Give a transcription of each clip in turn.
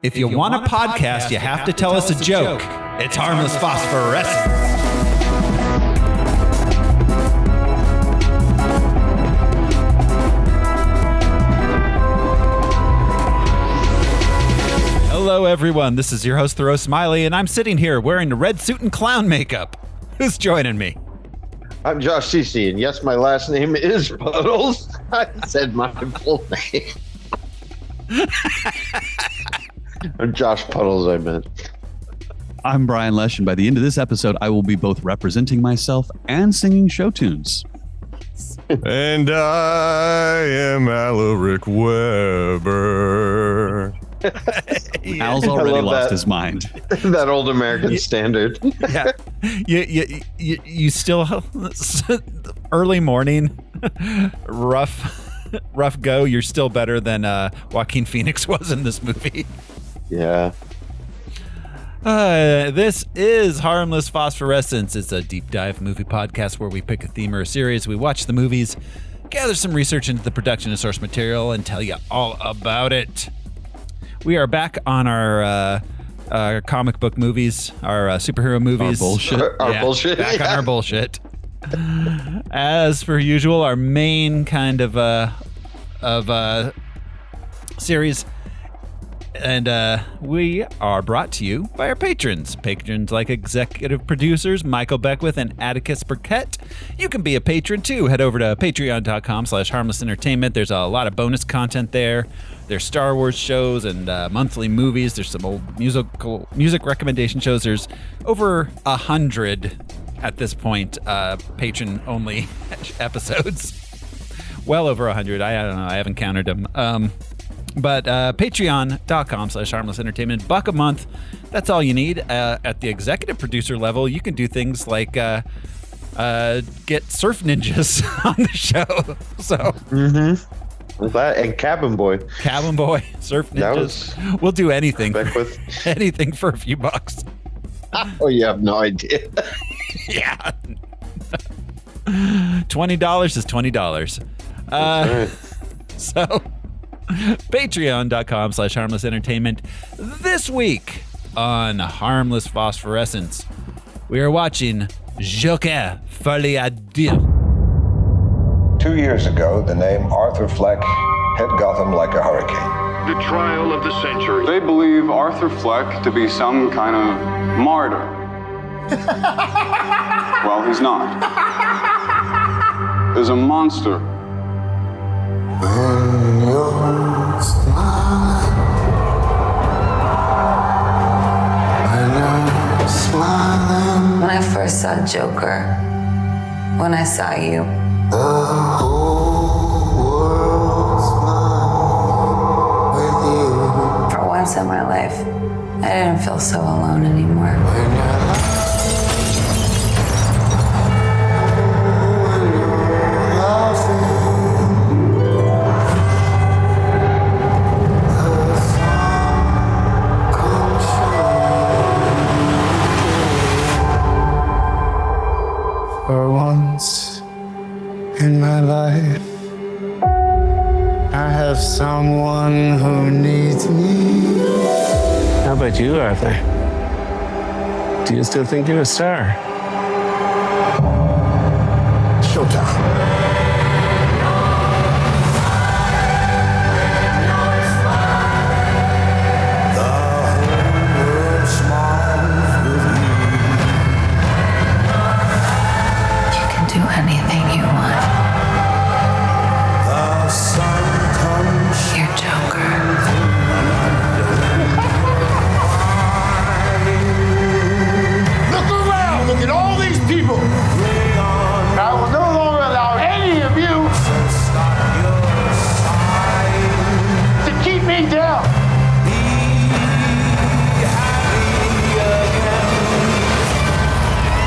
If you want a podcast, you have to tell us a joke. It's Harmless Phosphorescence. Hello, everyone. This is your host, Thoreau Smiley, and I'm sitting here wearing a red suit and clown makeup. Who's joining me? I'm Josh Cece, and yes, my last name is Puddles. I said my full name. I'm Josh Puddles, I meant. I'm Brian Lesh, and by the end of this episode, I will be both representing myself and singing show tunes. And I am Alaric Weber. Al's already lost his mind. That old American standard. Yeah, you still early morning, rough go. You're still better than Joaquin Phoenix was in this movie. Yeah. This is Harmless Phosphorescence. It's a deep dive movie podcast where we pick a theme or a series. We watch the movies, gather some research into the production and source material, and tell you all about it. We are back on our comic book movies, our superhero movies. Our bullshit. Our bullshit. Back on our bullshit. As per usual, our main kind of series. And we are brought to you by our patrons. Patrons like executive producers Michael Beckwith and Atticus Burkett. You can be a patron too. Head over to patreon.com/harmlessentertainment. There's a lot of bonus content there. There's Star Wars shows and monthly movies. There's some old music recommendation shows. There's over 100 at this point patron-only episodes. Well over 100. I don't know. I haven't counted them. But patreon.com/harmlessentertainment, $1 a month. That's all you need. At the executive producer level, you can do things like get surf ninjas on the show. So, And Cabin Boy. Surf ninjas. We'll do anything. Anything for a few bucks. Oh, you have no idea. Yeah. $20 is $20. Right. So, patreon.com/harmlessentertainment. This week on Harmless Phosphorescence, we are watching Joker Folie. 2 years ago, the name Arthur Fleck hit Gotham like a hurricane. The trial of the century. They believe Arthur Fleck to be some kind of martyr. Well, he's not. There's a monster. When you're smiling, when you're smiling. When I first saw Joker, when I saw you, The whole world smiles with you. for once in my life, I didn't feel so alone anymore. When you're laughing, the sun comes shining. For once in my life, I have someone who needs me. How about you, Arthur? Do you still think you're a star? Showtime. The whole world smiles with You can do anything you want. you. The sun comes You're Joker. Look around! Look at all these people! I will no longer allow any of you to keep me down!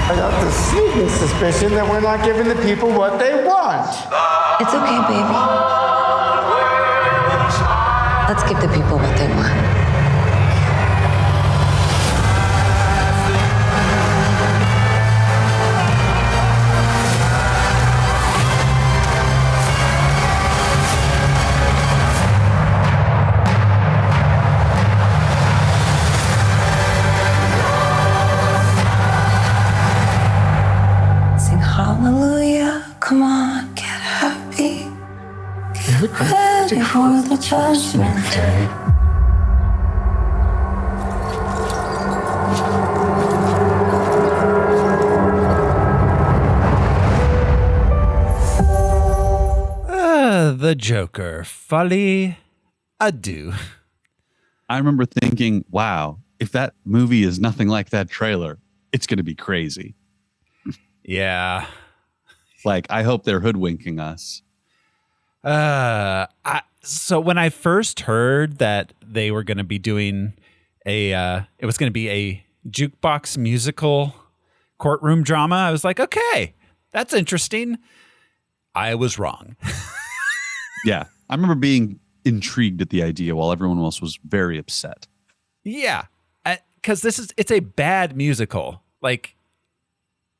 I got the sneaking suspicion that we're not giving the people what they want. It's okay, baby. Let's give the people what they want. judgment. The Joker Folie, Deux. I remember thinking, wow, if that movie is nothing like that trailer, it's going to be crazy. Yeah. Like, I hope they're hoodwinking us. So when I first heard that they were going to be doing it was going to be a jukebox musical courtroom drama, I was like, okay, that's interesting. I was wrong. Yeah. I remember being intrigued at the idea while everyone else was very upset. Yeah. Because it's a bad musical. Like,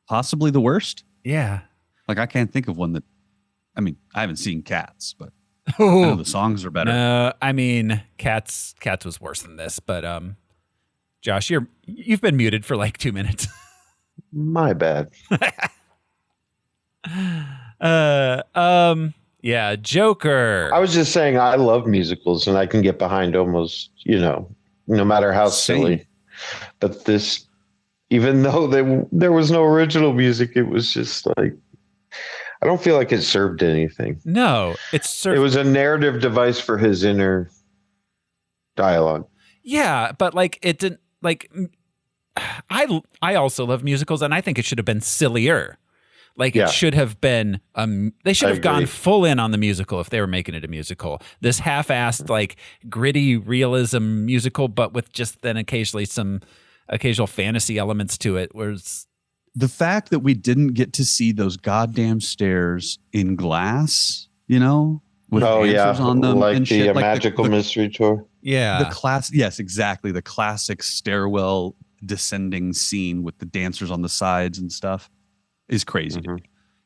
possibly the worst. Yeah. Like, I can't think of one that, I mean, I haven't seen Cats, but I know the songs are better. I mean, Cats was worse than this, but Josh, you've been muted for like 2 minutes. My bad. Yeah, Joker. I was just saying I love musicals and I can get behind almost, no matter how silly. But this, even though there was no original music, it was just like, I don't feel like it served anything. No, it was a narrative device for his inner dialogue. Yeah, but like it didn't like. I also love musicals, and I think it should have been sillier. Like it should have been. They should have gone full in on the musical if they were making it a musical. This half-assed, like gritty realism musical, but with just then occasionally some occasional fantasy elements to it. Whereas the fact that we didn't get to see those goddamn stairs in glass, with answers on them, like and shit, the magical mystery tour. Yeah, yes, exactly. The classic stairwell descending scene with the dancers on the sides and stuff is crazy. Mm-hmm.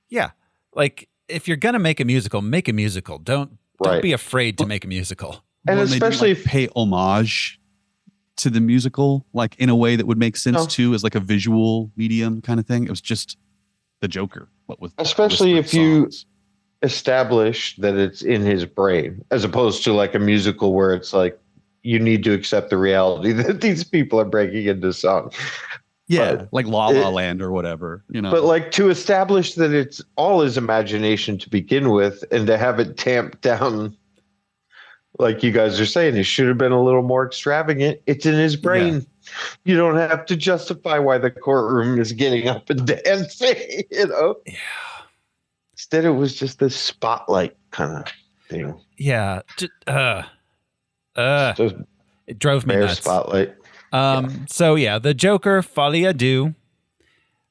Yeah, like if you're gonna make a musical, make a musical. Don't be afraid to make a musical. And especially if pay homage to the musical, like in a way that would make sense too, as like a visual medium kind of thing. It was just the Joker, but with especially if you establish that it's in his brain, as opposed to like a musical where it's like you need to accept the reality that these people are breaking into song. Yeah, but like La La Land or whatever, But like to establish that it's all his imagination to begin with, and to have it tamped down, like you guys are saying, it should have been a little more extravagant. It's in his brain. Yeah. You don't have to justify why the courtroom is getting up and dancing, Yeah. Instead, it was just this spotlight kind of thing. Yeah. It drove me nuts. Spotlight. So yeah, the Joker Folie Deux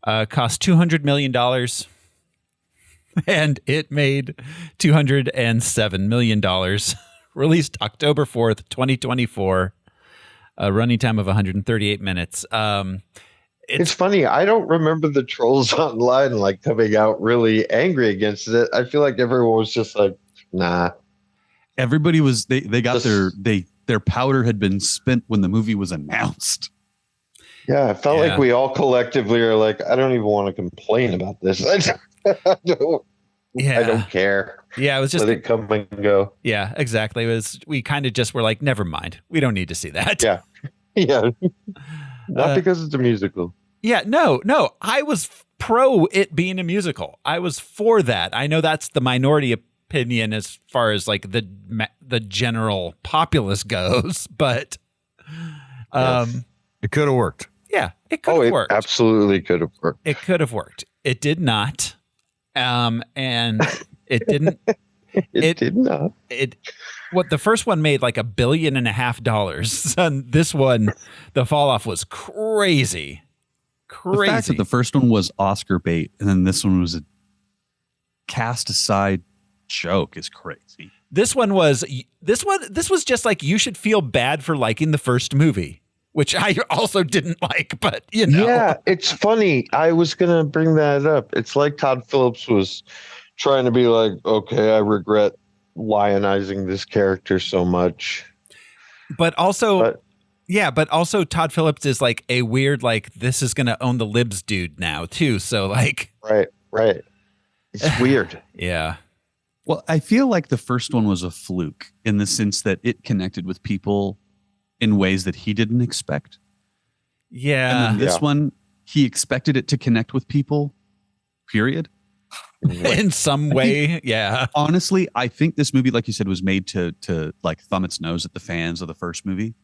cost $200 million, and it made $207 million. Released October 4th, 2024. A running time of 138 minutes. It's funny. I don't remember the trolls online like coming out really angry against it. I feel like everyone was just like, nah. Everybody was. They got their powder had been spent when the movie was announced. Yeah, I felt like we all collectively are like, I don't even want to complain about this. I don't care. Yeah, it was just let it come and go. Yeah, exactly. We kind of just were like, never mind. We don't need to see that. Yeah. Yeah. Not because it's a musical. Yeah, no. I was pro it being a musical. I was for that. I know that's the minority opinion as far as like the general populace goes, but it could have worked. Yeah, it could have worked. Absolutely could have worked. It could have worked. It did not. And it didn't. It did not. The first one made like $1.5 billion. And this one, the fall off was crazy. The fact that the first one was Oscar bait and then this one was a cast aside joke is crazy. This was just like, you should feel bad for liking the first movie, which I also didn't like, but Yeah, it's funny. I was going to bring that up. It's like Todd Phillips was trying to be like, okay, I regret lionizing this character so much. But also Todd Phillips is like a weird, like, this is going to own the libs dude now too. So like, right. It's weird. Yeah. Well, I feel like the first one was a fluke in the sense that it connected with people in ways that he didn't expect. Yeah. And then this one, he expected it to connect with people, period. In some way, yeah. Honestly, I think this movie, like you said, was made to like thumb its nose at the fans of the first movie.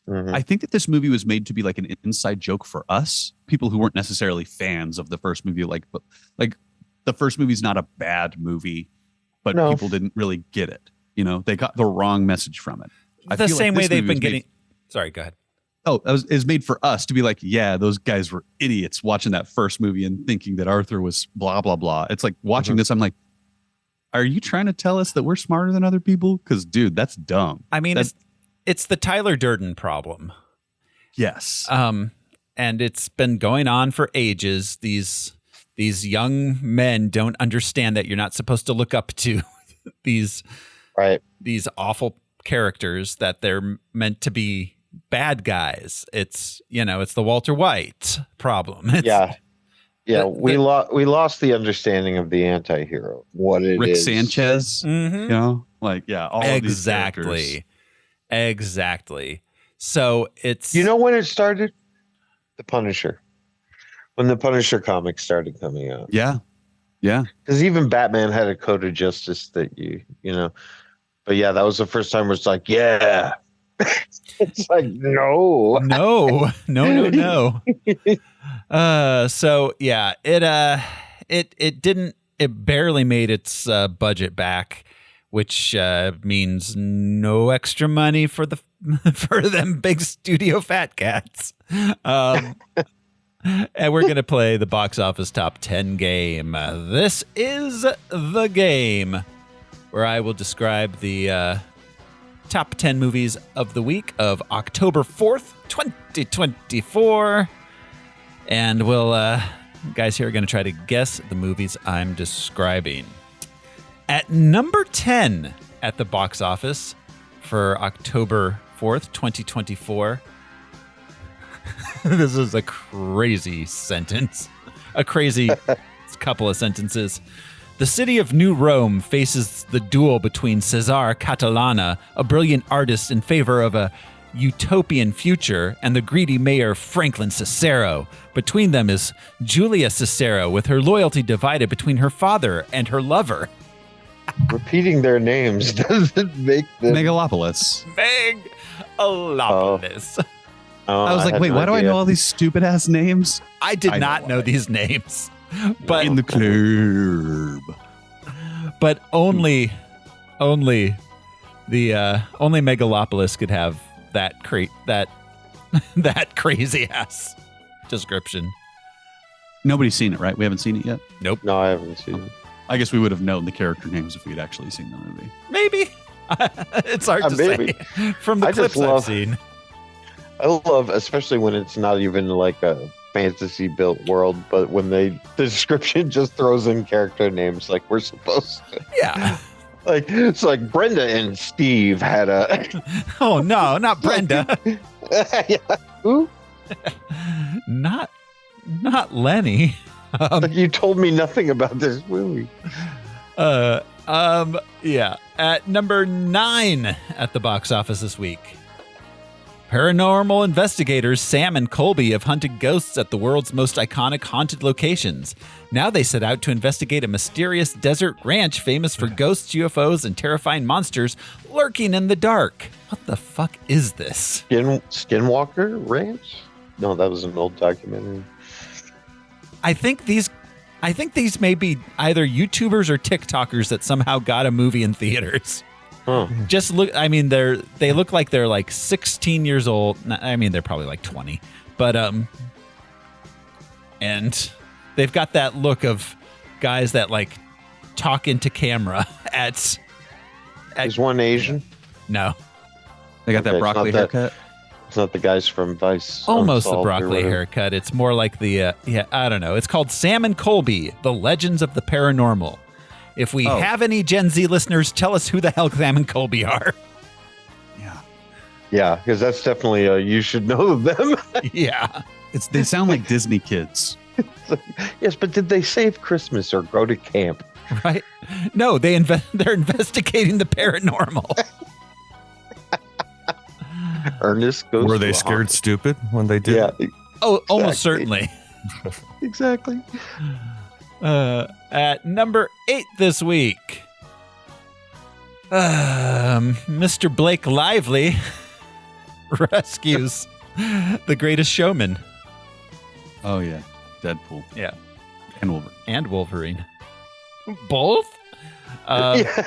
Mm-hmm. I think that this movie was made to be like an inside joke for us, people who weren't necessarily fans of the first movie. Like the first movie's not a bad movie, but people didn't really get it. You know, they got the wrong message from it. The same way they've been getting. Sorry, go ahead. Oh, it was made for us to be like, yeah, those guys were idiots watching that first movie and thinking that Arthur was blah, blah, blah. It's like watching this, I'm like, are you trying to tell us that we're smarter than other people? Because, dude, that's dumb. I mean, it's the Tyler Durden problem. Yes. And it's been going on for ages. These young men don't understand that you're not supposed to look up to these awful characters, that they're meant to be bad guys. It's the Walter White problem. We lost the understanding of the anti-hero. What it Rick is. Sanchez, Mm-hmm. all of these characters. Exactly. So it's when it started? The Punisher. When the Punisher comics started coming out. Yeah. Because even Batman had a code of justice that but yeah, that was the first time where it's like, yeah. It's like, no. So yeah, it barely made its budget back, which means no extra money for them big studio fat cats. And we're going to play the box office top 10 game. This is the game where I will describe the top 10 movies of the week of October 4th, 2024. And we'll, guys here are going to try to guess the movies I'm describing. At number 10 at the box office for October 4th, 2024. This is a crazy sentence. A crazy couple of sentences. The city of New Rome faces the duel between Cesare Catalana, a brilliant artist in favor of a utopian future, and the greedy mayor Franklin Cicero. Between them is Julia Cicero, with her loyalty divided between her father and her lover. Repeating their names doesn't make them... Megalopolis. Megalopolis. I was like, wait, why do I know all these stupid ass names? I did not know these names. But in the club. But only Megalopolis could have that crazy ass description. Nobody's seen it, right? We haven't seen it yet? Nope. No, I haven't seen it. I guess we would have known the character names if we'd actually seen the movie. Maybe. It's hard to say from the clips I've seen. I love, especially when it's not even like a fantasy built world, but when the description just throws in character names like we're supposed to. Yeah. Like it's like Brenda and Steve had a Oh no, not Brenda. Yeah. Who? Not Lenny. Like you told me nothing about this movie. Yeah. At number 9 at the box office this week. Paranormal investigators Sam and Colby have hunted ghosts at the world's most iconic haunted locations. Now they set out to investigate a mysterious desert ranch famous for ghosts, UFOs, and terrifying monsters lurking in the dark. What the fuck is this? Skinwalker Ranch? No, that was an old documentary. I think these may be either YouTubers or TikTokers that somehow got a movie in theaters. Huh. Just look. I mean, they look like they're like 16 years old. I mean, they're probably like 20, but and they've got that look of guys that like talk into camera. Is one Asian? No, they got that broccoli haircut. It's not the guys from Vice. Almost the broccoli haircut. It's more like the I don't know. It's called Sam and Colby: The Legends of the Paranormal. If we have any Gen Z listeners, tell us who the hell Sam and Colby are. Yeah, because that's definitely you should know them. Yeah. They sound like Disney kids. Yes, but did they save Christmas or go to camp? Right? No, they're investigating the paranormal. Ernest goes. Were they scared stupid when they did? Yeah. Oh, almost certainly. Exactly. At number 8 this week, Mr. Blake Lively rescues the Greatest Showman. Oh yeah, Deadpool. Yeah, and Wolverine. And Wolverine. Both. Yeah.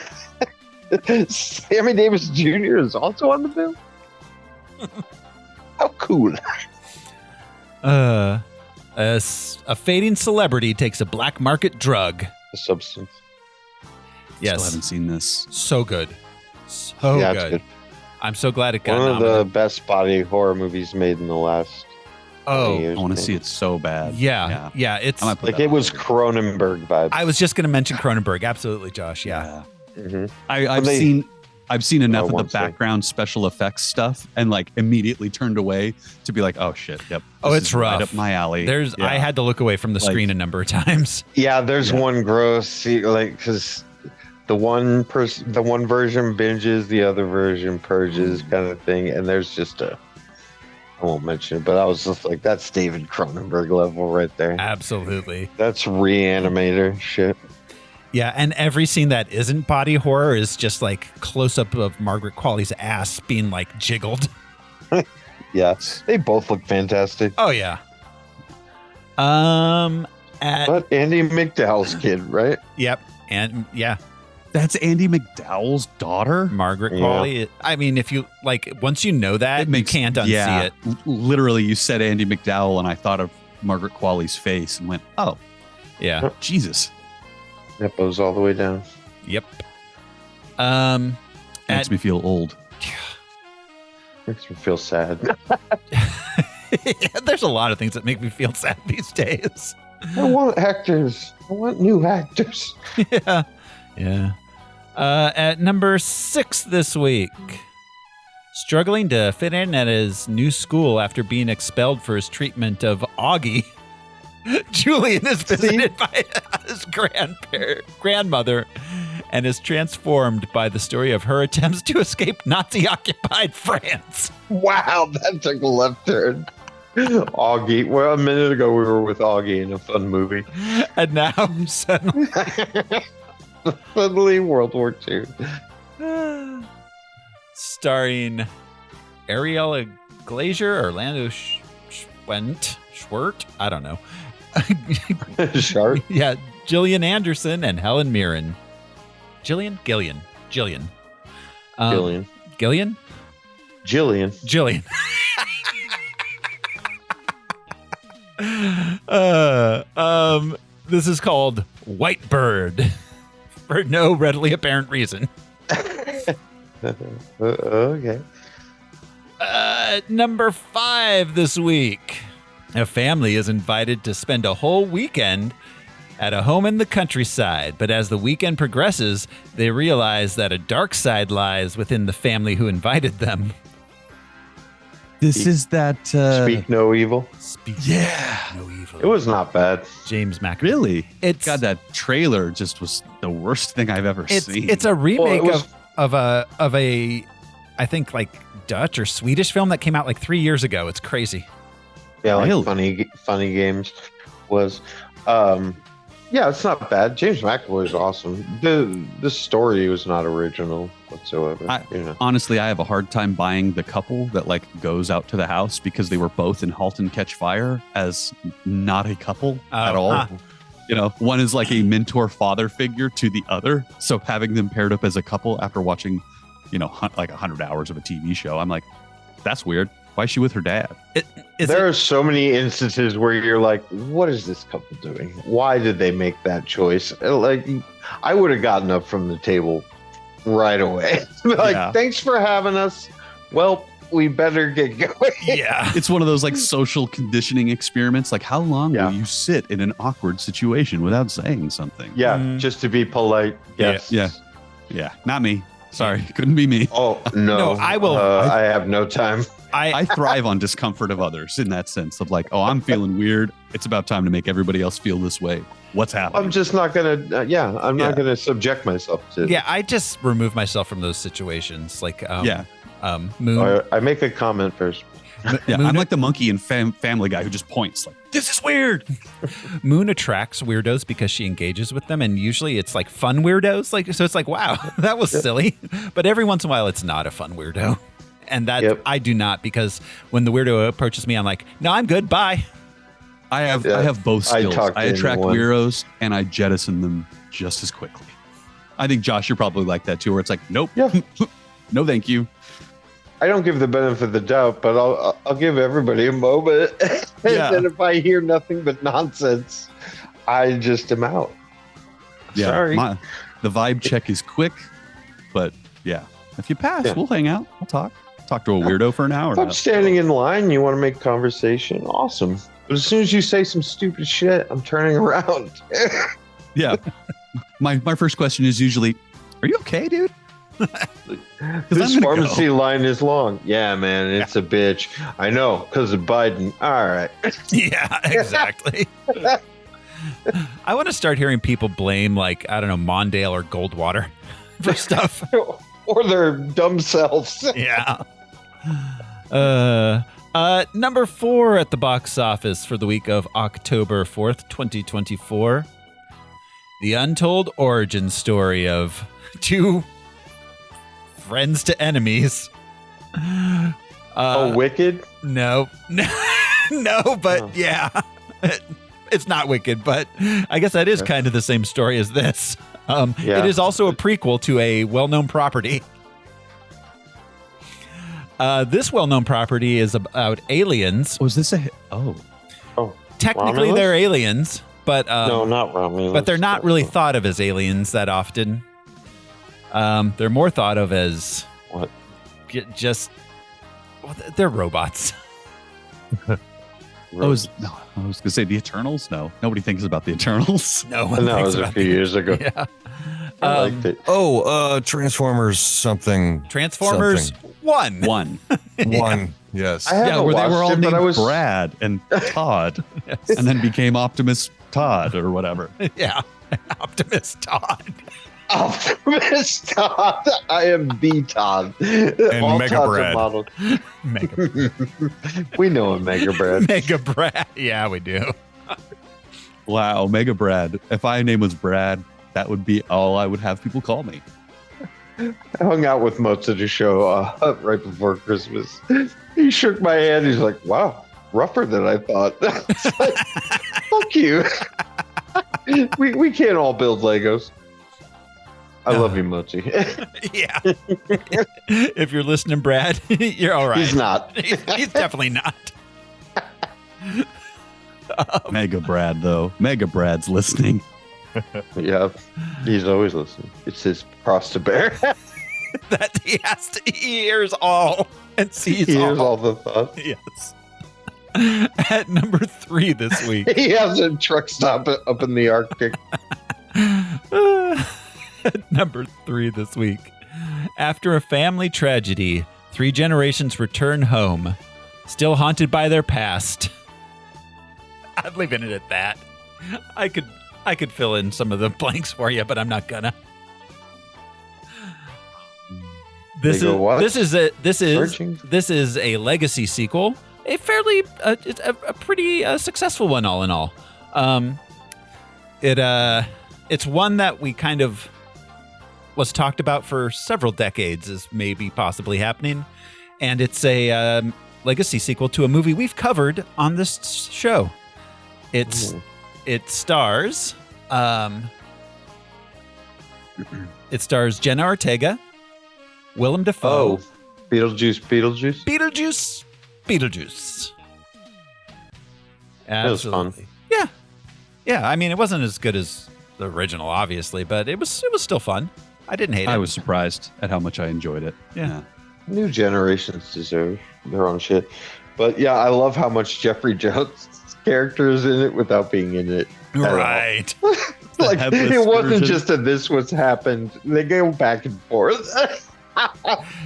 Sammy Davis Jr. is also on the film. How cool! A fading celebrity takes a black market drug. A substance. Yes. Still haven't seen this. So good. So Yeah, good. it's good. I'm so glad it got One of the nominated. best body horror movies made in the last. 20 years, I want to maybe. see it so bad. Yeah. It's I might put Like that it on was later. Cronenberg vibes. I was just going to mention Cronenberg. Absolutely, Josh. Yeah. Mhm. I've seen enough of the once they- background special effects stuff and like immediately turned away to be like, oh shit, yep. Oh, this it's is right rough. up my alley. Yeah. I had to look away from the Like- screen a number of times. Yeah, there's one gross, like, because the one version binges, the other version purges, kind of thing. And there's just I won't mention it, but I was just like, that's David Cronenberg level right there. Absolutely. That's Reanimator shit. Yeah, and every scene that isn't body horror is just like close up of Margaret Qualley's ass being like jiggled. Yeah, they both look fantastic. Oh yeah. But Andy McDowell's kid, right? Yep. And yeah, That's Andy McDowell's daughter? Margaret Yeah. Qualley. I mean, if you like, once you know that, you can't unsee it. Literally, you said Andy McDowell, and I thought of Margaret Qualley's face and went, oh, Yeah. Jesus. That goes all the way down. Yep. Makes me feel old. Makes me feel sad. There's a lot of things that make me feel sad these days. I want actors. I want new actors. Yeah. Yeah. At number 6 this week, struggling to fit in at his new school after being expelled for his treatment of Augie, Julian is visited by his grandmother and is transformed by the story of her attempts to escape Nazi-occupied France. Wow, that took a left turn. Augie. Well, a minute ago we were with Augie in a fun movie. And now suddenly World War II. starring Ariella Glazier, Orlando Schwert, I don't know. Sharp. Yeah, Gillian Anderson and Helen Mirren. Gillian? Gillian. Gillian. Gillian? Jillian. Jillian. This is called White Bird for no readily apparent reason. Okay. Number 5 this week. A family is invited to spend a whole weekend at a home in the countryside, but as the weekend progresses, they realize that a dark side lies within the family who invited them. This is that. Speak No Evil. Speak No Evil. It was not bad. James McAvoy. Really? It's God, that trailer just was the worst thing I've ever seen. It's a remake Well, it was- of a I think like Dutch or Swedish film that came out like 3 years ago. It's crazy. Yeah, like Really? funny games was. Yeah, it's not bad. James McAvoy is awesome. The story was not original whatsoever. Honestly, I have a hard time buying the couple that like goes out to the house because they were both in *Halt and Catch Fire* as not a couple at all. huh. You know, one is like a mentor father figure to the other. So having them paired up as a couple after watching, like 100 hours of a TV show, I'm like, that's weird. Why is she with her dad? There are so many instances where you're like, what is this couple doing? Why did they make that choice? Like, I would have gotten up from the table right away. Like, Yeah. thanks for having us. Well, we better get going. Yeah. It's one of those like social conditioning experiments. Like, how long will you sit in an awkward situation without saying something? Yeah, just to be polite. Yes. Yeah. Not me. Sorry. Couldn't be me. Oh, no. No, I will- I have no time. I thrive on discomfort of others in that sense of like, oh, I'm feeling weird. It's about time to make everybody else feel this way. What's happening? I'm just not going to, I'm not going to subject myself to it. Yeah, I just remove myself from those situations. Like, Moon. I make a comment first. Yeah, I'm like the monkey in Family Guy who just points like, this is weird. Moon attracts weirdos because she engages with them, and usually it's like fun weirdos. Like, so it's like, wow, that was silly. But every once in a while, it's not a fun weirdo, and that I do not, because when the weirdo approaches me, I'm like, no, I'm good, bye. I have both skills. I attract weirdos and I jettison them just as quickly. I think Josh, you're probably like that too, where it's like, nope, no, thank you. I don't give the benefit of the doubt, but I'll give everybody a moment. And then if I hear nothing but nonsense, I just am out. Yeah, sorry. The vibe check is quick, but if you pass, we'll hang out. We'll talk to a weirdo for an hour. If I'm standing in line and you want to make conversation, awesome. But as soon as you say some stupid shit, I'm turning around. Yeah. My first question is usually, are you okay, dude? This pharmacy line is long. Yeah, man, it's a bitch. I know, because of Biden. All right. Yeah, exactly. I want to start hearing people blame, like, I don't know, Mondale or Goldwater for stuff. Or their dumb selves. Yeah. Number 4 at the box office for the week of October 4th, 2024. The untold origin story of two friends to enemies. Wicked? No, but yeah. It's not Wicked, but I guess that is kind of the same story as this. It is also a prequel to a well-known property. This well-known property is about aliens. Was this a... Technically, Romulus? they're aliens, but... no, not Romulus. But they're not really thought of as aliens that often. They're more thought of as... What? They're robots. I was going to say the Eternals. No, nobody thinks about the Eternals. No, and that was a few years ago. Yeah. I liked it. Transformers something. Transformers something. 1. One, yes. I where they were all it, named Brad and Todd, and then became Optimus Todd or whatever. Yeah, Optimus Todd. Optimus Todd. I am the Todd. And all Mega Todds Brad. are modeled. Mega. We know him, Mega Brad. Mega Brad. Yeah, we do. Wow, Mega Brad. If my name was Brad, that would be all I would have people call me. I hung out with most of the show right before Christmas. He shook my hand. He's like, wow, rougher than I thought. It's like, fuck you. we can't all build Legos. I love you, Mochi. Yeah. If you're listening, Brad, you're all right. He's not. He's definitely not. Mega Brad, though. Mega Brad's listening. Yeah, he's always listening. It's his cross to bear. That he hears all and sees He hears all. all the thoughts. Yes. At number 3 this week. He has a truck stop up in the Arctic. At number 3 this week. After a family tragedy, 3 generations return home, still haunted by their past. I'm leaving it at that. I could fill in some of the blanks for you, but I'm not gonna. This is a legacy sequel, a fairly it's a pretty successful one all in all. It's one that we kind of was talked about for several decades as maybe possibly happening, and it's a legacy sequel to a movie we've covered on this show. It stars Jenna Ortega, Willem Dafoe. Beetlejuice. Absolutely. It was fun. Yeah. I mean, it wasn't as good as the original, obviously, but it was still fun. I didn't hate it. I was surprised at how much I enjoyed it. Yeah. New generations deserve their own shit. But yeah, I love how much Jeffrey Jones' character is in it without being in it. Right. Like, it wasn't just that this was happened. They go back and forth.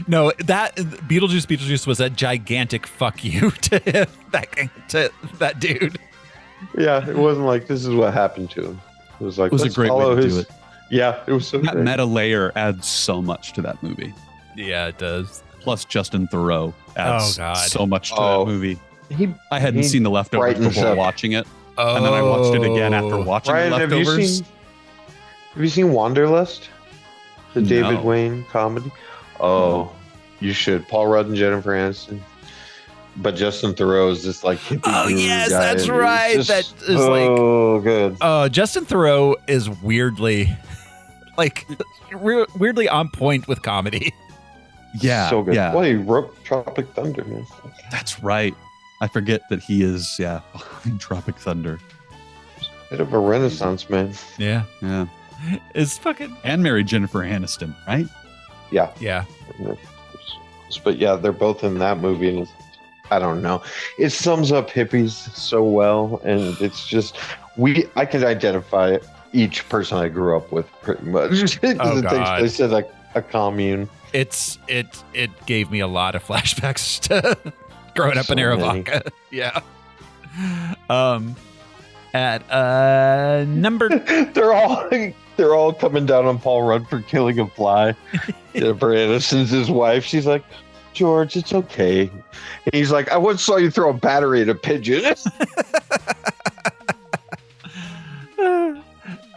No, that Beetlejuice was a gigantic fuck you to him, that dude. Yeah, it wasn't like this is what happened to him. It was like, It was a great way to do it. Yeah, it was so That great. meta layer adds so much to that movie. Yeah, it does. Plus, Justin Thoreau adds Oh, God. so much to that movie. I hadn't he seen The Leftovers brightens before up. watching it. And then I watched it again after watching Ryan, The Leftovers. have you seen Wanderlust? The David No. Wayne comedy? Oh, you should. Paul Rudd and Jennifer Aniston. But Justin Thoreau is this like hippie Oh, guru yes, guy, that's and right. he's just- That is like- oh, good. Justin Thoreau is weirdly on point with comedy. Yeah, so good. yeah. Well, he wrote Tropic Thunder, man. That's right. I forget that he is, behind Tropic Thunder. Bit of a renaissance man. Yeah. Yeah. It's fucking... And married Jennifer Aniston, right? Yeah. Yeah. But yeah, they're both in that movie, and I don't know. It sums up hippies so well, and it's just I can identify each person I grew up with pretty much. Oh, It takes God. place in a commune. It gave me a lot of flashbacks to growing up in So many. Aravaka. Yeah. At number they're all coming down on Paul Rudd for killing a fly. Jennifer Aniston's his wife. She's like, George, it's okay. And he's like, I once saw you throw a battery at a pigeon.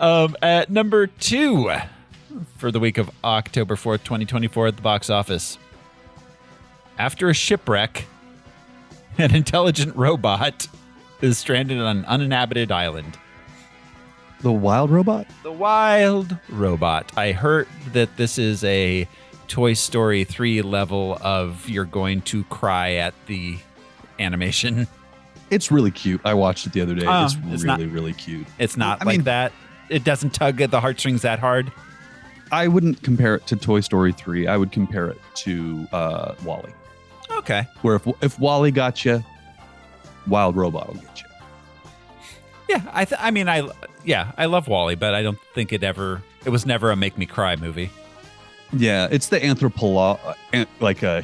At number 2 for the week of October 4th, 2024 at the box office. After a shipwreck, an intelligent robot is stranded on an uninhabited island. The Wild Robot? The Wild Robot. I heard that this is a Toy Story 3 level of you're going to cry at the animation. It's really cute. I watched it the other day. It's not- really cute. It's not I like mean- that. It doesn't tug at the heartstrings that hard. I wouldn't compare it to Toy Story 3. I would compare it to WALL-E. Okay. Where if WALL-E got you, Wild Robot will get you. Yeah, I love WALL-E, but I don't think it was never a make me cry movie. Yeah, it's the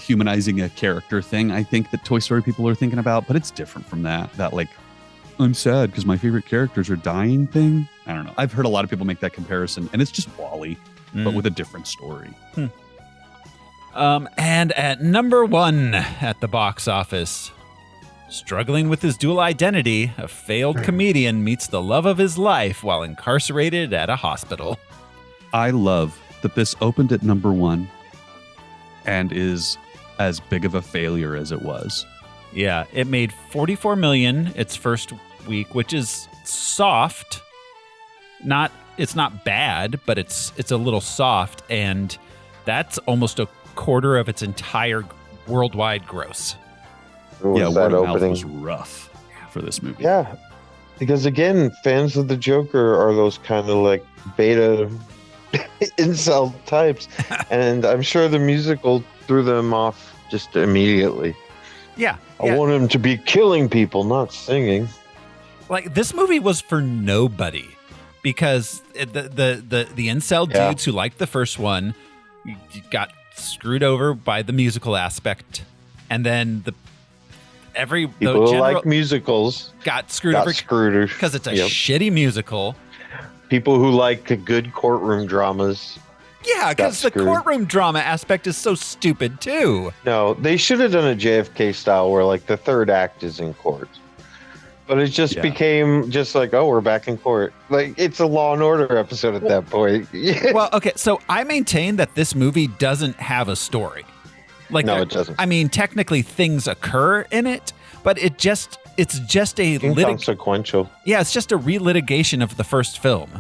humanizing a character thing, I think, that Toy Story people are thinking about, but it's different from that. That, like, I'm sad because my favorite characters are dying thing. I don't know. I've heard a lot of people make that comparison, and it's just WALL-E, but with a different story. And at number 1 at the box office, struggling with his dual identity, a failed comedian meets the love of his life while incarcerated at a hospital. I love that this opened at number 1 and is as big of a failure as it was. Yeah, it made $44 million its first week, which is soft. It's not bad, but it's a little soft, and that's almost a quarter of its entire worldwide gross. Yeah, that word of mouth opening? was rough for this movie. Yeah, because again, fans of the Joker are those kind of like beta incel types, and I'm sure the musical threw them off just immediately. Yeah, I want him to be killing people, not singing. Like, this movie was for nobody because the incel dudes who liked the first one got screwed over by the musical aspect, and then People who like musicals got screwed over because it's a shitty musical. People who like good courtroom dramas. Yeah, because the screwed. courtroom drama aspect is so stupid too. No, they should have done a JFK style where like the third act is in court. But it just became just like, oh, we're back in court. Like, it's a Law and Order episode at that point. Well, okay, so I maintain that this movie doesn't have a story. Like, no, it doesn't. I mean, technically things occur in it, but it's just a inconsequential. Yeah, it's just a relitigation of the first film.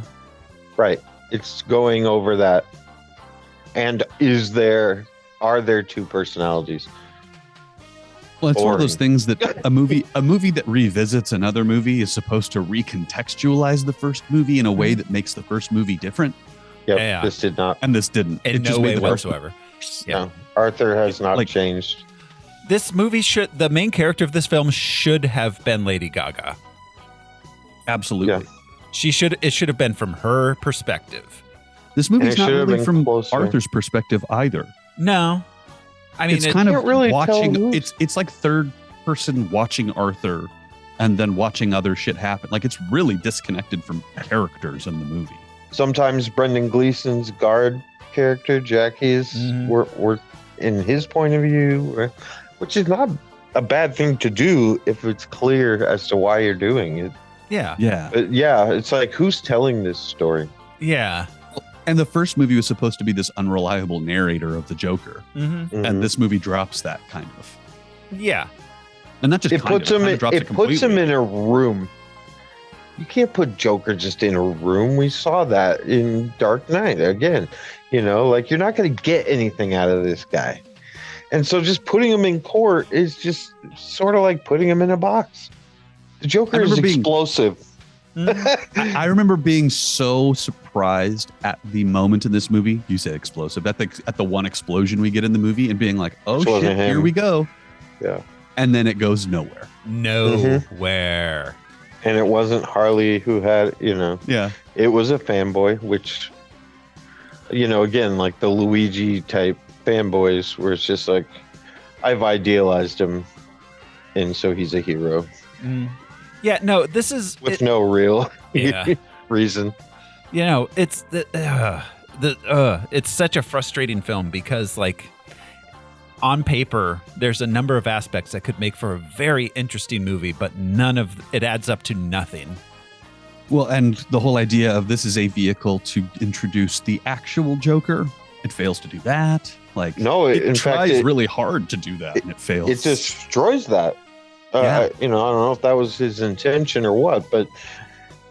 Right. It's going over that. And are there two personalities? Well, it's one of those things that a movie that revisits another movie is supposed to recontextualize the first movie in a way that makes the first movie different. Yep, Yeah. this did not. And this didn't. In no way whatsoever. Yeah. No, Arthur has not changed. This movie the main character of this film should have been Lady Gaga. Absolutely. Yeah. It should have been from her perspective. This movie's it not should have really been from closer. Arthur's perspective either. No. I mean, it's kind of really watching. It's like third person watching Arthur and then watching other shit happen. Like it's really disconnected from characters in the movie. Sometimes Brendan Gleeson's guard character, Jackie's, were in his point of view, which is not a bad thing to do if it's clear as to why you're doing it. Yeah. Yeah. But yeah, it's like, who's telling this story? Yeah. And the first movie was supposed to be this unreliable narrator of the Joker. And this movie drops that kind of. Yeah. And not just it puts him in a room. You can't put Joker just in a room. We saw that in Dark Knight again. You know, like you're not going to get anything out of this guy. And so just putting him in court is just sort of like putting him in a box. The Joker is explosive. I remember being so surprised at the moment in this movie. You said explosive. At the one explosion we get in the movie and being like, oh shit, here we go. Yeah. And then it goes nowhere. Nowhere. And it wasn't Harley who had, Yeah. It was a fanboy, which, again, like the Luigi type fanboys where it's just like, I've idealized him. And so he's a hero. Yeah, no, this is with no real reason. It's it's such a frustrating film because, like, on paper, there's a number of aspects that could make for a very interesting movie, but none of it adds up to nothing. Well, and the whole idea of this is a vehicle to introduce the actual Joker, it fails to do that. Like, no, it tries really hard to do that, and it fails. It destroys that. I don't know if that was his intention or what, but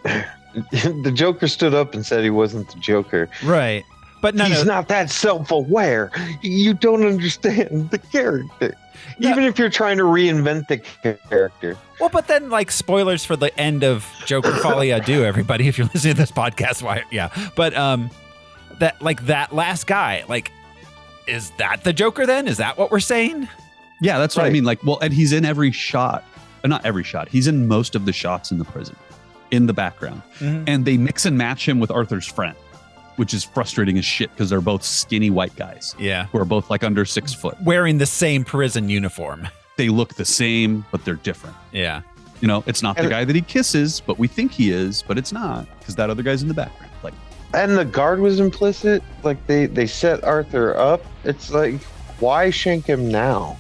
the Joker stood up and said he wasn't the Joker. Right. But he's not that self-aware. You don't understand the character. Yeah. Even if you're trying to reinvent the character. Well, but then, like, spoilers for the end of Joker Folie, everybody, if you're listening to this podcast. But that last guy, like, is that the Joker then? Is that what we're saying? Yeah, that's what I mean. Like, well, and he's in every shot. Not every shot. He's in most of the shots in the prison, in the background. And they mix and match him with Arthur's friend, which is frustrating as shit because they're both skinny white guys. Yeah. Who are both like under 6 foot. Wearing the same prison uniform. They look the same, but they're different. Yeah. It's not the guy that he kisses, but we think he is, but it's not because that other guy's in the background. Like, and the guard was implicit. Like they set Arthur up. It's like, why shank him now?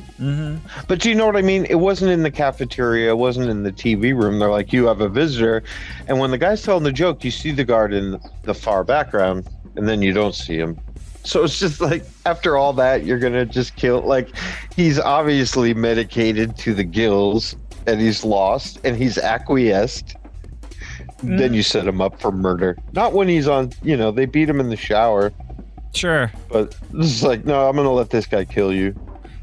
But do you know what I mean? It wasn't in the cafeteria. It wasn't in the TV room. They're like, you have a visitor. And when the guy's telling the joke, you see the guard in the far background, and then you don't see him. So it's just like, after all that, you're going to just kill. Like, he's obviously medicated to the gills, and he's lost, and he's acquiesced. Then you set him up for murder. Not when he's on, they beat him in the shower. Sure. But this is like, no, I'm going to let this guy kill you.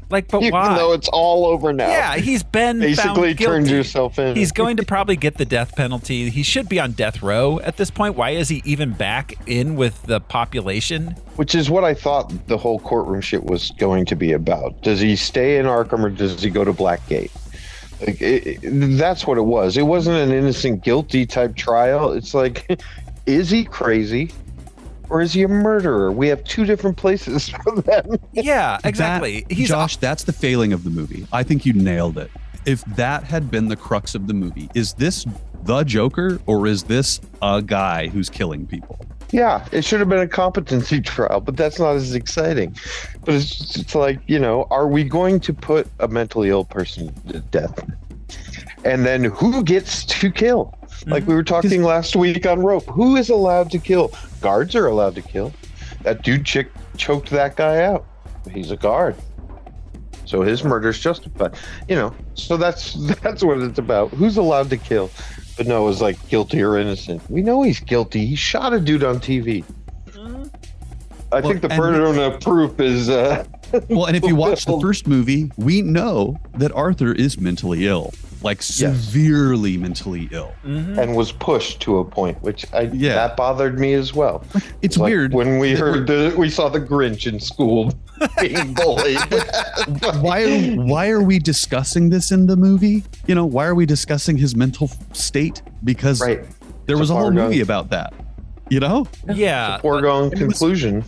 Like, but even why? though it's all over now. Yeah, he's been basically found guilty. turned yourself in. He's going to probably get the death penalty. He should be on death row at this point. Why is he even back in with the population? Which is what I thought the whole courtroom shit was going to be about. Does he stay in Arkham or does he go to Blackgate? Like, that's what it was. It wasn't an innocent guilty type trial. It's like, is he crazy? Or is he a murderer? We have two different places for them. Yeah, exactly. Josh, that's the failing of the movie. I think you nailed it. If that had been the crux of the movie, is this the Joker or is this a guy who's killing people? Yeah, it should have been a competency trial, but that's not as exciting. But it's like, are we going to put a mentally ill person to death? And then who gets to kill? Like we were talking last week on Rope. Who is allowed to kill? Guards are allowed to kill. That dude choked that guy out. He's a guard. So his murder's justified. So that's what it's about. Who's allowed to kill? But no, it was like guilty or innocent. We know he's guilty. He shot a dude on TV. I think the burden of proof is... Well, and if you watch the first movie, we know that Arthur is mentally ill. Like severely mentally ill. And was pushed to a point, which that bothered me as well. It's weird. When we we saw the Grinch in school being bullied. Why are we discussing this in the movie? Why are we discussing his mental state? Because there was a whole movie about that. Yeah. It's a foregone conclusion.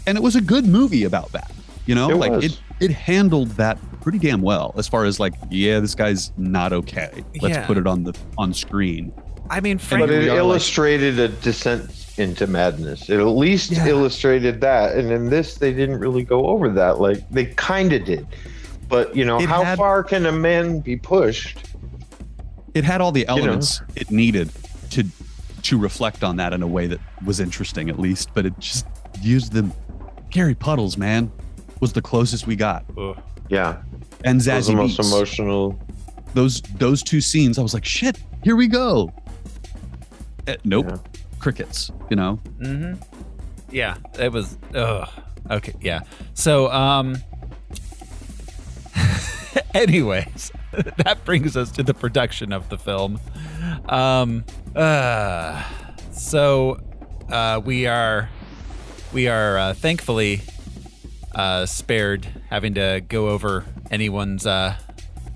And it was a good movie about that. You know, It it handled that pretty damn well as far as like, yeah, this guy's not okay. Let's put it on screen. I mean, but it illustrated a descent into madness. It at least illustrated that, and in this, they didn't really go over that. Like they kind of did, but you know, how far can a man be pushed? It had all the elements it needed to reflect on that in a way that was interesting, at least. But it just used them. Gary Puddles, man, was the closest we got. Yeah, and Zazie the most Beetz. Emotional. Those two scenes, I was like, shit, here we go. Nope. Yeah. Crickets, you know? Mm-hmm. Yeah, it was, okay, yeah. So, anyways, that brings us to the production of the film. We are thankfully spared having to go over anyone's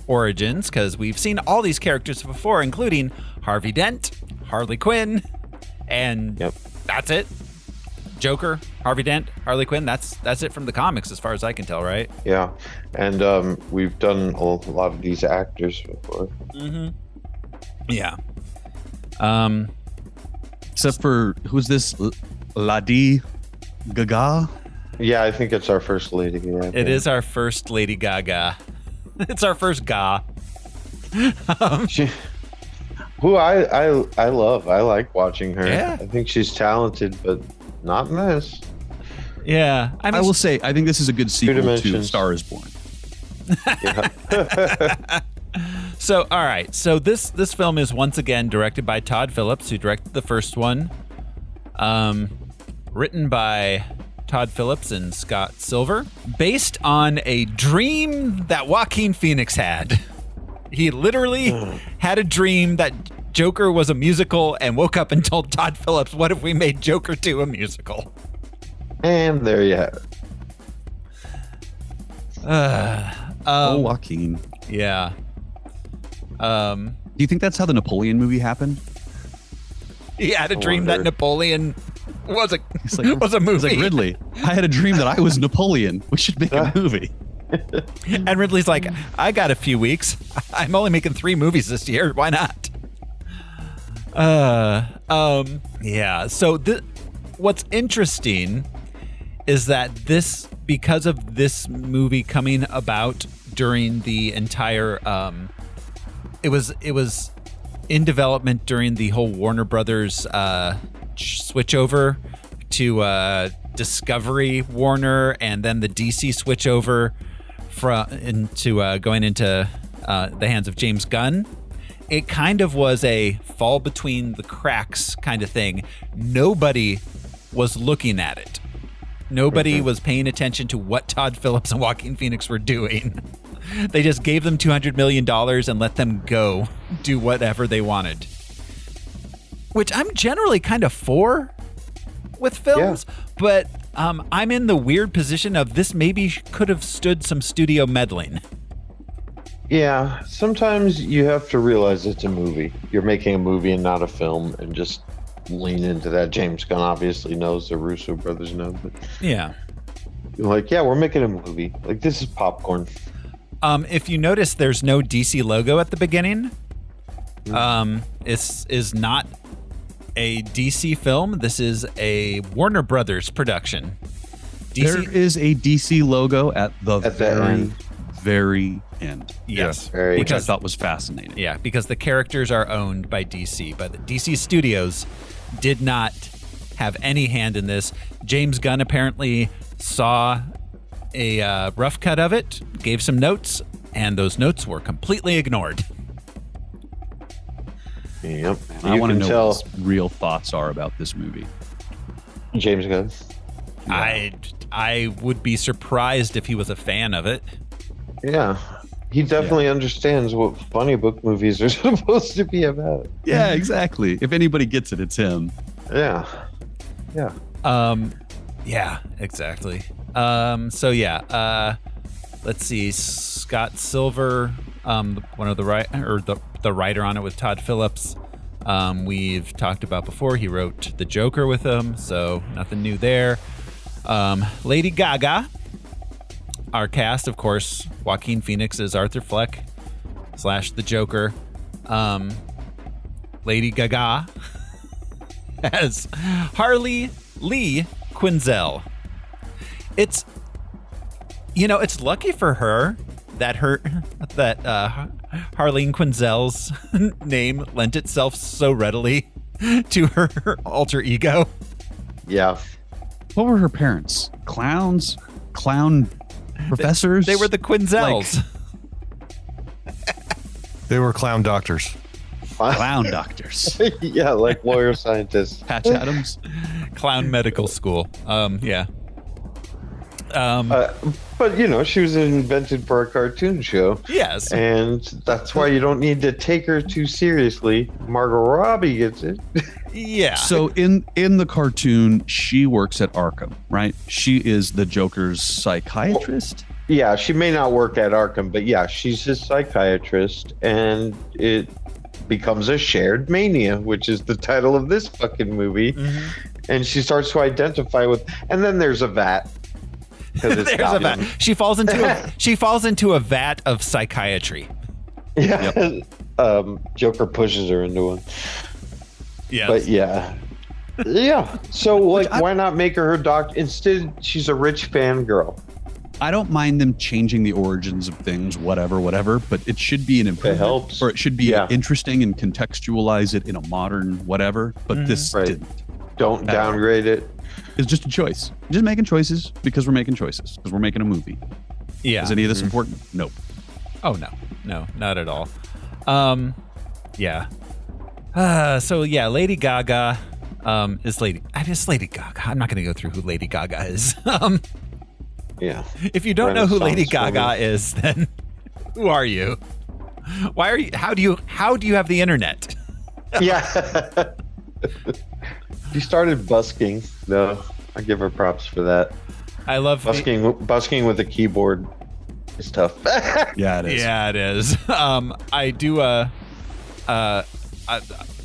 origins, because we've seen all these characters before, including Harvey Dent, Harley Quinn, and that's it. Joker, Harvey Dent, Harley Quinn. That's it from the comics, as far as I can tell, right? Yeah, and we've done a lot of these actors before. Mm-hmm. Yeah. Except for who's this? Lady Gaga. Yeah, I think it's our first Lady Gaga. It is our first Lady Gaga. It's our first Ga. Who I love. I like watching her. Yeah. I think she's talented, but not in this. Yeah. I will say, I think this is a good sequel to Star is Born. So, all right. So this film is once again directed by Todd Phillips, who directed the first one. Written by Todd Phillips and Scott Silver, based on a dream that Joaquin Phoenix had. He literally had a dream that Joker was a musical and woke up and told Todd Phillips, what if we made Joker 2 a musical? And there you have it. Joaquin. Yeah. Do you think that's how the Napoleon movie happened? He had a dream that Napoleon was a movie. He's like, Ridley, I had a dream that I was Napoleon. We should make a movie. And Ridley's like, I got a few weeks. I'm only making 3 movies this year. Why not? Yeah. So what's interesting is that because of this movie coming about during the entire, it was in development during the whole Warner Brothers switchover to Discovery Warner, and then the DC switchover going into the hands of James Gunn. It kind of was a fall between the cracks kind of thing. Nobody was looking at it. Nobody was paying attention to what Todd Phillips and Joaquin Phoenix were doing. They just gave them $200 million and let them go do whatever they wanted. Which I'm generally kind of for with films, but I'm in the weird position of this maybe could have stood some studio meddling. Yeah, sometimes you have to realize it's a movie. You're making a movie and not a film, and just lean into that. James Gunn obviously knows, the Russo brothers know, but yeah, you're like, yeah, we're making a movie. Like, this is popcorn. If you notice, there's no DC logo at the beginning. This is not a DC film. This is a Warner Brothers production. There is a DC logo at the very end. Yes, which I thought was fascinating. Yeah, because the characters are owned by DC, but the DC Studios did not have any hand in this. James Gunn apparently saw a rough cut of it, gave some notes, and those notes were completely ignored. Yep. I want to know what his real thoughts are about this movie. James Gunn. Yeah. I would be surprised if he was a fan of it. Yeah. He definitely understands what funny book movies are supposed to be about. Yeah, exactly. If anybody gets it, it's him. Yeah. Yeah. Yeah, exactly. Let's see. Scott Silver, one of the writer on it with Todd Phillips. We've talked about before. He wrote The Joker with him, so nothing new there. Lady Gaga our cast, of course, Joaquin Phoenix is Arthur Fleck / the Joker. Lady Gaga as Harley Lee Quinzel. It's lucky for her that Harleen Quinzel's name lent itself so readily to her alter ego. Yeah. What were her parents? Clowns? Clown professors? They were the Quinzels. They were clown doctors. Clown doctors. Yeah, like lawyer scientists. Patch Adams. Clown medical school. Yeah. But she was invented for a cartoon show. Yes. And that's why you don't need to take her too seriously. Margot Robbie gets it. Yeah. So in the cartoon, she works at Arkham, right? She is the Joker's psychiatrist. Yeah, she may not work at Arkham, but yeah, she's his psychiatrist, and it becomes a shared mania, which is the title of this fucking movie. Mm-hmm. And she starts to identify with, and then there's a vat. There's a vat. She falls into a vat of psychiatry. Yeah. Yep. Joker pushes her into one. Yeah. But yeah. So why not make her doctor? Instead, she's a rich fangirl. I don't mind them changing the origins of things, whatever, but it should be an improvement. It helps. Or it should be interesting and contextualize it in a modern whatever, but this didn't. Don't downgrade it. It's just a choice. Just making choices because we're making choices, because we're making a movie. Yeah. Is any of this important? Nope. Oh, no, not at all. Yeah. So yeah, Lady Gaga is Lady Gaga. I'm not going to go through who Lady Gaga is. Yeah. If you don't know who Lady Gaga is, then who are you? Why are you? How do you have the internet? Yeah. She started busking, though. I give her props for that. I love busking with a keyboard is tough. Yeah, it is. Yeah, it is. I do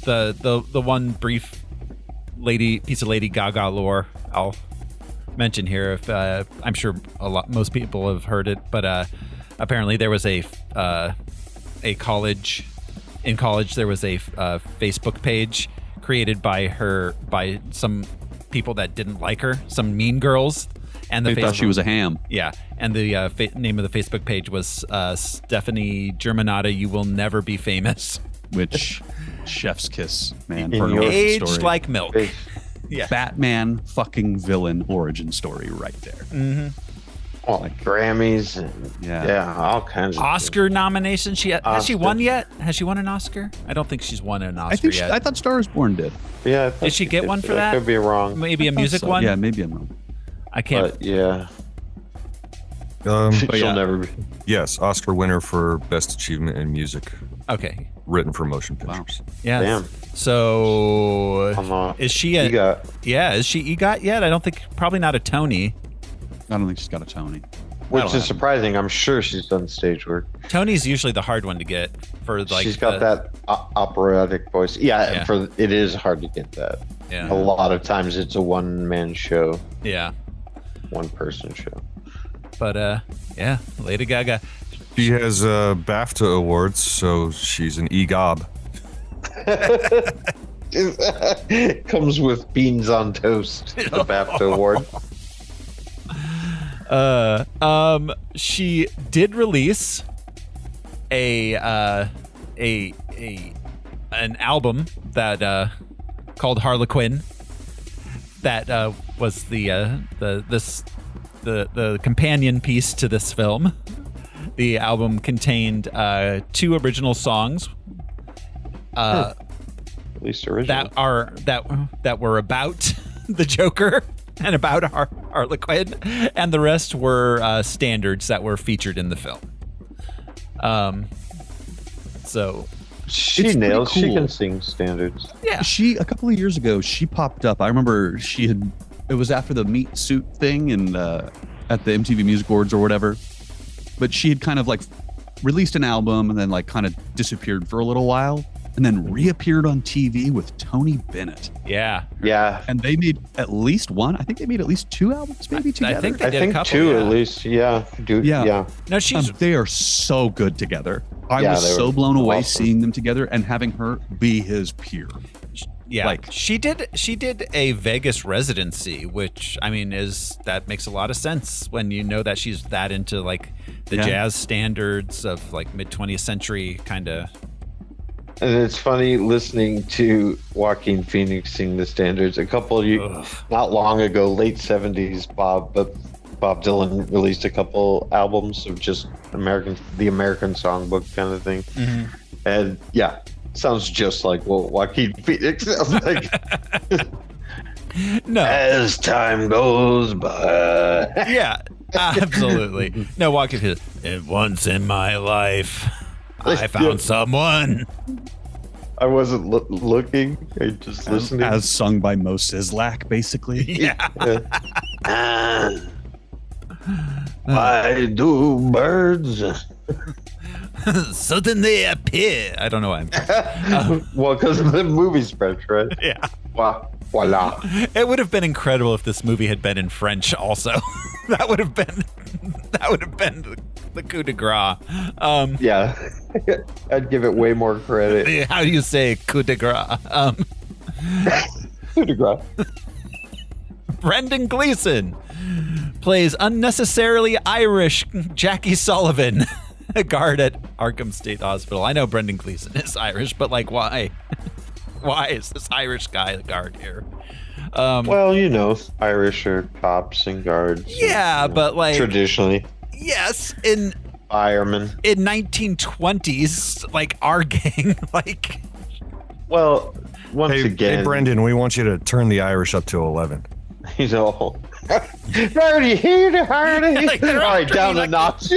the one brief piece of Lady Gaga lore I'll mention here. If I'm sure most people have heard it, but apparently there was a college. In college, there was a Facebook page created by some people that didn't like her, some mean girls, and they thought she was a ham. Yeah, and the name of the Facebook page was Stephanie Germanata. You will never be famous. Which chef's kiss, man. For an aged story. Like milk. Yeah. Batman fucking villain origin story right there. Mm-hmm. Oh, like Grammys and all kinds of Oscar nominations. Has she won yet? Has she won an Oscar? I don't think she's won an Oscar yet. I thought Star is Born did. Yeah. Did she get one for that? I could be wrong. Maybe a music one? Yeah, maybe I'm wrong. I can't. But yeah. She'll never be. Yes, Oscar winner for Best Achievement in Music. Okay. Written for motion pictures. Wow. Yeah. Damn. So is she EGOT? Yeah, is she EGOT yet? I don't think. Probably not a Tony. I don't think she's got a Tony. Which is surprising. I'm sure she's done stage work. Tony's usually the hard one to get for like. She's got that operatic voice. Yeah, it is hard to get that. Yeah. A lot of times it's a one-man show. Yeah. One-person show. But yeah, Lady Gaga. She has BAFTA awards, so she's an EGOB. Comes with beans on toast. The BAFTA award. She did release an album that called Harlequin. That was the companion piece to this film. The album contained 2 original songs. At least original. That were about the Joker and about Harlequin, and the rest were standards that were featured in the film. So she nails. Cool. She can sing standards. Yeah. A couple of years ago, she popped up. I remember it was after the meat suit thing and at the MTV Music Awards or whatever. But she had kind of like released an album and then like kind of disappeared for a little while. and then reappeared on TV with Tony Bennett. Yeah. Yeah. And they made at least one. I think they made at least 2 albums maybe together. I think they I did think a couple, 2 yeah. at least. Yeah. Dude. Yeah. No, she's They are so good together. I Yeah, was they so were blown away awesome. seeing them together and having her be his peer. yeah. like- she did a Vegas residency, which I mean that makes a lot of sense when you know that she's that into like the Yeah. jazz standards of like mid 20th century kind of. And it's funny listening to Joaquin Phoenix sing the standards. A couple of not long ago, late 70s, Bob Dylan released a couple albums of just the American Songbook kind of thing. Mm-hmm. And yeah, sounds just like what Joaquin Phoenix sounds like. No. As time goes by. Yeah, absolutely. No, Joaquin Phoenix. And once in my life, I found someone. I wasn't looking, I just listening. As sung by Mo Sizlak, basically. Yeah. Why do birds? Suddenly appear. I don't know why I'm. Well, because the movie's French, right? Yeah. Voila. It would have been incredible if this movie had been in French also. that would have been the coup de grace. Yeah. I'd give it way more credit. How do you say coup de grace? Coup de grace. Brendan Gleeson plays unnecessarily Irish Jackie Sullivan, a guard at Arkham State Hospital. I know Brendan Gleeson is Irish, but like, why? Why is this Irish guy the guard here? Well, you know, Irish are cops and guards. Yeah, but like traditionally. Yes, in firemen. In 1920s, like our gang, like. Well, once hey, again. Hey, Brendan, we want you to turn the Irish up to 11. He's all. Hardy, hardy. Like, all right, down a notch.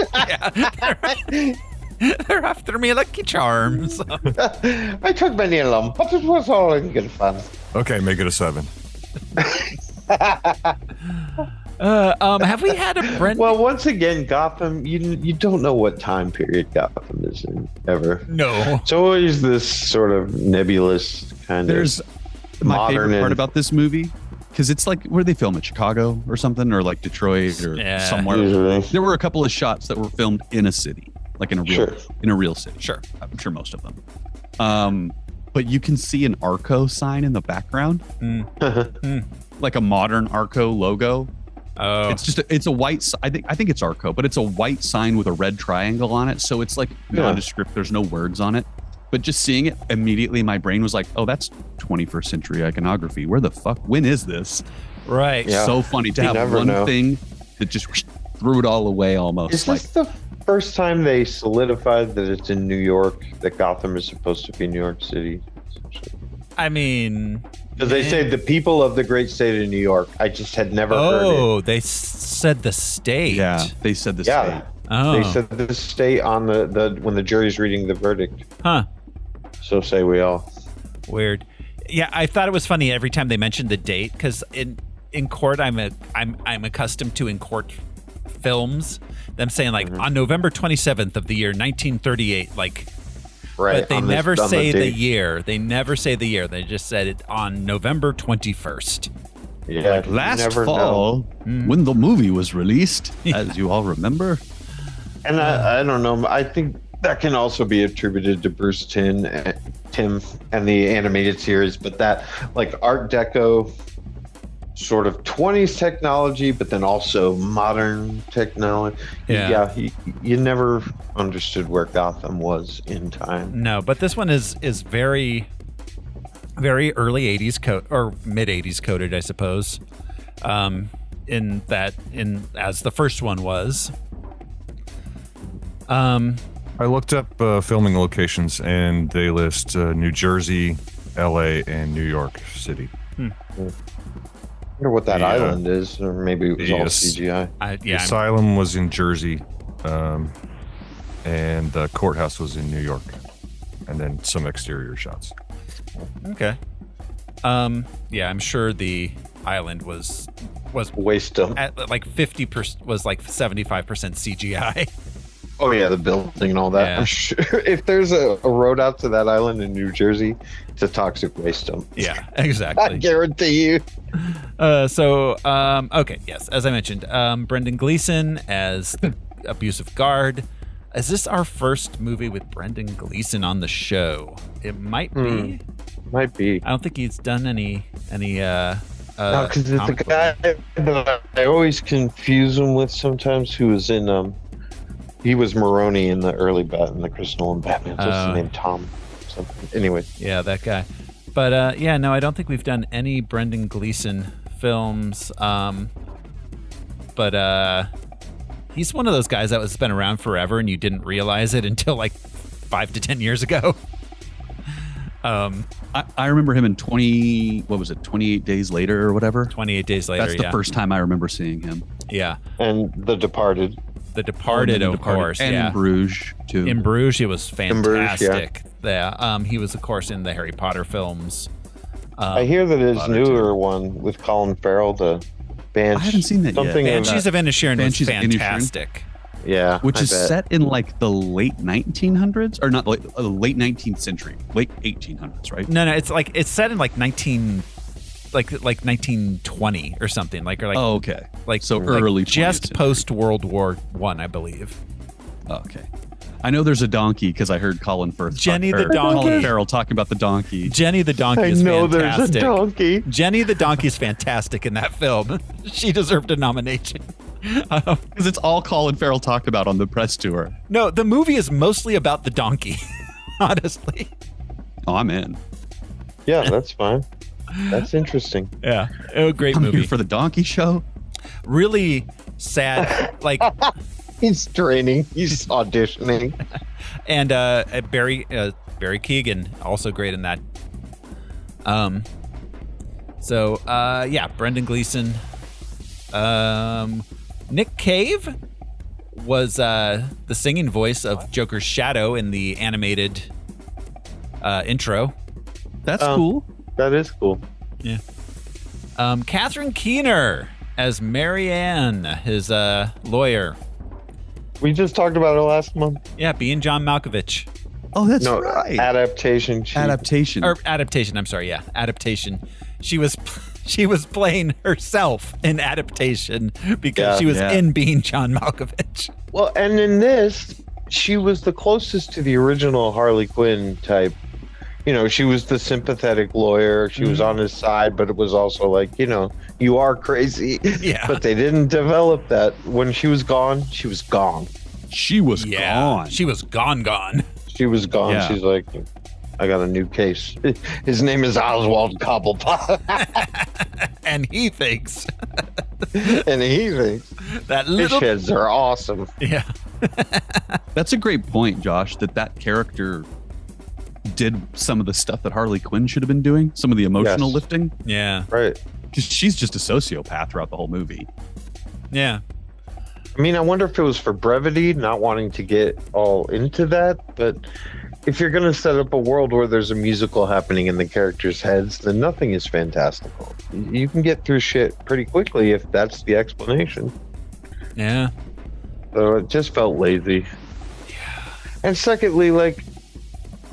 They're after me Lucky Charms. I took many of them, but it was all in good fun. Okay, make it a 7. Have we had a Brendan? Well, once again, Gotham, you don't know what time period Gotham is in ever. No. It's always this sort of nebulous kind There's of my modern favorite part and- about this movie, because it's like, where they film it? Chicago or something, or like Detroit or somewhere. Usually. There were a couple of shots that were filmed in a city, like in a real city. Sure. I'm sure most of them. But you can see an Arco sign in the background, like a modern Arco logo. Oh, it's a white. I think it's Arco, but it's a white sign with a red triangle on it. So it's like nondescript. There's no words on it. But just seeing it immediately, my brain was like, "Oh, that's 21st century iconography. Where the fuck? When is this?" Right. Yeah. So funny to You have never one know. thing that just threw it all away almost. Is this the first time they solidified that it's in New York, that Gotham is supposed to be New York City? I mean, Because they say the people of the great state of New York. I just had never heard it. Oh, they said the state. Yeah, they said the Yeah. state. Oh. They said the state on the when the jury's reading the verdict. Huh. So say we all. Weird. Yeah, I thought it was funny every time they mentioned the date, because in court I'm accustomed to in court films them saying like on November 27th of the year 1938, like. Right. But they on never on say the date. year. They never say the year. They just said it on November 21st. Yeah. you Last never fall, know. when the movie was released, as you all remember. And I don't know. I think that can also be attributed to Bruce Timm and the animated series, but that like Art Deco sort of 20s technology, but then also modern technology. Yeah. You never understood where Gotham was in time. No, but this one is very, very early 80s or mid 80s coded, I suppose. In as the first one was. I looked up filming locations, and they list New Jersey, LA, and New York City. I wonder what that island is, or maybe it was all CGI. The asylum was in Jersey, and the courthouse was in New York, and then some exterior shots. Okay. Yeah, I'm sure the island was waste of at like 50%, was like 75% CGI. Oh yeah, the building and all that. Yeah. I'm sure if there's a road out to that island in New Jersey, it's a toxic waste dump. Yeah, I exactly. guarantee you. Okay, yes, as I mentioned, Brendan Gleeson as the abusive guard. Is this our first movie with Brendan Gleeson on the show? It might be. Might be. I don't think he's done any. No, because it's the guy that I always confuse him with sometimes. Who was in he was Maroney in the early the Chris Nolan Batman. What's his name? Tom. Something. Anyway. Yeah, that guy. But no, I don't think we've done any Brendan Gleeson films. But he's one of those guys that was been around forever and you didn't realize it until like 5 to 10 years ago. I remember him in 28 Days Later or whatever. 28 Days Later. That's the first time I remember seeing him. Yeah. And The Departed. The Departed, of course. And yeah. in Bruges, too. In Bruges, he was fantastic. Bruges, yeah. He was, of course, in the Harry Potter films. I hear that his newer one with Colin Farrell, the Banshees. I haven't seen that yet. Banshees of Inisherin was Banshees of Inisherin? fantastic. Yeah. Which is set in like the late 1900s, or not late 19th century, late 1800s, right? No, it's set in like 1920 or something. Oh, okay. So early, just post World War I, I believe. Okay. I know there's a donkey because I heard Colin Farrell talking about the donkey. Jenny the donkey is fantastic. There's a donkey. Jenny the donkey is fantastic in that film. She deserved a nomination. Because it's all Colin Farrell talked about on the press tour. No, the movie is mostly about the donkey, honestly. Oh, I'm in. Yeah, that's fine. That's interesting. Yeah, great movie. I'm here for the donkey show. Really sad. He's training. He's auditioning. And Barry Keoghan, also great in that. Brendan Gleeson. Nick Cave was the singing voice of Joker's shadow in the animated intro. That's cool. That is cool. Yeah. Catherine Keener as Marianne, his lawyer. We just talked about her last month. Yeah, being John Malkovich. Oh, that's right. Adaptation. Adaptation. I'm sorry. Yeah, adaptation. She was playing herself in adaptation because she was in being John Malkovich. Well, and in this, she was the closest to the original Harley Quinn type. You know, she was the sympathetic lawyer. She was on his side, but it was also like, you are crazy. Yeah. But they didn't develop that. When she was gone, she was gone. She was gone. She was gone. She was gone. Yeah. She's like, I got a new case. His name is Oswald Cobblepot. And he thinks. That little fish heads are awesome. Yeah. That's a great point, Josh, that character did some of the stuff that Harley Quinn should have been doing, some of the emotional lifting. Yeah. Right. Because she's just a sociopath throughout the whole movie. Yeah. I mean, I wonder if it was for brevity, not wanting to get all into that, but if you're going to set up a world where there's a musical happening in the characters' heads, then nothing is fantastical. You can get through shit pretty quickly if that's the explanation. Yeah. So it just felt lazy. Yeah. And secondly,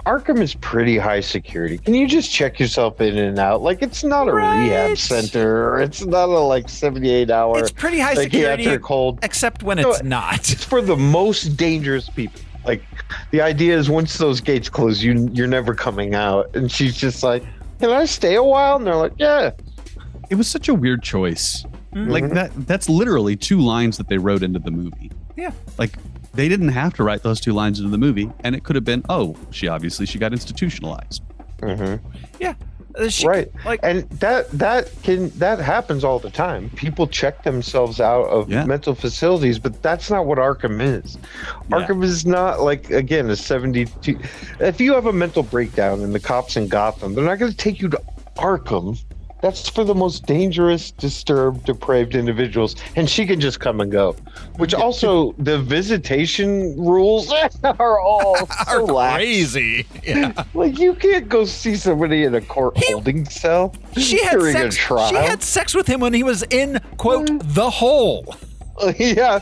Arkham is pretty high security. Can you just check yourself in and out? It's not a rehab center. It's not a 78-hour. It's pretty high security, except when it's not. It's for the most dangerous people. The idea is once those gates close, you're never coming out. And she's just like, can I stay a while? And they're like, yeah. It was such a weird choice. Mm-hmm. That's literally 2 lines that they wrote into the movie. Yeah. They didn't have to write those 2 lines into the movie, and it could have been, she got institutionalized. Mm-hmm. Yeah. Right. And that happens all the time. People check themselves out of mental facilities, but that's not what Arkham is. Arkham is not again, a 72. If you have a mental breakdown and the cops in Gotham, they're not going to take you to Arkham. That's for the most dangerous, disturbed, depraved individuals. And she can just come and go. Which also, the visitation rules are all so crazy. Yeah. You can't go see somebody in a court holding cell during a trial. She had sex with him when he was in, quote, the hole. Yeah.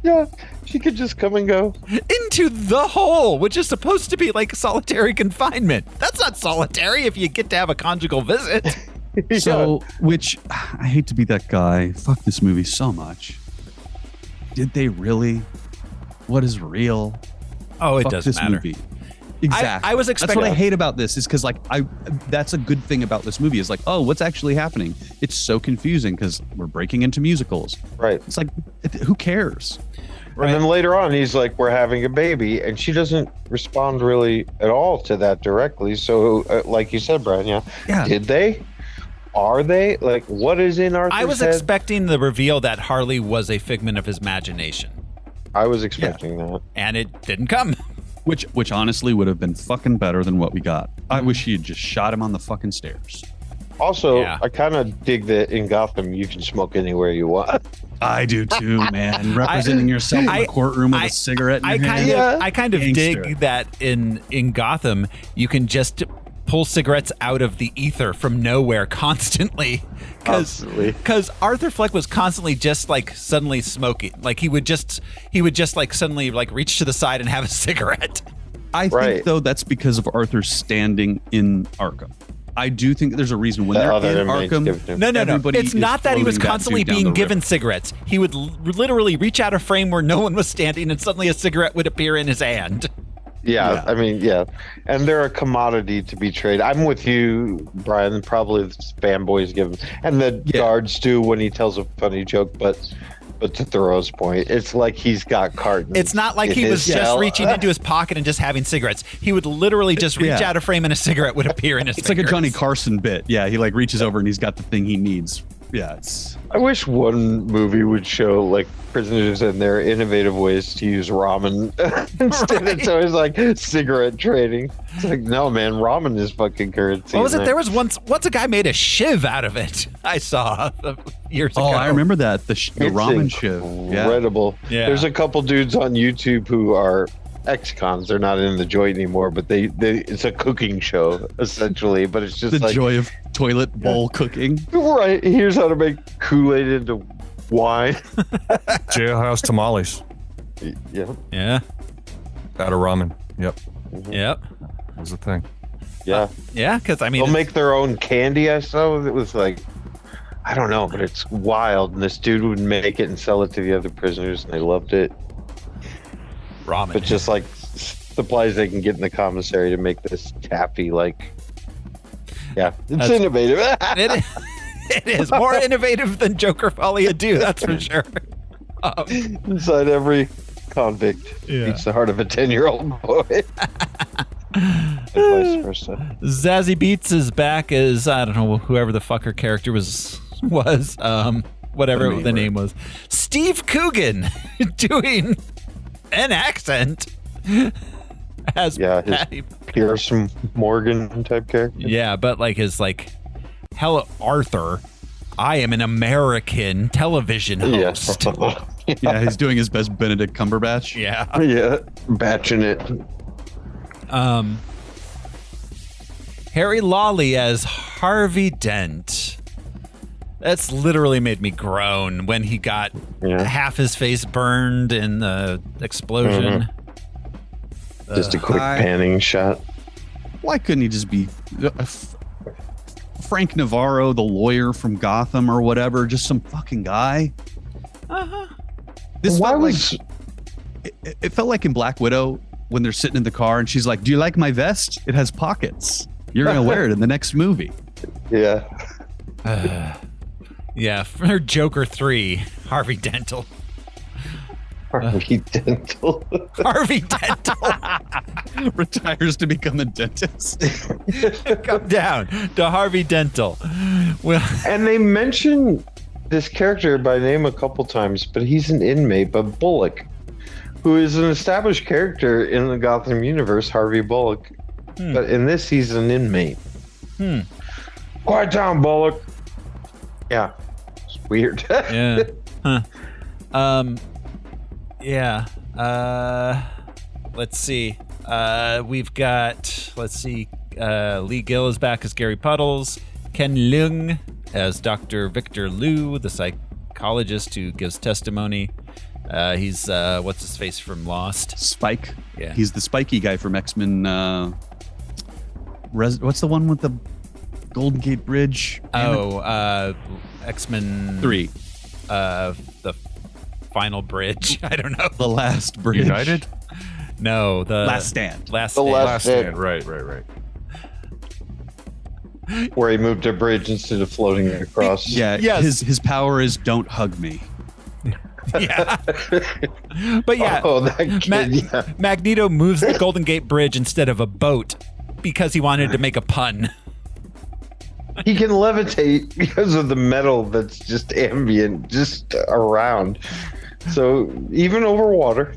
Yeah. She could just come and go. Into the hole, which is supposed to be like solitary confinement. That's not solitary if you get to have a conjugal visit. So, which, I hate to be that guy. Fuck this movie so much. Did they really? What is real? Oh, it Fuck doesn't this matter. movie. Exactly. I was expecting. That's what I hate about this is because that's a good thing about this movie is like, oh, what's actually happening? It's so confusing because we're breaking into musicals. Right. It's like, who cares? Right. And then later on, he's like, we're having a baby. And she doesn't respond really at all to that directly. So, like you said, Brian, yeah. Did they? Are they? Like, what is in Arthur's I was head? expecting the reveal that Harley was a figment of his imagination. I was expecting that. And it didn't come. Which honestly would have been fucking better than what we got. I wish he had just shot him on the fucking stairs. Also, I kind of dig that in Gotham you can smoke anywhere you want. I do too, man. Representing yourself in the courtroom with a cigarette in your hand. I kind of dig that in Gotham you can just pull cigarettes out of the ether from nowhere constantly. Because Arthur Fleck was constantly just like suddenly smoking. Like he would just like suddenly like reach to the side and have a cigarette. I think though that's because of Arthur standing in Arkham. I do think there's a reason when they're in Arkham. No. It's not that he was constantly being given cigarettes. He would literally reach out a frame where no one was standing and suddenly a cigarette would appear in his hand. Yeah, I mean, yeah. And they're a commodity to be traded. I'm with you, Brian. Probably the fanboys give him. And the guards do when he tells a funny joke. But to Thoreau's point, it's like he's got cartons. It's not like he was just reaching into his pocket and just having cigarettes. He would literally just reach out a frame and a cigarette would appear in his It's fingers. like a Johnny Carson bit. Yeah, he like reaches over and he's got the thing he needs. Yeah, I wish one movie would show like prisoners and their innovative ways to use ramen instead. It's always like cigarette trading. It's like, no, man, ramen is fucking currency. What was it? There was once a guy made a shiv out of it. I saw years ago. Oh, I remember that the ramen shiv. Incredible. Yeah. There's a couple dudes on YouTube who are ex-cons. They're not in the joint anymore, but they it's a cooking show essentially. But it's just the joy of toilet bowl cooking. Right. Here's how to make Kool-Aid into wine. Jailhouse tamales. Yeah. Out of ramen. Yep. Yep. That was the thing. Yeah. Yeah, because I mean, they'll make their own candy. I saw it was like, I don't know, but it's wild. And this dude would make it and sell it to the other prisoners, and they loved it. Ramen. But just like supplies they can get in the commissary to make this taffy, like, it's innovative. It is more innovative than Joker Folie do. That's for sure. Inside every convict beats the heart of a 10-year-old boy. And vice versa. Zazie Beetz is back as, I don't know, whoever the fuck her character was whatever the name was. Steve Coogan doing an accent as his Pierce Morgan type character. Yeah, but like his like, hello Arthur, I am an American television host. Yeah, he's doing his best Benedict Cumberbatch. Yeah, batching it. Harry Lawley as Harvey Dent. That's literally made me groan when he got half his face burned in the explosion. Just a quick panning shot. Why couldn't he just be Frank Navarro, the lawyer from Gotham or whatever? Just some fucking guy. This felt like it felt like in Black Widow when they're sitting in the car and she's like, "Do you like my vest? It has pockets. You're gonna wear it in the next movie." Yeah. Yeah, for Joker 3, Harvey Dental. Harvey Dental. Harvey Dental retires to become a dentist. Come down to Harvey Dental. Well, and they mention this character by name a couple times, but he's an inmate, but Bullock, who is an established character in the Gotham universe, Harvey Bullock. But in this, he's an inmate. Quiet down, Bullock. Yeah. It's weird. Yeah. Yeah. Let's see. We've got, Lee Gill is back as Gary Puddles. Ken Leung as Dr. Victor Liu, the psychologist who gives testimony. He's what's his face from Lost? Spike. Yeah. He's the spiky guy from X-Men. What's the one with the Golden Gate Bridge? X-Men 3. The final bridge. I don't know. The last bridge. United? No, the Last Stand. Last The Stand. Last Last Stand. Right. Where he moved a bridge instead of floating it across. Yeah. Yes. His power is don't hug me. Yeah. But yeah, Oh, that kid, yeah. Magneto moves the Golden Gate Bridge instead of a boat because he wanted to make a pun. He can levitate because of the metal that's just ambient, just around. So even over water.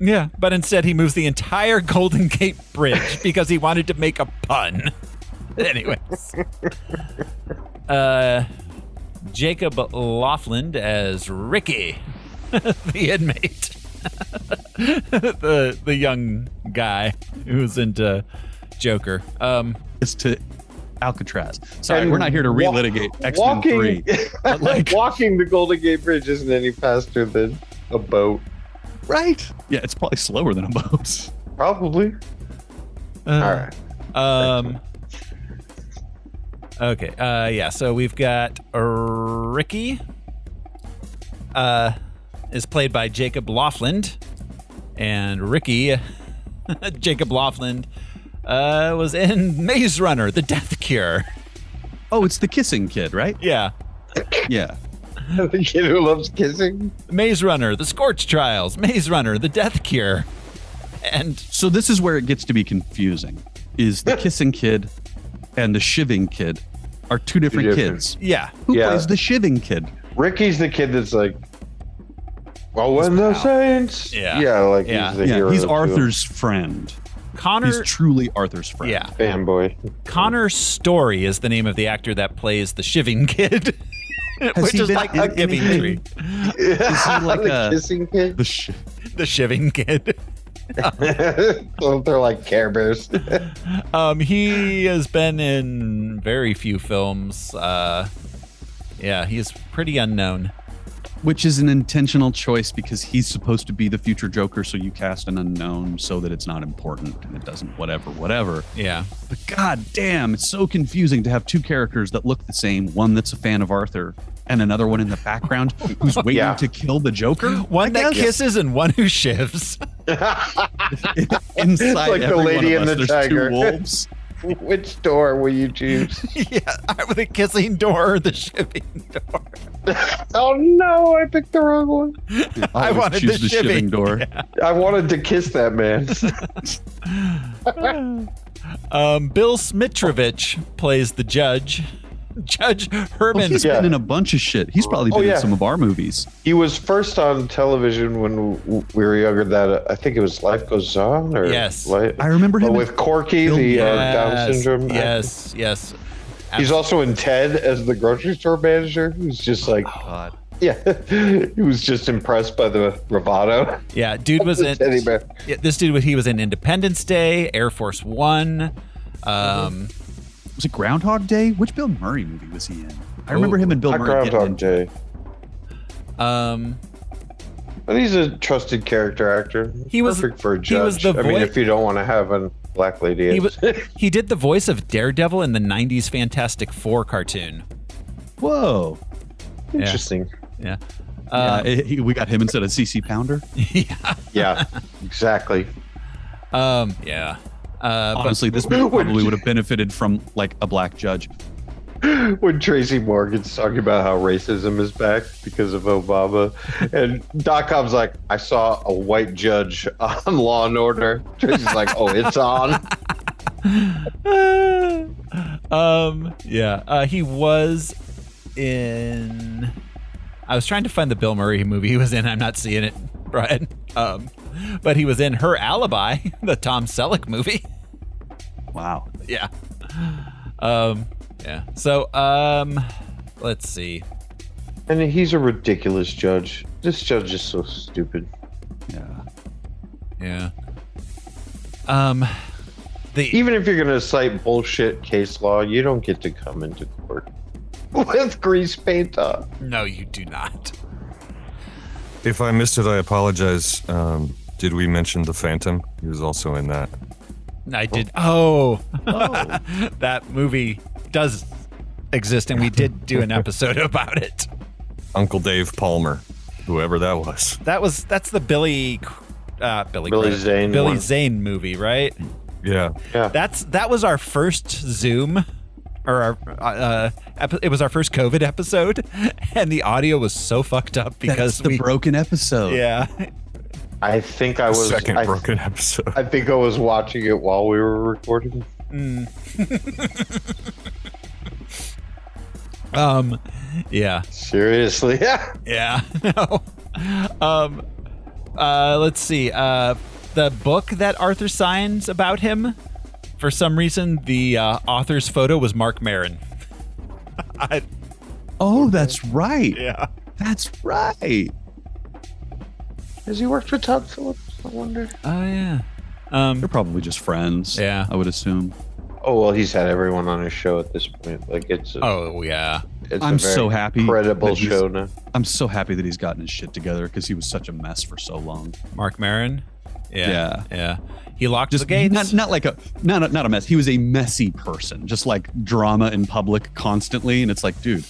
Yeah, but instead he moves the entire Golden Gate Bridge because he wanted to make a pun. Anyways. Jacob Laughlin as Ricky, the inmate. the young guy who's into Joker. It's to Alcatraz. Sorry, And we're not here to relitigate X-Men 3. But like, walking the Golden Gate Bridge isn't any faster than a boat. right? Yeah, it's probably slower than a boat. Probably. All right. Okay. Yeah. So we've got Ricky. Is played by Jacob Laughlin, and Ricky, Jacob Laughlin, was in Maze Runner: The Death Cure. Oh, it's the kissing kid, right? Yeah. Yeah. The kid who loves kissing. Maze Runner: The Scorch Trials. Maze Runner: The Death Cure. And So this is where it gets to be confusing. Is the kissing kid and the shiving kid are two different kids? yeah. Who Yeah. plays the shiving kid? Ricky's the kid that's like, well, when the Saints. Yeah. Yeah, like Yeah. he's the Yeah, hero. he's to Arthur's friend. Connor. He's truly Arthur's friend. Yeah. a fanboy. Connor Story is the name of the actor that plays the shiving kid. Which he is been like in a giving anything? tree. Is he like the a kissing kid? the The shiving kid. So they're like Care Bears. He has been in very few films. Yeah, he's pretty unknown. which is an intentional choice because he's supposed to be the future Joker, so you cast an unknown so that it's not important and it doesn't whatever. Yeah. But god damn, it's so confusing to have two characters that look the same, one that's a fan of Arthur and another one in the background who's waiting to kill the Joker. One that kisses and one who shivs. Inside like the every lady one of and us, the there's tiger. two wolves. Which door will you choose? Yeah, the kissing door or the shiving door. Oh no, I picked the wrong one. I wanted choose the shiving door. Yeah. I wanted to kiss that man. Bill Smitrovich plays the judge. Judge Herman. Well, he's been in a bunch of shit. He's probably been in some of our movies. He was first on television when we were younger. That I think it was Life Goes On. Or Yes. I remember him with Corky, the Down syndrome. Yes. He's also in Ted as the grocery store manager. Who's just like, yeah, he was just impressed by the bravado. Yeah, dude was in. Yeah, this dude he was in Independence Day, Air Force One. Was it Groundhog Day? Which Bill Murray movie was he in? I remember him and Bill Murray. Groundhog Day. But he's a trusted character actor. He was perfect for a judge. He was the I mean, if you don't want to have a black lady, he did the voice of Daredevil in the '90s Fantastic Four cartoon. Whoa, interesting. Yeah. We got him instead of CC Pounder. Yeah, exactly. Yeah. Honestly, this movie probably would have benefited from like a black judge. When Tracy Morgan's talking about how racism is back because of Obama, and .com's like, I saw a white judge on Law and Order. Tracy's like, oh, it's on. He was in. I was trying to find the Bill Murray movie he was in. I'm not seeing it, Brian. But he was in Her Alibi, the Tom Selleck movie. Wow. Yeah. Yeah. So, let's see. And he's a ridiculous judge. This judge is so stupid. Yeah. Even if you're gonna cite bullshit case law, you don't get to come into court with grease paint on. No, you do not. If I missed it, I apologize. Did we mention the Phantom? He was also in that. I did. Oh. That movie does exist, and we did do an episode about it. Uncle Dave Palmer, whoever that was. That's the Billy Zane movie, right? Yeah. That was our first Zoom, or our it was our first COVID episode, and the audio was so fucked up because That's the broken episode. Yeah. I think I was broken episode. I think I was watching it while we were recording. Yeah. Seriously. Yeah. No. Let's see. The book that Arthur signs about him, for some reason, the author's photo was Mark Maron. Oh, that's right. Yeah. That's right. Has he worked with Todd Phillips? I wonder. Oh, yeah. They're probably just friends. Yeah. I would assume. Oh, well, he's had everyone on his show at this point. Like, it's I'm so happy. Incredible show now. I'm so happy that he's gotten his shit together because he was such a mess for so long. Mark Maron? Yeah. He locked the gates. Not a mess. He was a messy person, just like drama in public constantly. And it's like, dude,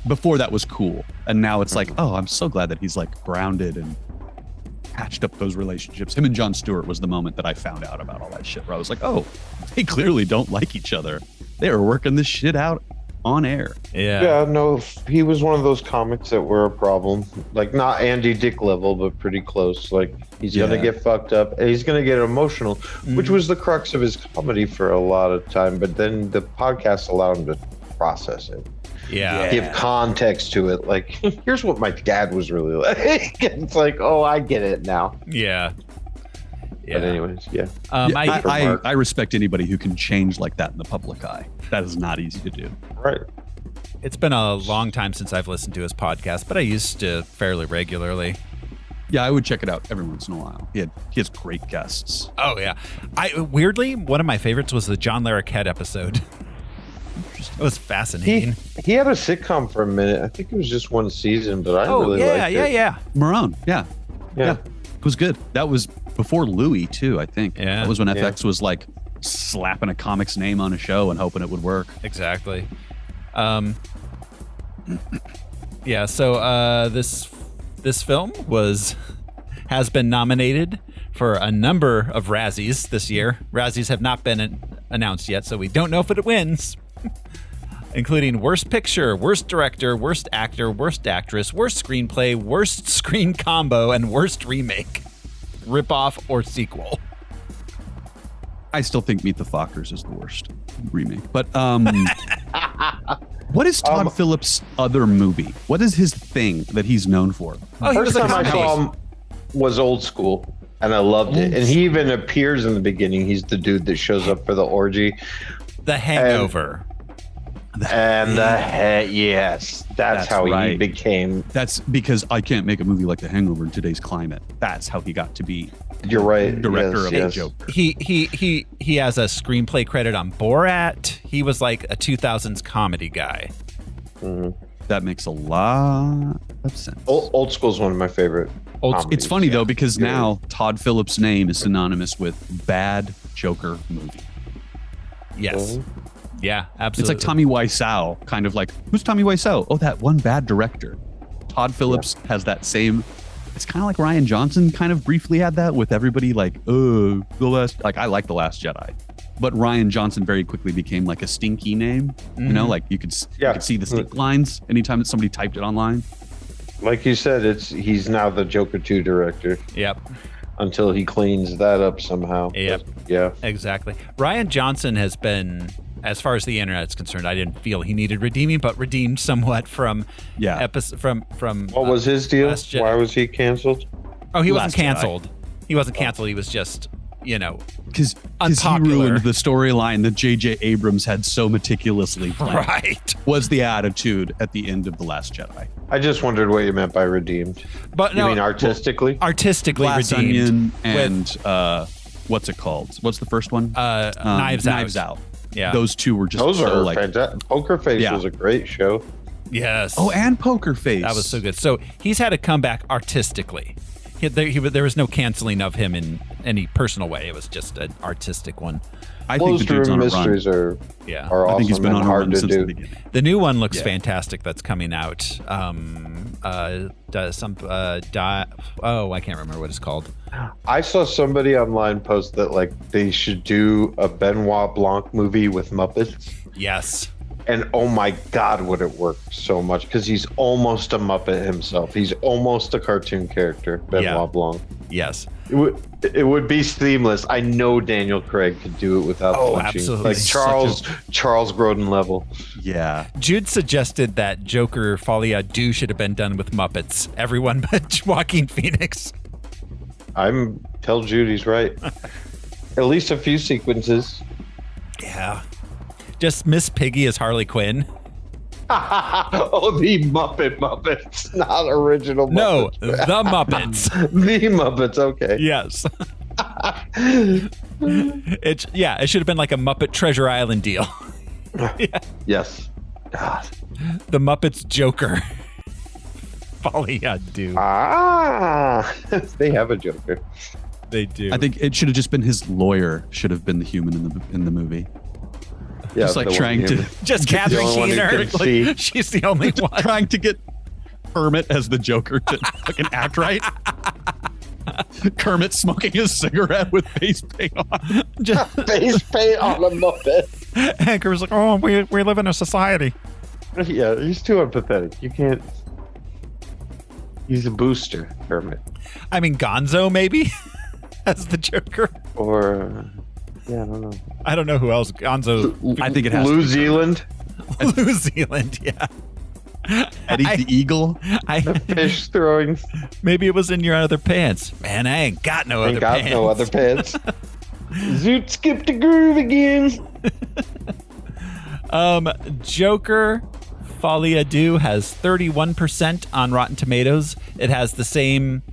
before that was cool. And now it's like, oh, I'm so glad that he's like grounded and patched up those relationships. Him and Jon Stewart was the moment that I found out about all that shit, where I was like, oh, they clearly don't like each other. They were working this shit out on air. Yeah, no, he was one of those comics that were a problem. Like, not Andy Dick level, but pretty close. Like, he's going to get fucked up and he's going to get emotional, which was the crux of his comedy for a lot of time. But then the podcast allowed him to process it. Yeah. Give context to it. Like, here's what my dad was really like. It's like, oh, I get it now. Yeah. But anyways, I respect anybody who can change like that in the public eye. That is not easy to do. Right. It's been a long time since I've listened to his podcast, but I used to fairly regularly. Yeah, I would check it out every once in a while. He has great guests. Oh, yeah. Weirdly, one of my favorites was the John Larroquette episode. It was fascinating. He had a sitcom for a minute. I think it was just one season, but I really liked it. Yeah. Marone, yeah. It was good. That was before Louis, too, I think. Yeah. That was when FX was like slapping a comic's name on a show and hoping it would work. Exactly. Yeah, so this film has been nominated for a number of Razzies this year. Razzies have not been announced yet, so we don't know if it wins. Including Worst Picture, Worst Director, Worst Actor, Worst Actress, Worst Screenplay, Worst Screen Combo, and Worst Remake, Ripoff, or Sequel. I still think Meet the Fockers is the worst remake. But what is Todd Phillips' other movie? What is his thing that he's known for? The first time I saw him was Old School, and I loved it. And he even appears in the beginning. He's the dude that shows up for the orgy. The Hangover. Yes, that's how right. he became. That's because I can't make a movie like The Hangover in today's climate. That's how he got to be. You're right. Director of the Joker. He has a screenplay credit on Borat. He was like a 2000s comedy guy. Mm-hmm. That makes a lot of sense. Old School is one of my favorite. It's funny though because now Todd Phillips' name is synonymous with bad Joker movie. Yes. Yeah, absolutely. It's like Tommy Wiseau, kind of like, who's Tommy Wiseau? Oh, that one bad director. Todd Phillips has that same, it's kind of like Rian Johnson kind of briefly had that with everybody like, I like The Last Jedi. But Rian Johnson very quickly became like a stinky name. You know, like you could see the stink lines anytime that somebody typed it online. Like you said, he's now the Joker 2 director. Yep. Until he cleans that up somehow. Yep. Yeah. Exactly. Rian Johnson has been, as far as the internet is concerned, I didn't feel he needed redeeming, but redeemed somewhat from from what was his deal? Why was he canceled? Oh, he wasn't canceled. He wasn't canceled. He was just, because he ruined the storyline that J.J. Abrams had so meticulously planned. Right. Was the attitude at the end of The Last Jedi. I just wondered what you meant by redeemed. But you mean artistically? Artistically Glass redeemed. Onion and what's it called? What's the first one? Knives Out. Yeah. Those two were just fantastic. like Poker Face was a great show. Yes. Oh, and Poker Face. That was so good. So he's had a comeback artistically. There was no canceling of him in any personal way. It was just an artistic one. I think the dude's on a run. Are awesome. I think he's been on a run since the beginning. The new one looks fantastic. That's coming out. I can't remember what it's called. I saw somebody online post that like they should do a Benoit Blanc movie with Muppets. Yes. And oh my God, would it work so much? Because he's almost a Muppet himself. He's almost a cartoon character, Benoit Blanc. Yes. It would be seamless. I know Daniel Craig could do it without flinching. Absolutely. Like Charles Grodin level. Yeah. Jude suggested that Joker Folie à Deux should have been done with Muppets. Everyone but Joaquin Phoenix. Tell Jude he's right. At least a few sequences. Yeah. Just Miss Piggy as Harley Quinn. Oh, the Muppets, not original Muppets. No, the Muppets. The Muppets, okay. Yes. It should have been like a Muppet Treasure Island deal. Yeah. Yes. God. The Muppets Joker. Folie à Deux. They have a Joker. They do. I think it should have just been his lawyer should have been the human in the movie. Yeah, just like trying to just Catherine Keener. Like, she's the only one trying to get Kermit as the Joker to fucking act right. Kermit smoking his cigarette with face paint on. Just face paint on a Muppet. And Kermit's like, "Oh, we live in a society." Yeah, he's too empathetic. You can't. He's a booster, Kermit. I mean, Gonzo maybe as the Joker, or. Yeah, I don't know. I don't know who else. Gonzo. I think it has New Zealand. New Zealand, yeah. Eddie the Eagle. Fish throwing. Maybe it was in your other pants. Man, I ain't got no other pants. No other pants. Zoot skipped the groove again. Joker Folie à Deux has 31% on Rotten Tomatoes. It has the same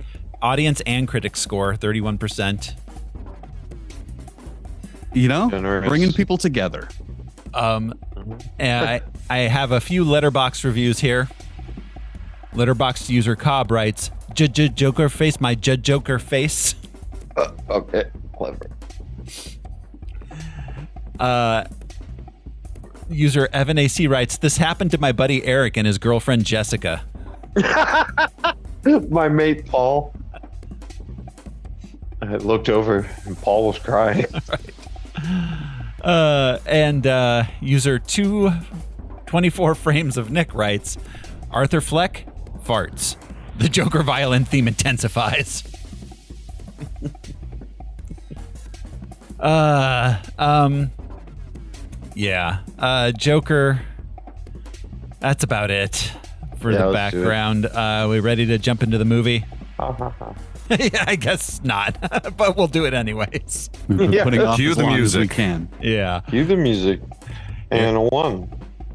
audience and critic score, 31%. You know, Generous. Bringing people together. And I have a few Letterboxd reviews here. Letterboxd user Cobb writes, Joker face, my Joker face. Okay, clever. User Evan AC writes, this happened to my buddy Eric and his girlfriend Jessica. My mate Paul. I looked over and Paul was crying. Right. And user 224 frames of Nick writes, Arthur Fleck farts. The Joker violin theme intensifies. Joker. That's about it for the background. We ready to jump into the movie? Yeah, I guess not, but we'll do it anyways. Putting off Cue as the long as we music. can. Yeah. Cue the music. And a one.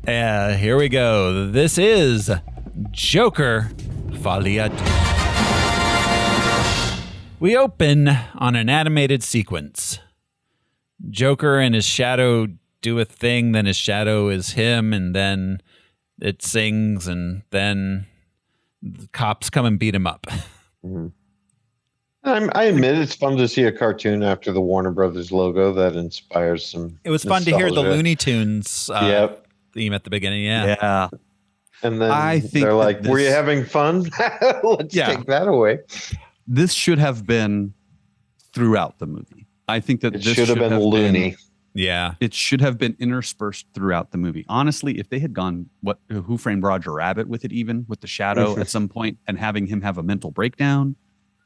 Here we go. This is Joker Folie à Deux. We open on an animated sequence. Joker and his shadow do a thing, then his shadow is him, and then it sings, and then the cops come and beat him up. Mm-hmm. I admit it's fun to see a cartoon after the Warner Brothers logo that inspires some. It was fun to hear the Looney Tunes theme at the beginning. Yeah. And then I think they're like, were you having fun? Let's take that away. This should have been throughout the movie. I think that It this should have been loony. Yeah. It should have been interspersed throughout the movie. Honestly, if they had gone Who Framed Roger Rabbit with it, even with the shadow at some point and having him have a mental breakdown.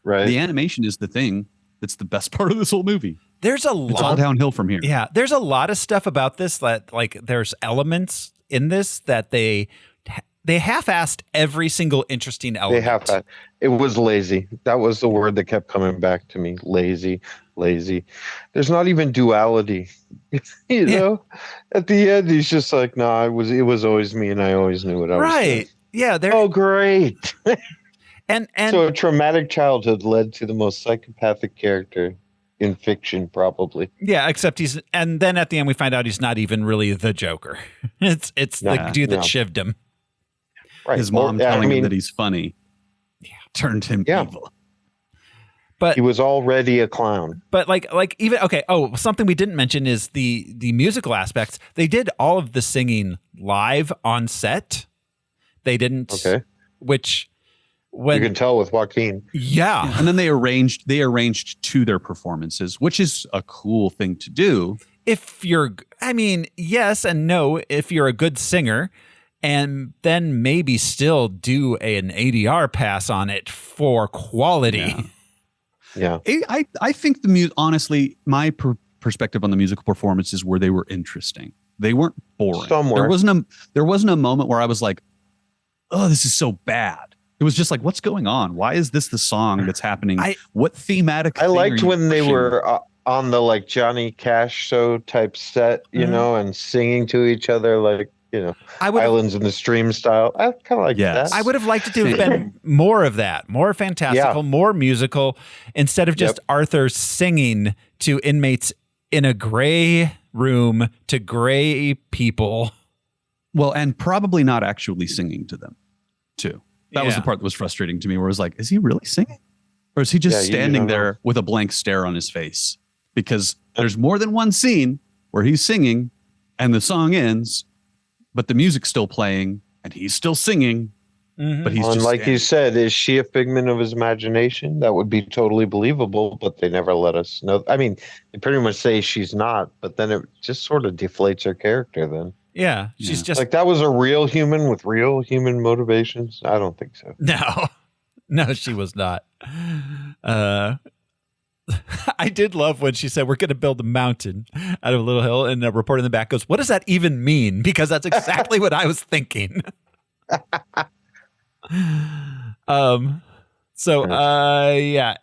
Right. The animation is the thing that's the best part of this whole movie. It's all downhill from here. Yeah. There's a lot of stuff about this that, like, there's elements in this that they half-assed every single interesting element. They half-assed. It was lazy. That was the word that kept coming back to me. Lazy. There's not even duality. You know? At the end, he's just like, no, it was always me and I always knew what I was doing. Yeah. Oh, great. And so a traumatic childhood led to the most psychopathic character in fiction, probably. Yeah, except and then at the end we find out he's not even really the Joker. It's the dude that shivved him. his mom telling him that he's funny turned him evil. But he was already a clown. But like even okay. Oh, something we didn't mention is the musical aspects. They did all of the singing live on set. They didn't. Okay. Which when you can tell with Joaquin. Yeah. And then they arranged to their performances, which is a cool thing to do. If you're, I mean, yes and no. If you're a good singer, and then maybe still do an ADR pass on it for quality. Yeah. I think honestly, my perspective on the musical performances were they were interesting. They weren't boring. Somewhere. There wasn't a moment where I was like, oh, this is so bad. It was just like, what's going on? Why is this the song that's happening? What thematic? I liked when they were on the like Johnny Cash show type set, you know, and singing to each other like, you know, Islands in the Stream style. I kind of like that. I would have liked it to have been more of that, more fantastical, more musical, instead of just Arthur singing to inmates in a gray room to gray people. Well, and probably not actually singing to them, too. That was the part that was frustrating to me, where it was like, is he really singing? Or is he just standing there with a blank stare on his face? Because there's more than one scene where he's singing and the song ends, but the music's still playing and he's still singing, but he's just like you said, is she a figment of his imagination? That would be totally believable, but they never let us know. I mean, they pretty much say she's not, but then it just sort of deflates her character then. Yeah, she's just like that was a real human with real human motivations. I don't think so. No, she was not. I did love when she said, we're going to build a mountain out of a little hill. And a reporter in the back goes, what does that even mean? Because that's exactly what I was thinking.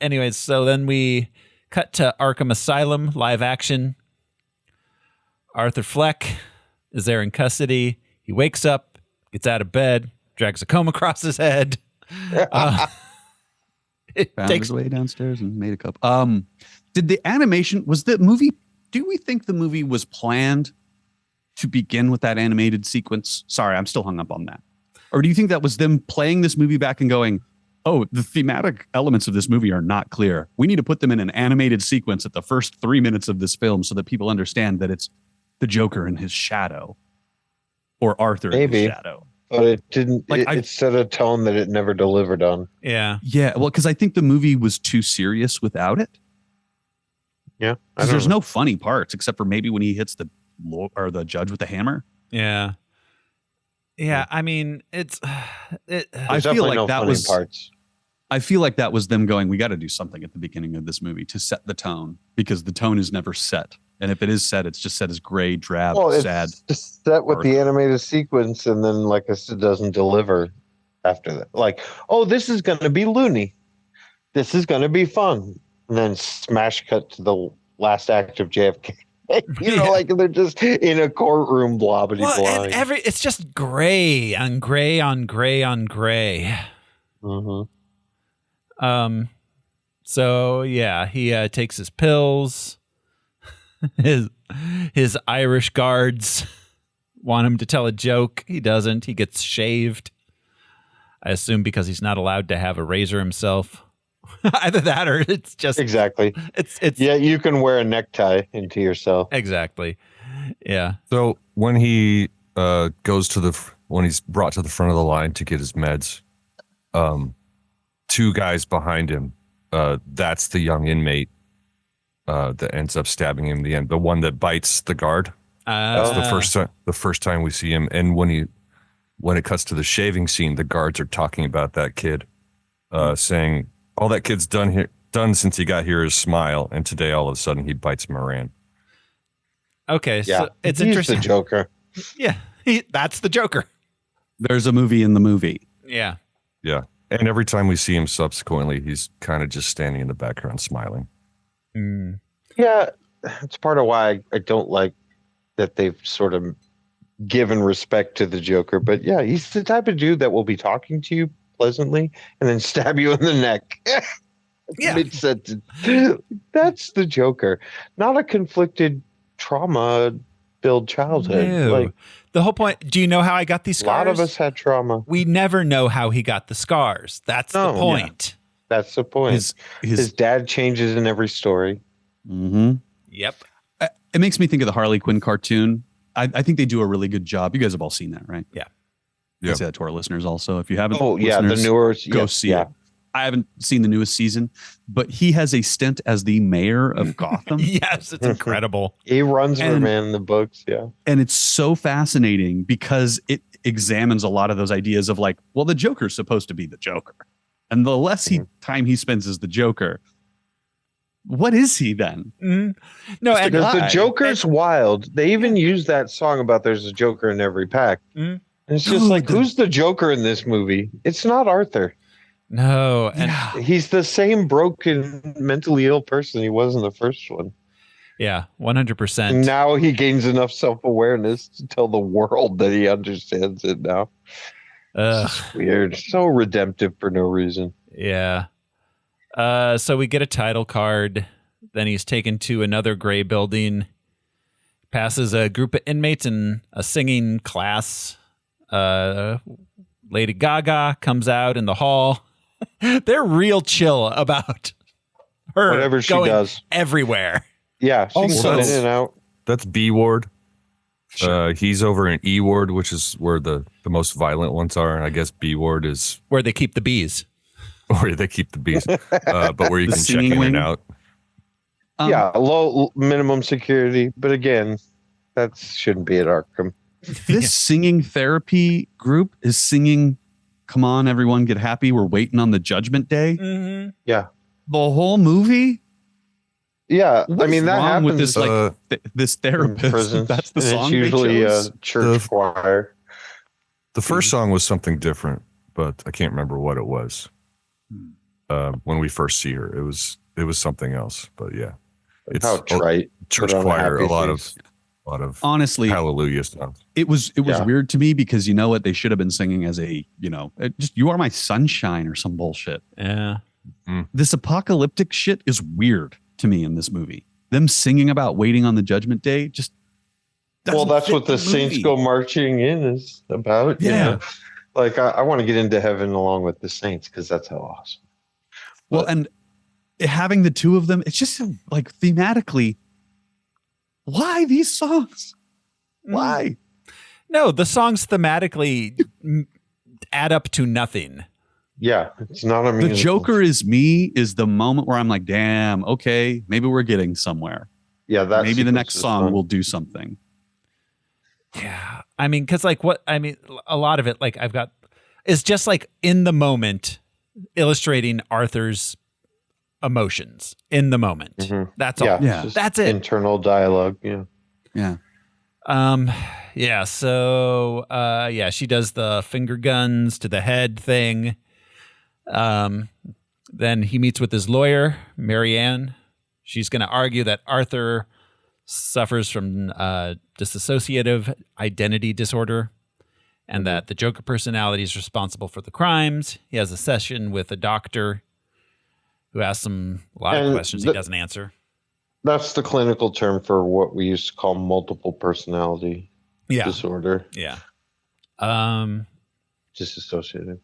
Anyways, so then we cut to Arkham Asylum, live action. Arthur Fleck is there in custody. He wakes up, gets out of bed, drags a comb across his head. Found his way downstairs and made a cup. Did the animation, do we think the movie was planned to begin with that animated sequence? Sorry, I'm still hung up on that. Or do you think that was them playing this movie back and going, oh, the thematic elements of this movie are not clear. We need to put them in an animated sequence at the first 3 minutes of this film so that people understand that it's the Joker in his shadow or Arthur in his shadow. But it didn't. It set a tone that it never delivered on. Yeah. Well, because I think the movie was too serious without it. Yeah. Because there's no funny parts except for maybe when he hits the judge with the hammer. Yeah. Yeah. I mean, I feel like that was parts. I feel like that was them going, we got to do something at the beginning of this movie to set the tone, because the tone is never set. And if it is set, it's just set as gray, drab, sad. It's just set with the animated sequence, and then, like I said, doesn't deliver after that. Like, oh, this is going to be loony. This is going to be fun. And then smash cut to the last act of JFK. Like they're just in a courtroom, blobbity blind. And it's just gray on gray on gray on gray. Mm-hmm. So yeah, he takes his pills. His Irish guards want him to tell a joke. He doesn't. He gets shaved. I assume because he's not allowed to have a razor himself. Either that or it's just exactly. It's you can wear a necktie into yourself. Exactly. Yeah. So when he when he's brought to the front of the line to get his meds, two guys behind him, that's the young inmate that ends up stabbing him in the end. The one that bites the guard. That's the first time we see him. And when it cuts to the shaving scene, the guards are talking about that kid, saying all that kid's done since he got here is smile, and today all of a sudden he bites Moran. Okay, yeah, so it's he's interesting. The Joker. Yeah, that's the Joker. There's a movie in the movie. Yeah. Yeah. And every time we see him subsequently, he's kind of just standing in the background smiling. Mm. Yeah, it's part of why I don't like that they've sort of given respect to the Joker. But yeah, he's the type of dude that will be talking to you pleasantly and then stab you in the neck. Yeah. Mid-sentence. That's the Joker. Not a conflicted trauma filled childhood. No. Like the whole point. Do you know how I got these a scars? lot of us had trauma. We never know how he got the scars. That's the point. Yeah. That's the point. His dad changes in every story. Mm-hmm. Yep. It makes me think of the Harley Quinn cartoon. I think they do a really good job. You guys have all seen that, right? Yeah. I say that to our listeners also. If you haven't, the newer, go see it. I haven't seen the newest season, but he has a stint as the mayor of Gotham. Yes, it's incredible. He runs for man in the books, yeah. And it's so fascinating because it examines a lot of those ideas of like, well, the Joker's supposed to be the Joker. And the less time he spends as the Joker, what is he then? Mm-hmm. No, because the Joker's wild. They even use that song about there's a Joker in every pack. Mm-hmm. And it's just who's the Joker in this movie? It's not Arthur. No, and he's the same broken, mentally ill person he was in the first one. Yeah, 100%. Now he gains enough self-awareness to tell the world that he understands it now. It's weird. So redemptive for no reason. Yeah. So we get a title card. Then he's taken to another gray building. Passes a group of inmates in a singing class. Lady Gaga comes out in the hall. They're real chill about her whatever she does everywhere. Yeah, she can come in and out. That's B ward. Sure. He's over in E ward, which is where the most violent ones are. I guess B ward is where they keep the bees. Where they keep the bees, but where you can check in and out. Yeah, low minimum security, but again, that shouldn't be at Arkham. This singing therapy group is singing, "Come on, everyone, get happy. We're waiting on the Judgment Day." Mm-hmm. Yeah, the whole movie. Yeah, what I mean that happens with this this therapist. That's the song. It's usually a church choir. The first song was something different, but I can't remember what it was. When we first see her, it was something else. But yeah, it's trite. Church choir. A lot of honestly hallelujah stuff. It was weird to me because you know what they should have been singing as a just "You Are My Sunshine" or some bullshit. Yeah, this apocalyptic shit is weird to me in this movie. Them singing about waiting on the Judgment Day just that's what the Saints Go Marching In is about. Yeah, you know? Like I want to get into heaven along with the saints because that's how awesome. Well, and having the two of them, it's just like thematically. Why these songs? Why? No, the songs thematically add up to nothing. Yeah, it's not a musical. The Joker is me is the moment where I'm like, damn, okay, maybe we're getting somewhere. Yeah, maybe the next song will do something. Yeah, I mean, because a lot of it, like I've got, is just like in the moment, illustrating Arthur's emotions in the moment. Mm-hmm. That's all. Yeah, that's it. Internal dialogue. Yeah. Yeah. So, she does the finger guns to the head thing. Then he meets with his lawyer, Marianne. She's going to argue that Arthur suffers from dissociative identity disorder and that the Joker personality is responsible for the crimes. He has a session with a doctor who asks him a lot of questions he doesn't answer. That's the clinical term for what we used to call multiple personality disorder. Yeah. Disassociative.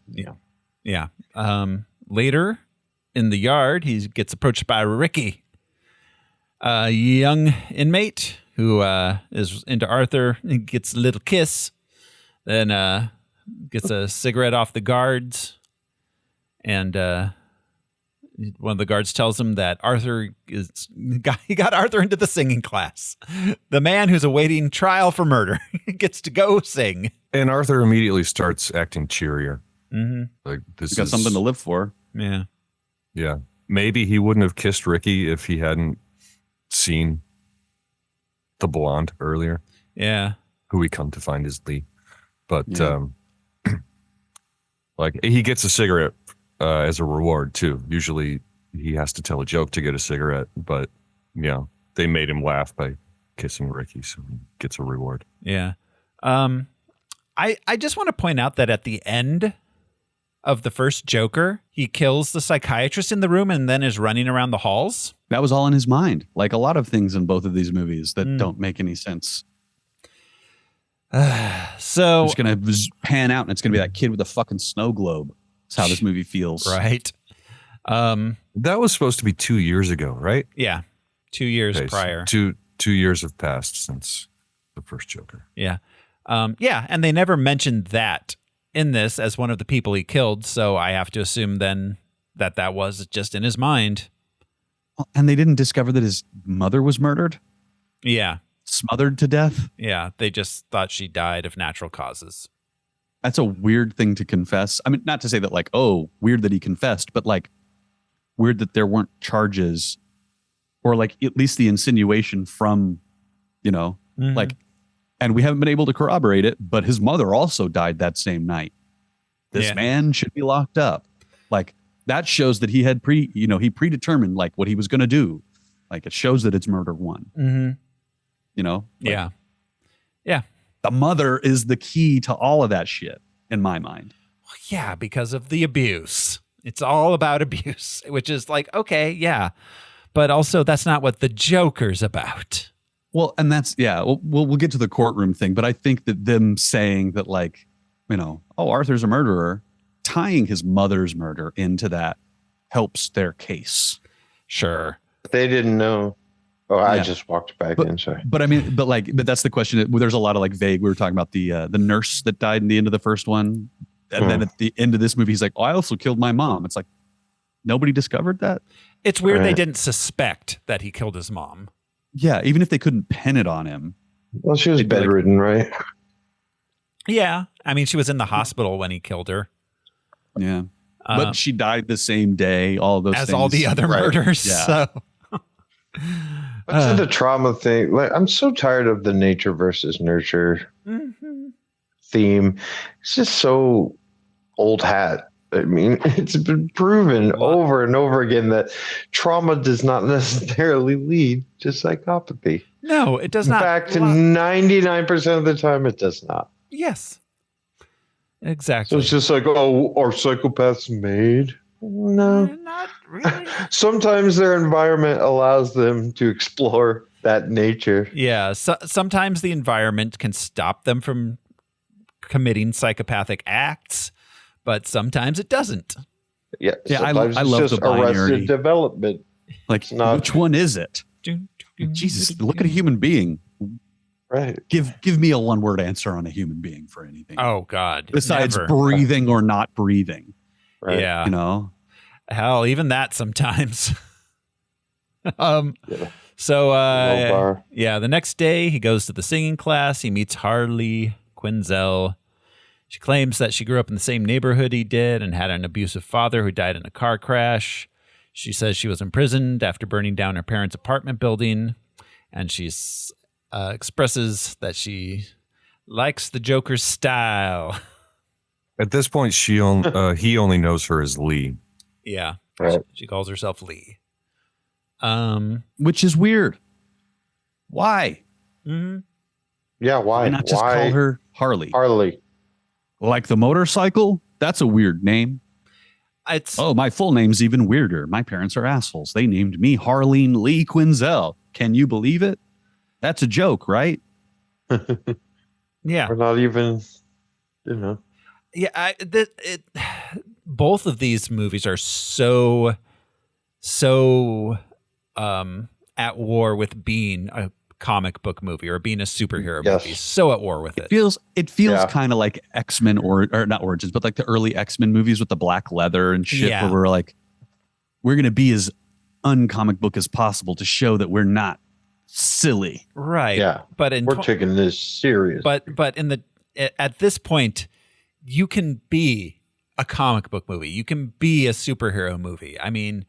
Yeah. Later in the yard, he gets approached by Ricky, a young inmate who is into Arthur. He gets a little kiss, then gets a cigarette off the guards, and one of the guards tells him that he got Arthur into the singing class. The man who's awaiting trial for murder gets to go sing. And Arthur immediately starts acting cheerier. Mm-hmm. Like this got something to live for. Yeah. Yeah. Maybe he wouldn't have kissed Ricky if he hadn't seen the blonde earlier. Yeah. Who we come to find is Lee. But like he gets a cigarette as a reward too. Usually he has to tell a joke to get a cigarette, but they made him laugh by kissing Ricky, so he gets a reward. Yeah. I just want to point out that at the end of the first Joker, he kills the psychiatrist in the room and then is running around the halls. That was all in his mind, like a lot of things in both of these movies that don't make any sense. So it's going to pan out and it's going to be that kid with a fucking snow globe. That's how this movie feels. Right. That was supposed to be 2 years ago, right? Yeah. 2 years prior. So 2 years have passed since the first Joker. Yeah. Yeah. And they never mentioned that in this as one of the people he killed. So I have to assume then that was just in his mind. And they didn't discover that his mother was murdered? Yeah. Smothered to death? Yeah. They just thought she died of natural causes. That's a weird thing to confess. I mean, not to say that like, oh, weird that he confessed, but like weird that there weren't charges or like at least the insinuation from, like, and we haven't been able to corroborate it, but his mother also died that same night. This man should be locked up. Like that shows that he had he predetermined like what he was going to do. Like it shows that it's murder one. Yeah. Yeah. The mother is the key to all of that shit in my mind. Well, yeah, because of the abuse. It's all about abuse, which is like, okay, yeah. But also that's not what the Joker's about. Well, and that's, we'll get to the courtroom thing, but I think that them saying that like, Arthur's a murderer, tying his mother's murder into that helps their case. Sure. They didn't know. Oh, I just walked back in. Sorry. But I mean, but that's the question. There's a lot of like vague. We were talking about the nurse that died in the end of the first one. And then at the end of this movie, he's like, I also killed my mom. It's like, nobody discovered that. It's weird they didn't suspect that he killed his mom. Yeah, even if they couldn't pin it on him. Well, she was bedridden, right? Yeah. I mean, she was in the hospital when he killed her. Yeah. But she died the same day, all of those as things. all the other murders. Yeah. So. What's the trauma thing? Like, I'm so tired of the nature versus nurture theme. It's just so old hat. I mean, it's been proven over and over again that trauma does not necessarily lead to psychopathy. No, it does not. In fact, 99% of the time, it does not. Yes. Exactly. So it's just like, oh, are psychopaths made? No. Not really. Sometimes their environment allows them to explore that nature. Yeah. So, sometimes the environment can stop them from committing psychopathic acts, but sometimes it doesn't. Yeah. I love the binary. Arrested development. Like, which one is it? Jesus, look at a human being. Right. Give me a one-word answer on a human being for anything. Oh, God. Besides never. breathing or not breathing. Right. Yeah. Hell, even that sometimes. The next day he goes to the singing class. He meets Harley Quinzel. She claims that she grew up in the same neighborhood he did and had an abusive father who died in a car crash. She says she was imprisoned after burning down her parents' apartment building, and she expresses that she likes the Joker's style. At this point, he only knows her as Lee. Yeah, right. She calls herself Lee. Which is weird. Why? Mm-hmm. Yeah, why? Why not just call her Harley? Harley. Like the motorcycle? That's a weird name. My full name's even weirder. My parents are assholes. They named me Harleen Lee Quinzel. Can you believe it? That's a joke, right? Yeah. Or not even, Yeah, both of these movies are so at war with being a comic book movie or being a superhero movie. So at war with it. It feels kind of like X-Men or not Origins, but like the early X-Men movies with the black leather and shit, where we're like, we're going to be as uncomic book as possible to show that we're not silly. Right. Yeah. But we're taking this serious. But at this point, you can be a comic book movie. You can be a superhero movie. I mean,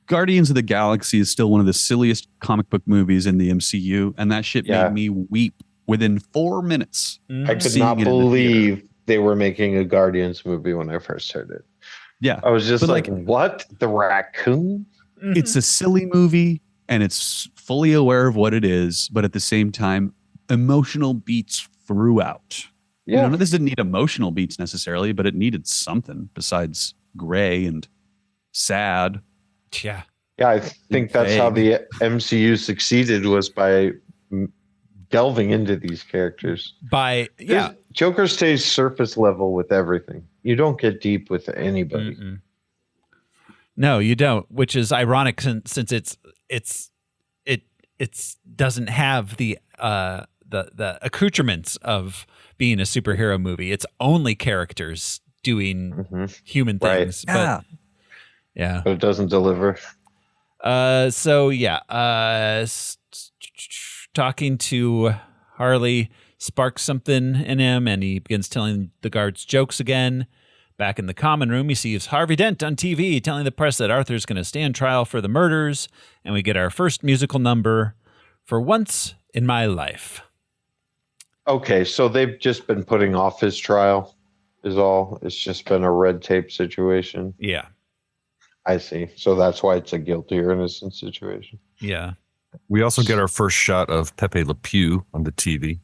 Guardians of the Galaxy is still one of the silliest comic book movies in the MCU, and that shit made me weep within 4 minutes. I could not believe they were making a Guardians movie when I first heard it. Yeah. I was just like, what? The raccoon? It's a silly movie, and it's fully aware of what it is, but at the same time, emotional beats throughout. Yeah. This didn't need emotional beats necessarily, but it needed something besides gray and sad. Yeah. Yeah, I think that's how the MCU succeeded, was by delving into these characters. Joker stays surface level with everything. You don't get deep with anybody. Mm-mm. No, you don't, which is ironic since it doesn't have the accoutrements of being a superhero movie. It's only characters doing human things. Right. But it doesn't deliver. Talking to Harley sparks something in him, and he begins telling the guards jokes again. Back in the common room, he sees Harvey Dent on TV telling the press that Arthur's going to stand trial for the murders, and we get our first musical number, For Once in My Life. Okay, so they've just been putting off his trial is all. It's just been a red tape situation. Yeah. I see. So that's why it's a guilty or innocent situation. Yeah. We also get our first shot of Pepe Le Pew on the TV.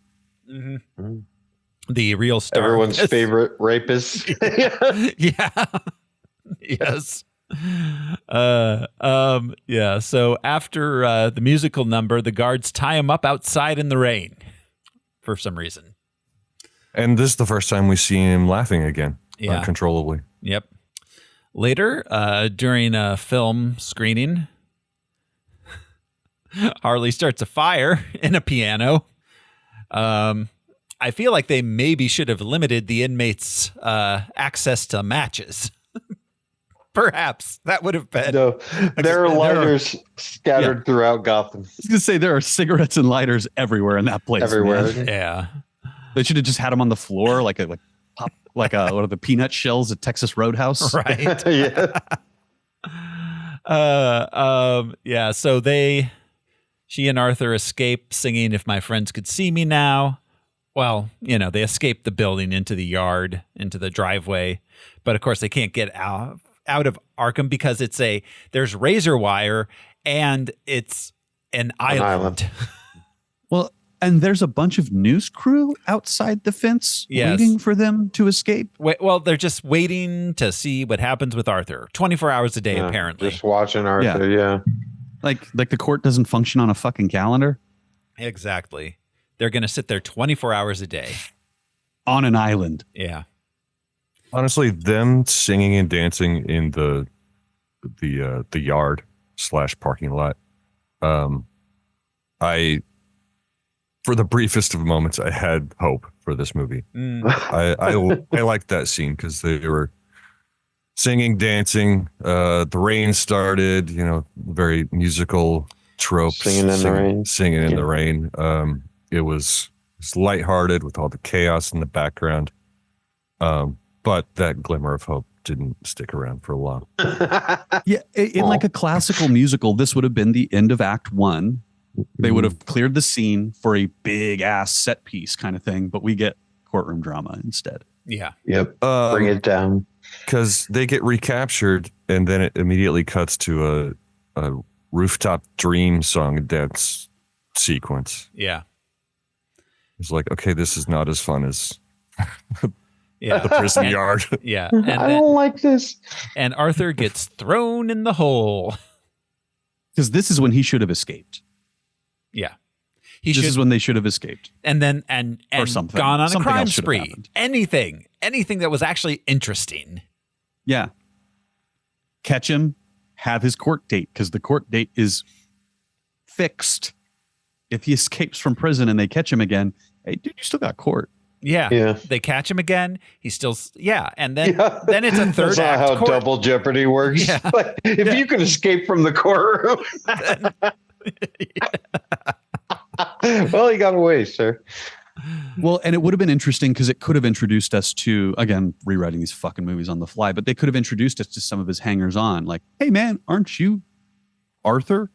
Mm-hmm. The real star. Everyone's favorite rapist. Yeah. Yes. Yeah. So after the musical number, the guards tie him up outside in the rain for some reason. And this is the first time we see him laughing again, uncontrollably. Yep. Later, during a film screening, Harley starts a fire in a piano. I feel like they maybe should have limited the inmates' access to matches. Perhaps that would have been. No, there are lighters scattered throughout Gotham. I was going to say there are cigarettes and lighters everywhere in that place. Everywhere. Man. Yeah. They should have just had them on the floor like what are the peanut shells at Texas Roadhouse? Right. Yeah. Yeah. So she and Arthur escape singing "If My Friends Could See Me Now." Well, they escape the building into the yard, into the driveway, but of course they can't get out of Arkham because there's razor wire and it's an island. Well, and there's a bunch of news crew outside the fence waiting for them to escape. Well, they're just waiting to see what happens with Arthur. 24 hours a day, apparently. Just watching Arthur, yeah. Like the court doesn't function on a fucking calendar. Exactly. They're going to sit there 24 hours a day. On an island. Yeah. Honestly, them singing and dancing in the yard / parking lot. For the briefest of moments, I had hope for this movie. I liked that scene because they were singing, dancing. The rain started. Very musical tropes. Singing in the rain. It was lighthearted with all the chaos in the background. But that glimmer of hope didn't stick around for long. Yeah, in like a classical musical, this would have been the end of Act 1. They would have cleared the scene for a big ass set piece kind of thing, but we get courtroom drama instead. Yeah. Yep. Bring it down. Because they get recaptured, and then it immediately cuts to a rooftop dream song and dance sequence. Yeah. It's like, okay, this is not as fun as the prison yard. Yeah. I don't like this. And Arthur gets thrown in the hole. Because this is when he should have escaped. Yeah. This is when they should have escaped. And then or something. Gone on Something a crime else should have spree. happened. Anything that was actually interesting. Yeah. Catch him, have his court date, because the court date is fixed. If he escapes from prison and they catch him again, hey, dude, you still got court. Yeah. They catch him again. He's still, and then it's a third That's act. not how court. double jeopardy works. Yeah. Like, if you can escape from the courtroom. Well, he got away, sir. Well, and it would have been interesting because it could have introduced us to, again, rewriting these fucking movies on the fly, but they could have introduced us to some of his hangers on. Like, hey, man, aren't you Arthur?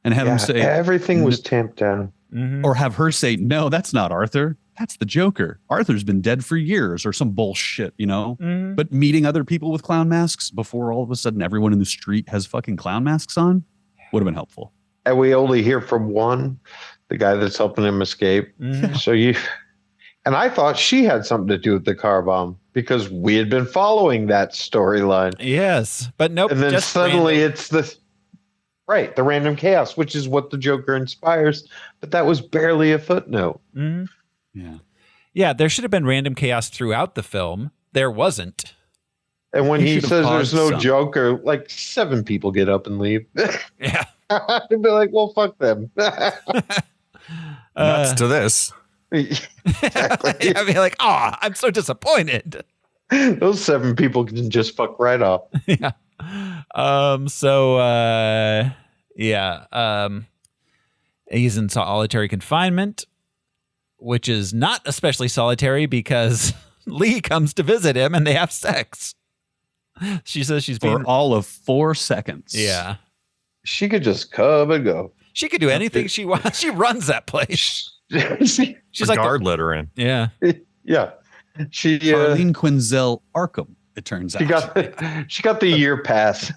And have him say everything was tamped down. Mm-hmm. Or have her say, no, that's not Arthur. That's the Joker. Arthur's been dead for years or some bullshit, Mm-hmm. But meeting other people with clown masks before all of a sudden everyone in the street has fucking clown masks on would have been helpful. And we only hear from one, the guy that's helping him escape. Mm-hmm. So and I thought she had something to do with the car bomb because we had been following that storyline. Yes, but nope. And then just suddenly random. it's the Right, the random chaos, which is what the Joker inspires, but that was barely a footnote. Mm-hmm. Yeah. Yeah, there should have been random chaos throughout the film. There wasn't. And when he says there's no some. Joker, like 7 people get up and leave. Yeah. I'd be like, well, fuck them. Nuts to this. Exactly. Yeah, I'd be like, oh, I'm so disappointed. Those 7 people can just fuck right off. Yeah. He's in solitary confinement, which is not especially solitary because Lee comes to visit him and they have sex. She says she's For being all of 4 seconds. Yeah. She could just come and go. She could do anything she wants. She runs that place. She's like guard let her in. Yeah. Yeah. She Arlene Quinzel Arkham, it turns out. She got the year pass.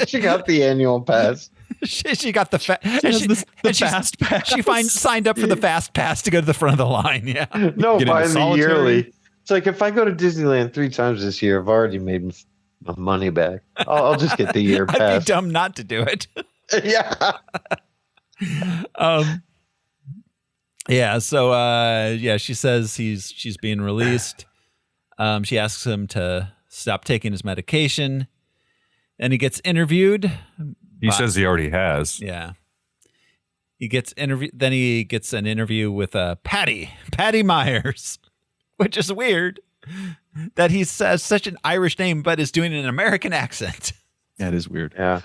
She got the annual pass. She got the fast pass. She signed up for the fast pass to go to the front of the line. Yeah. No, Get buying into the solitary. yearly. It's like if I go to Disneyland 3 times this year, I've already made my money back. I'll just get the year I'd pass. be dumb not to do it. Yeah. Yeah. So she says she's being released. She asks him to stop taking his medication, and he gets interviewed. He says he already has. Yeah. He gets then he gets an interview with Patty Myers, which is weird that he says such an Irish name but is doing an American accent. That is weird. Yeah.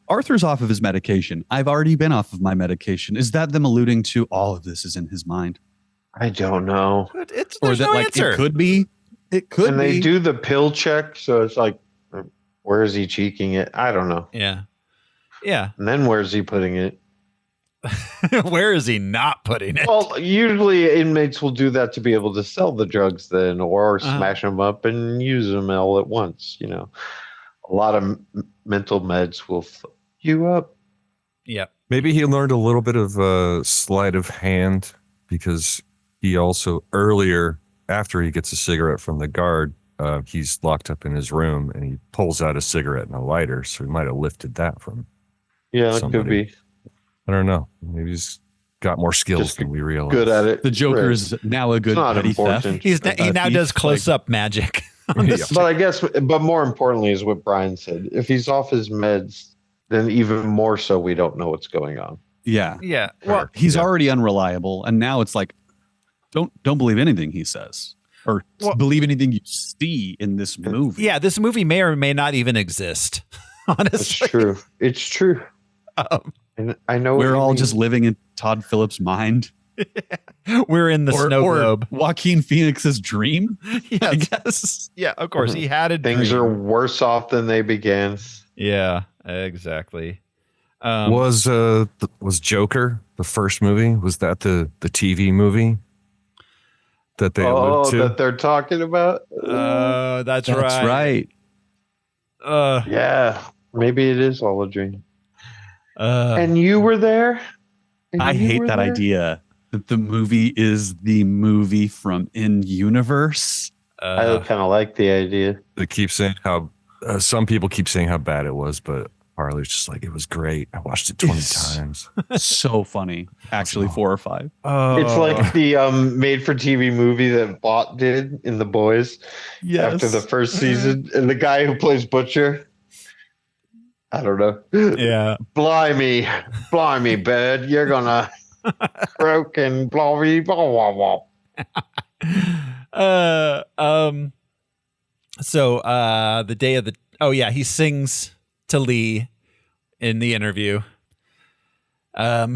Arthur's off of his medication. I've already been off of my medication. Is that them alluding to all of this is in his mind? I don't know. There's no answer. It could be. It could And be. they do the pill check, so it's like, where is he cheeking it? I don't know. Yeah. Yeah. And then where's he putting it? Where is he not putting it? Well, usually inmates will do that to be able to sell the drugs then, or smash them up and use them all at once. You know, a lot of mental meds will fuck you up. Yep. Maybe he learned a little bit of sleight of hand because he also earlier, after he gets a cigarette from the guard, he's locked up in his room and he pulls out a cigarette and a lighter. So he might have lifted that from Yeah, that somebody. could be. I don't know. Maybe he's got more skills than we realize. Good at it. The Joker is now a good It's not petty important. theft. He now thief, does close up magic. But I guess, but more importantly is what Brian said. If he's off his meds, then even more so we don't know what's going on. Yeah. Yeah. Well, He's already unreliable, and now it's like, don't believe anything he says, or believe anything you see in this movie. yeah, this movie may or may not even exist. Honestly, It's true. It's true. And I know We're all just living in Todd Phillips' mind. We're in the snow globe. Joaquin Phoenix's dream, I guess. Yeah, of course. He had a things dream. are worse off than they began. Yeah, exactly. Was Joker the first movie? Was that the TV movie that they allude to? That they're talking about? That's right. Yeah, maybe it is all a dream. And you were there? I hate that idea that the movie is the movie from In Universe. I kind of like the idea. They keep saying how some people keep saying how bad it was, but Harley's just like, it was great. I watched it 20 times. So funny. Actually, 4 or 5. It's like the made-for-TV movie that Bot did in The Boys after the first season. And the guy who plays Butcher, I don't know. Yeah. Blimey, bird, you're gonna croak and blah blah blah. So the day of he sings to Lee in the interview. This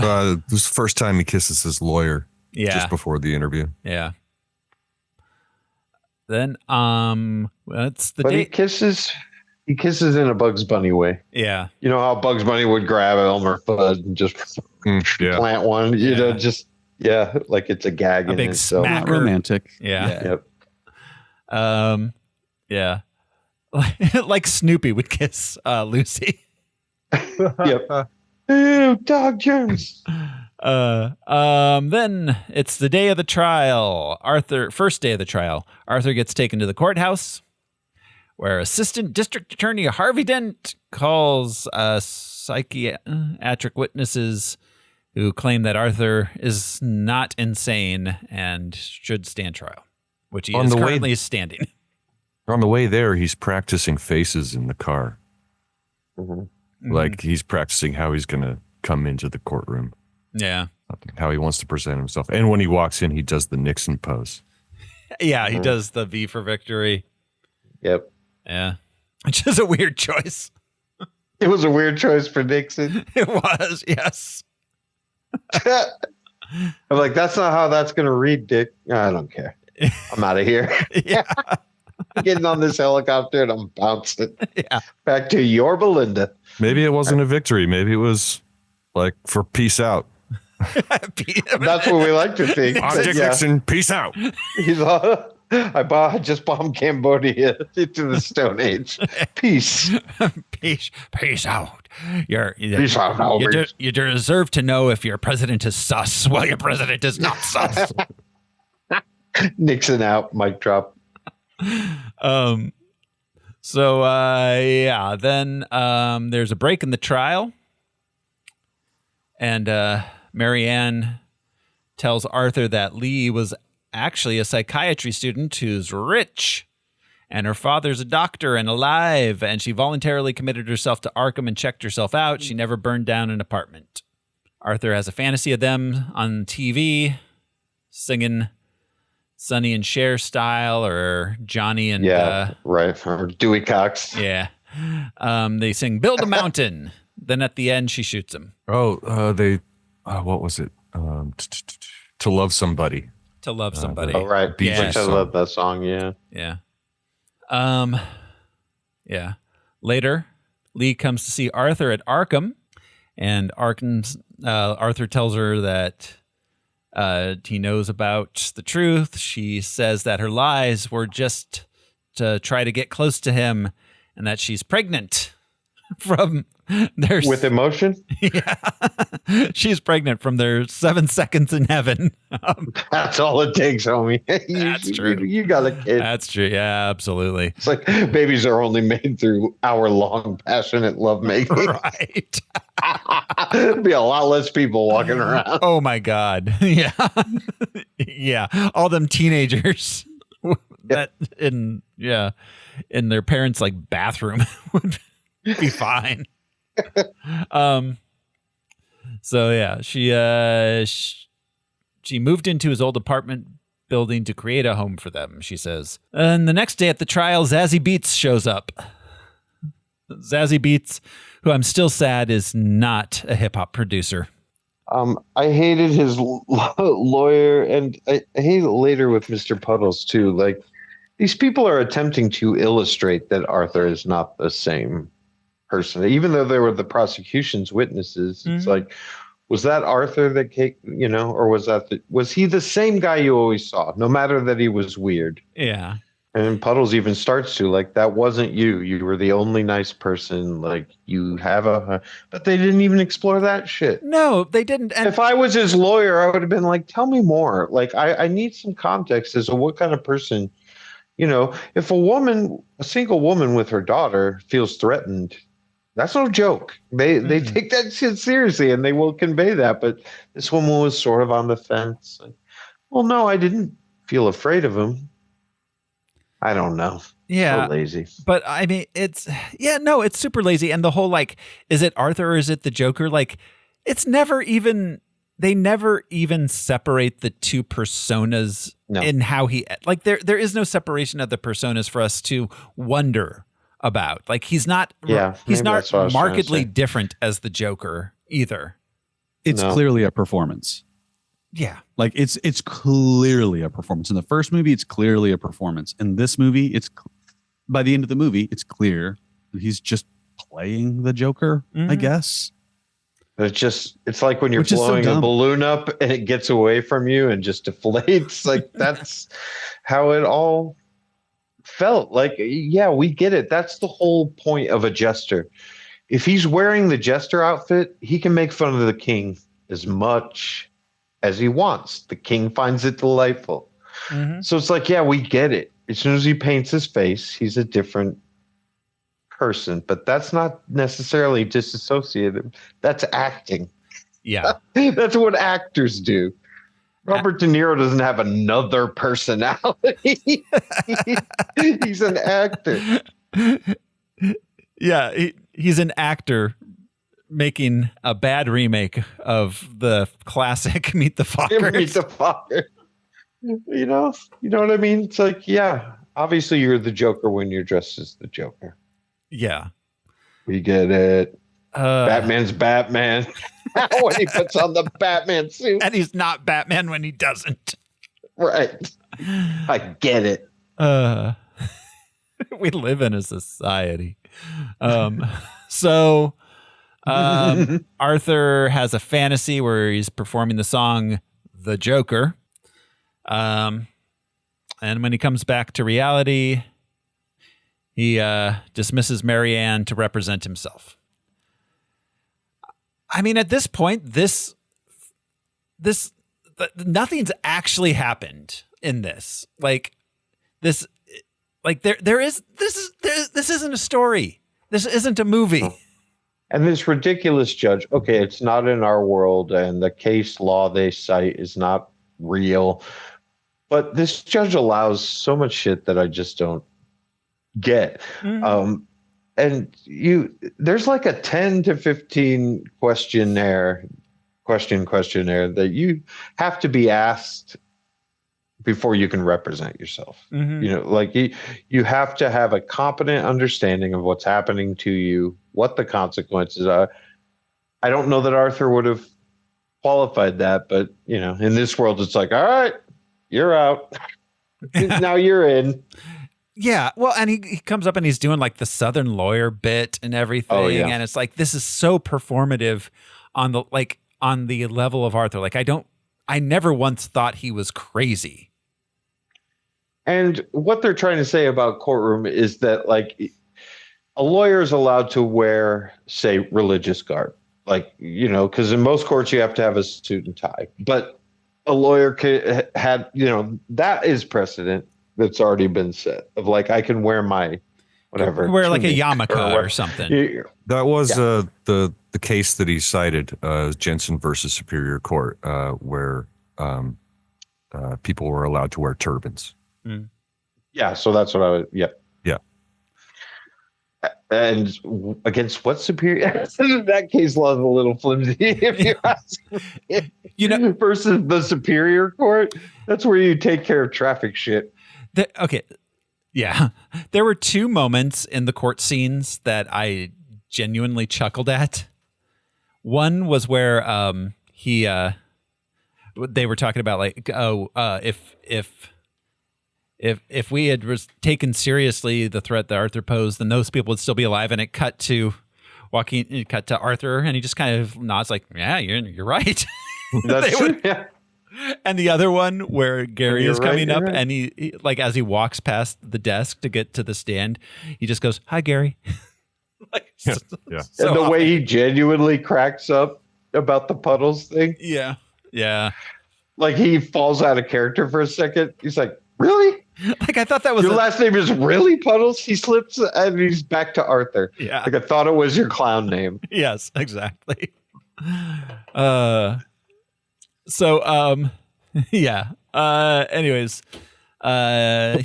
is the first time he kisses his lawyer. Yeah. Just before the interview. Yeah. Then that's the But day. He kisses in a Bugs Bunny way. Yeah. You know how Bugs Bunny would grab Elmer Fudd and just plant one, you know, just like it's a gag in big itself. smacker. Not romantic. Yeah. Yep. Yeah. Like Snoopy would kiss Lucy. Yep. Ew, dog germs. Then it's the day of the trial. First day of the trial. Arthur gets taken to the courthouse where Assistant District Attorney Harvey Dent calls psychiatric witnesses who claim that Arthur is not insane and should stand trial, which he is currently standing. On the way there, he's practicing faces in the car. Like he's practicing how he's going to come into the courtroom. Yeah. How he wants to present himself. And when he walks in, he does the Nixon pose. Yeah, he does the V for victory. Yep. Yeah. Which is a weird choice. It was a weird choice for Nixon. It was, yes. I'm like, that's not how that's going to read, Dick. I don't care. I'm out of here. Yeah. I'm getting on this helicopter and I'm bouncing. Yeah. Back to your Belinda. Maybe it wasn't a victory. Maybe it was like for peace out. That's what we like to think. Dick Nixon, peace out. He's all, I just bombed Cambodia into the Stone Age. Peace. Peace out. Peace out. You deserve to know if your president is sus. Well, your president is not sus. Nixon out. Mic drop. Then there's a break in the trial, and Marianne tells Arthur that Lee was actually a psychiatry student who's rich, and her father's a doctor and alive, and she voluntarily committed herself to Arkham and checked herself out. She never burned down an apartment. Arthur has a fantasy of them on TV, singing Sonny and Cher style, or Johnny and right, or Dewey Cox. Yeah, they sing "Build a Mountain." Then at the end, she shoots him. What was it? To Love Somebody. To Love Somebody. Oh, right. Yeah. I love that song. Yeah. Yeah. Yeah. Later, Lee comes to see Arthur at Arkham, and Arthur tells her that he knows about the truth. She says that her lies were just to try to get close to him, and that she's pregnant from their... With emotion? Yeah. She's pregnant from their 7 seconds in heaven. That's all it takes, homie. That's true. You got a kid. That's true. Yeah, absolutely. It's like babies are only made through hour-long passionate lovemaking. Right. There'd be a lot less people walking around. Oh my God. Yeah. Yeah. All them teenagers that in their parents' like bathroom would be fine. So yeah, she moved into his old apartment building to create a home for them, she says. And the next day at the trial, Zazie Beetz shows up. Zazie Beetz, who I'm still sad is not a hip hop producer. I hated his lawyer, and I hate it later with Mr. Puddles too. Like, these people are attempting to illustrate that Arthur is not the same person, even though they were the prosecution's witnesses. Mm-hmm. It's like, was that Arthur that came, or was he the same guy you always saw, no matter that he was weird? Yeah. And Puddles even starts to, like, that wasn't you. You were the only nice person. Like, you have but they didn't even explore that shit. No, they didn't. And if I was his lawyer, I would have been like, tell me more. Like, I need some context as to what kind of person, if a single woman with her daughter feels threatened, that's no joke. They take that shit seriously, and they will convey that. But this woman was sort of on the fence. Like, well, no, I didn't feel afraid of him. I don't know. Yeah. So lazy. But I mean, it's super lazy. And the whole, like, is it Arthur or is it the Joker? Like, it's never even, they never even separate the two personas in how he, like, there is no separation of the personas for us to wonder about. Like, he's not markedly different as the Joker either. It's clearly a performance. Yeah. Like, it's clearly a performance. In the first movie, it's clearly a performance. In this movie, by the end of the movie, it's clear that he's just playing the Joker, I guess. It's like when you're blowing a balloon up and it gets away from you and just deflates. Like, that's how it all felt. Like, yeah, we get it. That's the whole point of a jester. If he's wearing the jester outfit, he can make fun of the king as much as he wants. The king finds it delightful. Mm-hmm. So it's like, yeah, we get it. As soon as he paints his face, he's a different person, but that's not necessarily disassociative. That's acting. Yeah. That's what actors do. Robert De Niro doesn't have another personality. He's an actor. Yeah, he's an actor making a bad remake of the classic Meet the Fockers. Meet the Fockers. You know what I mean? It's like, yeah, obviously you're the Joker when you're dressed as the Joker. Yeah. We get it. Batman's Batman when he puts on the Batman suit. And he's not Batman when he doesn't. Right. I get it. We live in a society. So Arthur has a fantasy where he's performing the song The Joker. And when he comes back to reality, he dismisses Marianne to represent himself. I mean, at this point, nothing's actually happened in this. This isn't a story. This isn't a movie. And this ridiculous judge, okay, it's not in our world, and the case law they cite is not real. But this judge allows so much shit that I just don't get. Mm-hmm. And there's like a 10 to 15 questionnaire that you have to be asked before you can represent yourself. Mm-hmm. You have to have a competent understanding of what's happening to you, what the consequences are. I don't know that Arthur would have qualified that, but in this world, it's like, all right, you're out. Now you're in. Yeah, well, and he comes up and he's doing like the Southern lawyer bit and everything, and it's like this is so performative on the level of Arthur. Like I never once thought he was crazy. And what they're trying to say about courtroom is that a lawyer is allowed to wear, say, religious garb, because in most courts you have to have a suit and tie, but a lawyer had that is precedent. That's already been set of I can wear my whatever. Wear like a yarmulke or something. That was the case that he cited, Jensen versus Superior Court, where people were allowed to wear turbans. Mm. Yeah, so that's what I was. Yeah. And against what superior? That case law is a little flimsy, if you ask me. Versus the Superior Court, that's where you take care of traffic shit. Okay. Yeah. There were two moments in the court scenes that I genuinely chuckled at. One was where they were talking about if we had taken seriously the threat that Arthur posed, then those people would still be alive. And it cut to Arthur, and he just kind of nods like, yeah, you're right. That's true. Yeah. And the other one where Gary is coming up and he as he walks past the desk to get to the stand, he just goes, "Hi, Gary." And the way he genuinely cracks up about the puddles thing. Yeah. Yeah. He falls out of character for a second. He's like, really? I thought that was your last name is really Puddles. He slips and he's back to Arthur. Yeah. I thought it was your clown name. Yes, exactly. Anyways,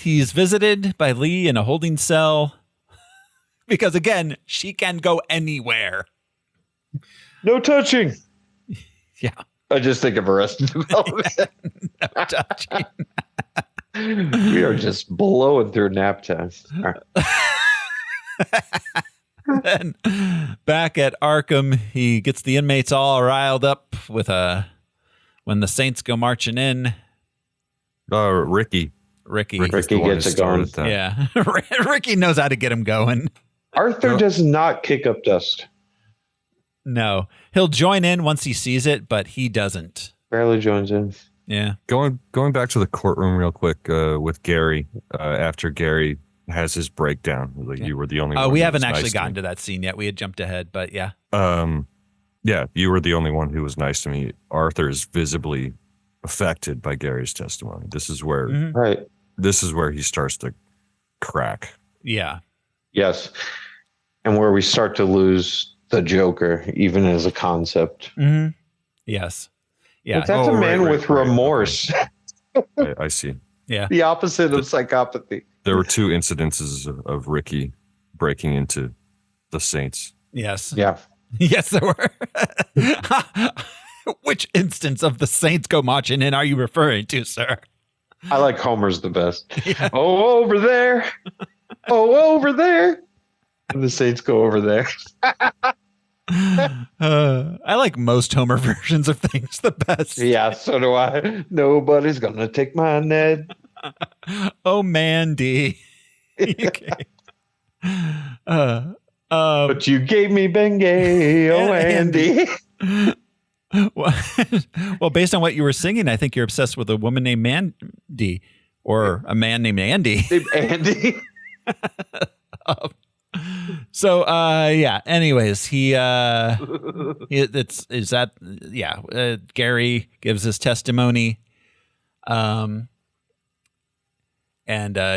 he's visited by Lee in a holding cell because, again, she can go anywhere. No touching. Yeah. I just think of Arrested Development. No touching. We are just blowing through nap time. Then back at Arkham, he gets the inmates all riled up with when the Saints go marching in. Ricky gets it going. Yeah. Ricky knows how to get him going. Arthur does not kick up dust. No. He'll join in once he sees it, but he doesn't. Barely joins in. Yeah. Going back to the courtroom real quick with Gary, after Gary has his breakdown. You were the only one. Oh, we haven't actually gotten to that scene yet. We had jumped ahead, but yeah. Yeah, you were the only one who was nice to me. Arthur is visibly affected by Gary's testimony. This is where Right. This is where he starts to crack. Yeah. Yes. and where we start to lose the Joker, even as a concept. Mm-hmm. Yes. Yeah. But that's a man with remorse. Okay. I see. Yeah. The opposite of psychopathy. There were 2 incidences of Ricky breaking into the Saints. Yes. Yeah. Yes, there were. Which instance of the Saints go marching in are you referring to, sir? I like Homer's the best. Yeah. Oh, over there. Oh, over there. And the Saints go over there. I like most Homer versions of things the best. Yeah, so do I. Nobody's going to take my Ned. Oh, Mandy. But you gave me Bengay, oh Andy. Well, based on what you were singing, I think you're obsessed with a woman named Mandy or a man named Andy. Andy. Yeah. Anyways, Gary gives his testimony, and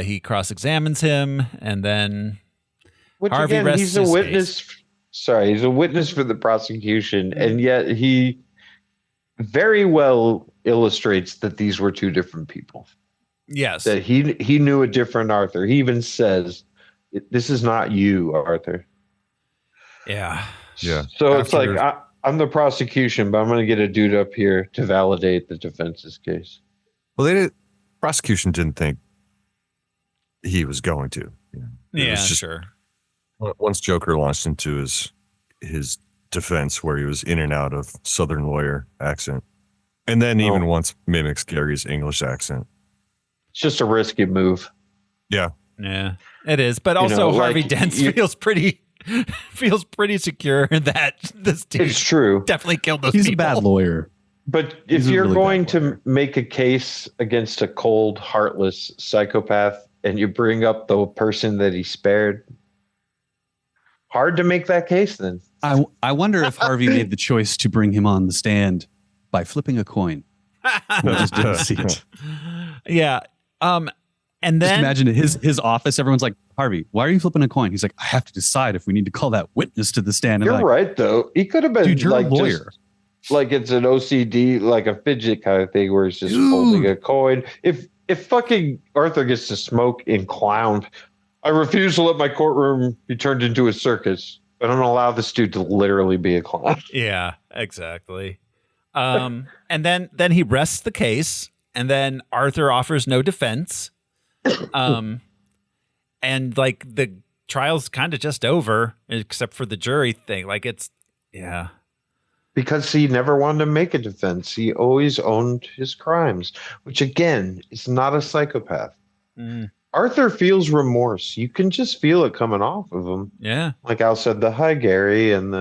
he cross-examines him, and then Which Harvey again, rests he's a his witness. case. Sorry, he's a witness for the prosecution, and yet he very well illustrates that these were 2 different people. Yes, That he knew a different Arthur. He even says, "This is not you, Arthur." Yeah. Yeah. So it's like I'm the prosecution, but I'm going to get a dude up here to validate the defense's case. Well, prosecution didn't think he was going to. Yeah, sure. Once Joker launched into his defense, where he was in and out of Southern lawyer accent, and then even once mimics Gary's English accent. It's just a risky move. Yeah, it is. But also, Harvey Dent feels pretty secure that this dude it's true. definitely killed those He's people. a bad lawyer. But if you're really going to make a case against a cold, heartless psychopath, and you bring up the person that he spared, hard to make that case then. I wonder if Harvey made the choice to bring him on the stand by flipping a coin. I just didn't see it. Yeah. And then just imagine his office. Everyone's like, Harvey, why are you flipping a coin? He's like, I have to decide if we need to call that witness to the stand. You're right, though. He could have been dude, you're like a lawyer. Like it's an OCD, like a fidget kind of thing where he's just holding a coin. If fucking Arthur gets to smoke in clown, I refuse to let my courtroom be turned into a circus. I don't allow this dude to literally be a clown. Yeah, exactly. And then he rests the case, and then Arthur offers no defense. And like the trial's kind of just over, except for the jury thing. Like because he never wanted to make a defense. He always owned his crimes, which again is not a psychopath. Arthur feels remorse. You can just feel it coming off of him. Yeah. Like Al said, the hi Gary and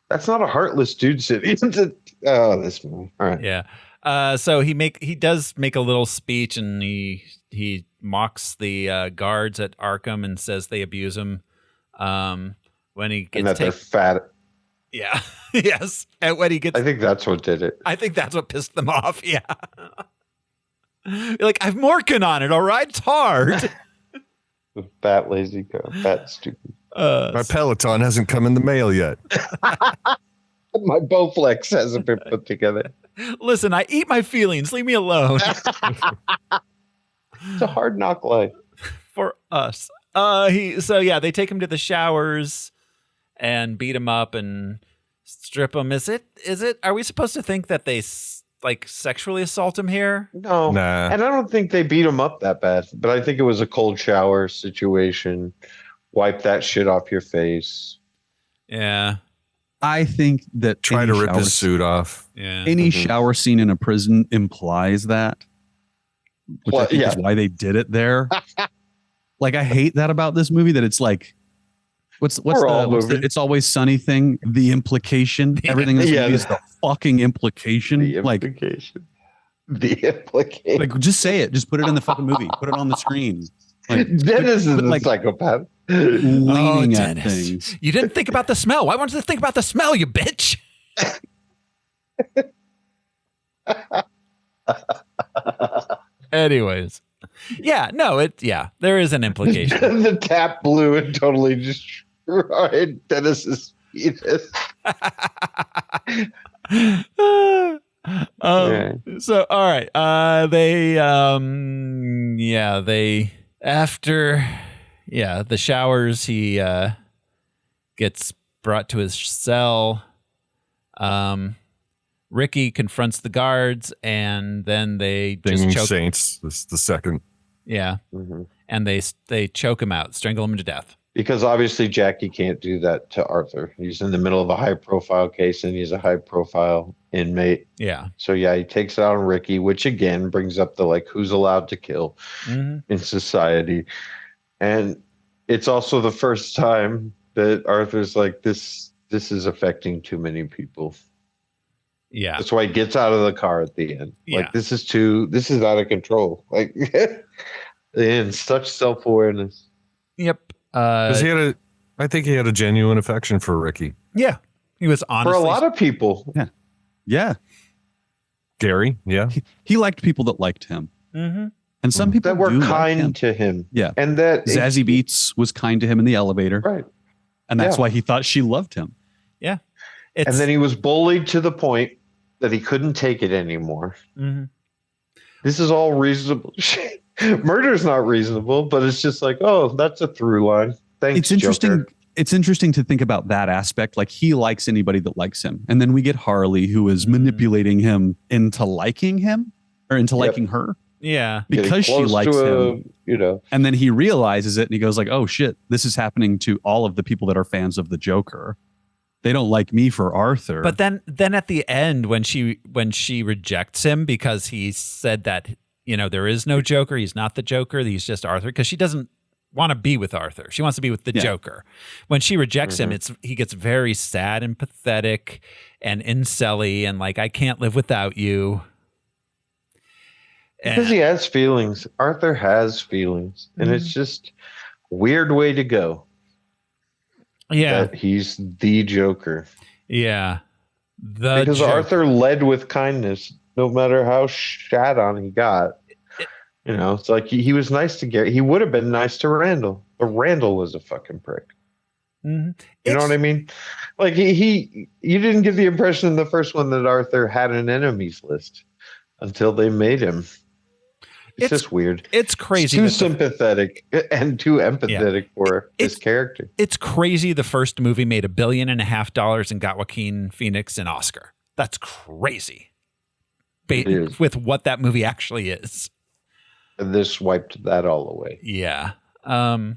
that's not a heartless dude sitting. This movie. All right. Yeah. So he does make a little speech, and he mocks the guards at Arkham and says they abuse him. When he gets and that they're fat. Yeah. Yes. And when he gets, I think that's what did it. I think that's what pissed them off. Yeah. You're like, I've Morkin on it. All right. It's hard. Fat, lazy, fat, stupid. My Peloton hasn't come in the mail yet. My Bowflex hasn't been put together. Listen, I eat my feelings. Leave me alone. It's a hard knock life for us. They take him to the showers and beat him up and strip him. Is it? Are we supposed to think that they like sexually assault him here? No. Nah. And I don't think they beat him up that bad, but I think it was a cold shower situation. Wipe that shit off your face. Yeah. I think that try to rip his suit off. Yeah. Any shower scene in a prison implies that, which I think is why they did it there. Like, I hate that about this movie, that it's like, what's the It's Always Sunny thing? The implication. Everything in this movie is the fucking implication. The implication. The implication. Like, just say it. Just put it in the fucking movie. Put it on the screen. Like, Dennis is a psychopath. Leaning at things. You didn't think about the smell. Why won't you think about the smell, you bitch? Anyways. Yeah, no, there is an implication. The tap blew and totally just Ryan Dennis's penis. So all right, after the showers, he gets brought to his cell. Ricky confronts the guards, and then they just choke Saints. This is the second. Yeah, and they choke him out, strangle him to death. Because obviously Jackie can't do that to Arthur. He's in the middle of a high-profile case, and he's a high-profile inmate. Yeah. So he takes it out on Ricky, which again brings up the who's allowed to kill in society. And it's also the first time that Arthur's like, this is affecting too many people. Yeah. That's why he gets out of the car at the end. Yeah. This is out of control. And such self-awareness. Yep. Because I think he had a genuine affection for Ricky. Yeah. He was honestly. For a lot of people. Yeah. Yeah. Gary. Yeah. He liked people that liked him. Mm-hmm. And some people that were do kind like him. to him. Yeah. And that Zazie Beetz was kind to him in the elevator. Right. And that's why he thought she loved him. Yeah. And then he was bullied to the point that he couldn't take it anymore. Mm-hmm. This is all reasonable. Murder's not reasonable, but it's just that's a through line. Thanks, it's interesting. Joker. It's interesting to think about that aspect. He likes anybody that likes him. And then we get Harley, who is manipulating him into liking him or into liking her. Yeah. Because she likes him. And then he realizes it and he goes oh shit, this is happening to all of the people that are fans of the Joker. They don't like me for Arthur. But then at the end, when she rejects him because he said that, there is no Joker, he's not the Joker, he's just Arthur, because she doesn't want to be with Arthur. She wants to be with the Joker. When she rejects him, he gets very sad and pathetic and incel-y and I can't live without you. Because he has feelings. Arthur has feelings. And it's just a weird way to go. Yeah. That he's the Joker. Yeah. Because Joker. Arthur led with kindness, no matter how shat on he got. It's he was nice to Gary. He would have been nice to Randall. But Randall was a fucking prick. Mm-hmm. You know what I mean? You didn't get the impression in the first one that Arthur had an enemies list until they made him. It's just weird. It's crazy. It's too sympathetic and too empathetic for his character. It's crazy. The first movie made $1.5 billion and got Joaquin Phoenix an Oscar. That's crazy. With what that movie actually is. And this wiped that all away. Yeah. He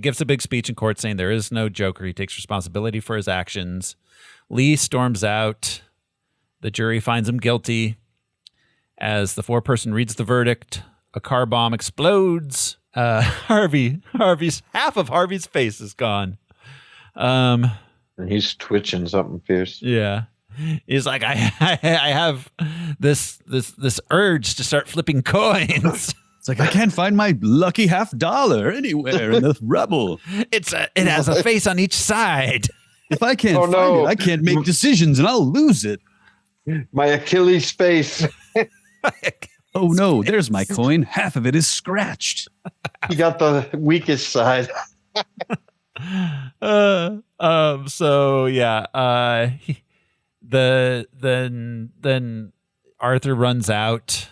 gives a big speech in court saying there is no Joker. He takes responsibility for his actions. Lee storms out. The jury finds him guilty. As the foreperson reads the verdict, a car bomb explodes. Harvey's face is gone. And he's twitching something fierce. Yeah. He's like, I have this urge to start flipping coins. It's I can't find my lucky $50 anywhere in the rubble. It has a face on each side. If I can't find it, I can't make decisions and I'll lose it. My Achilles face. Oh no, there's my coin. Half of it is scratched. You got the weakest side. Then Arthur runs out,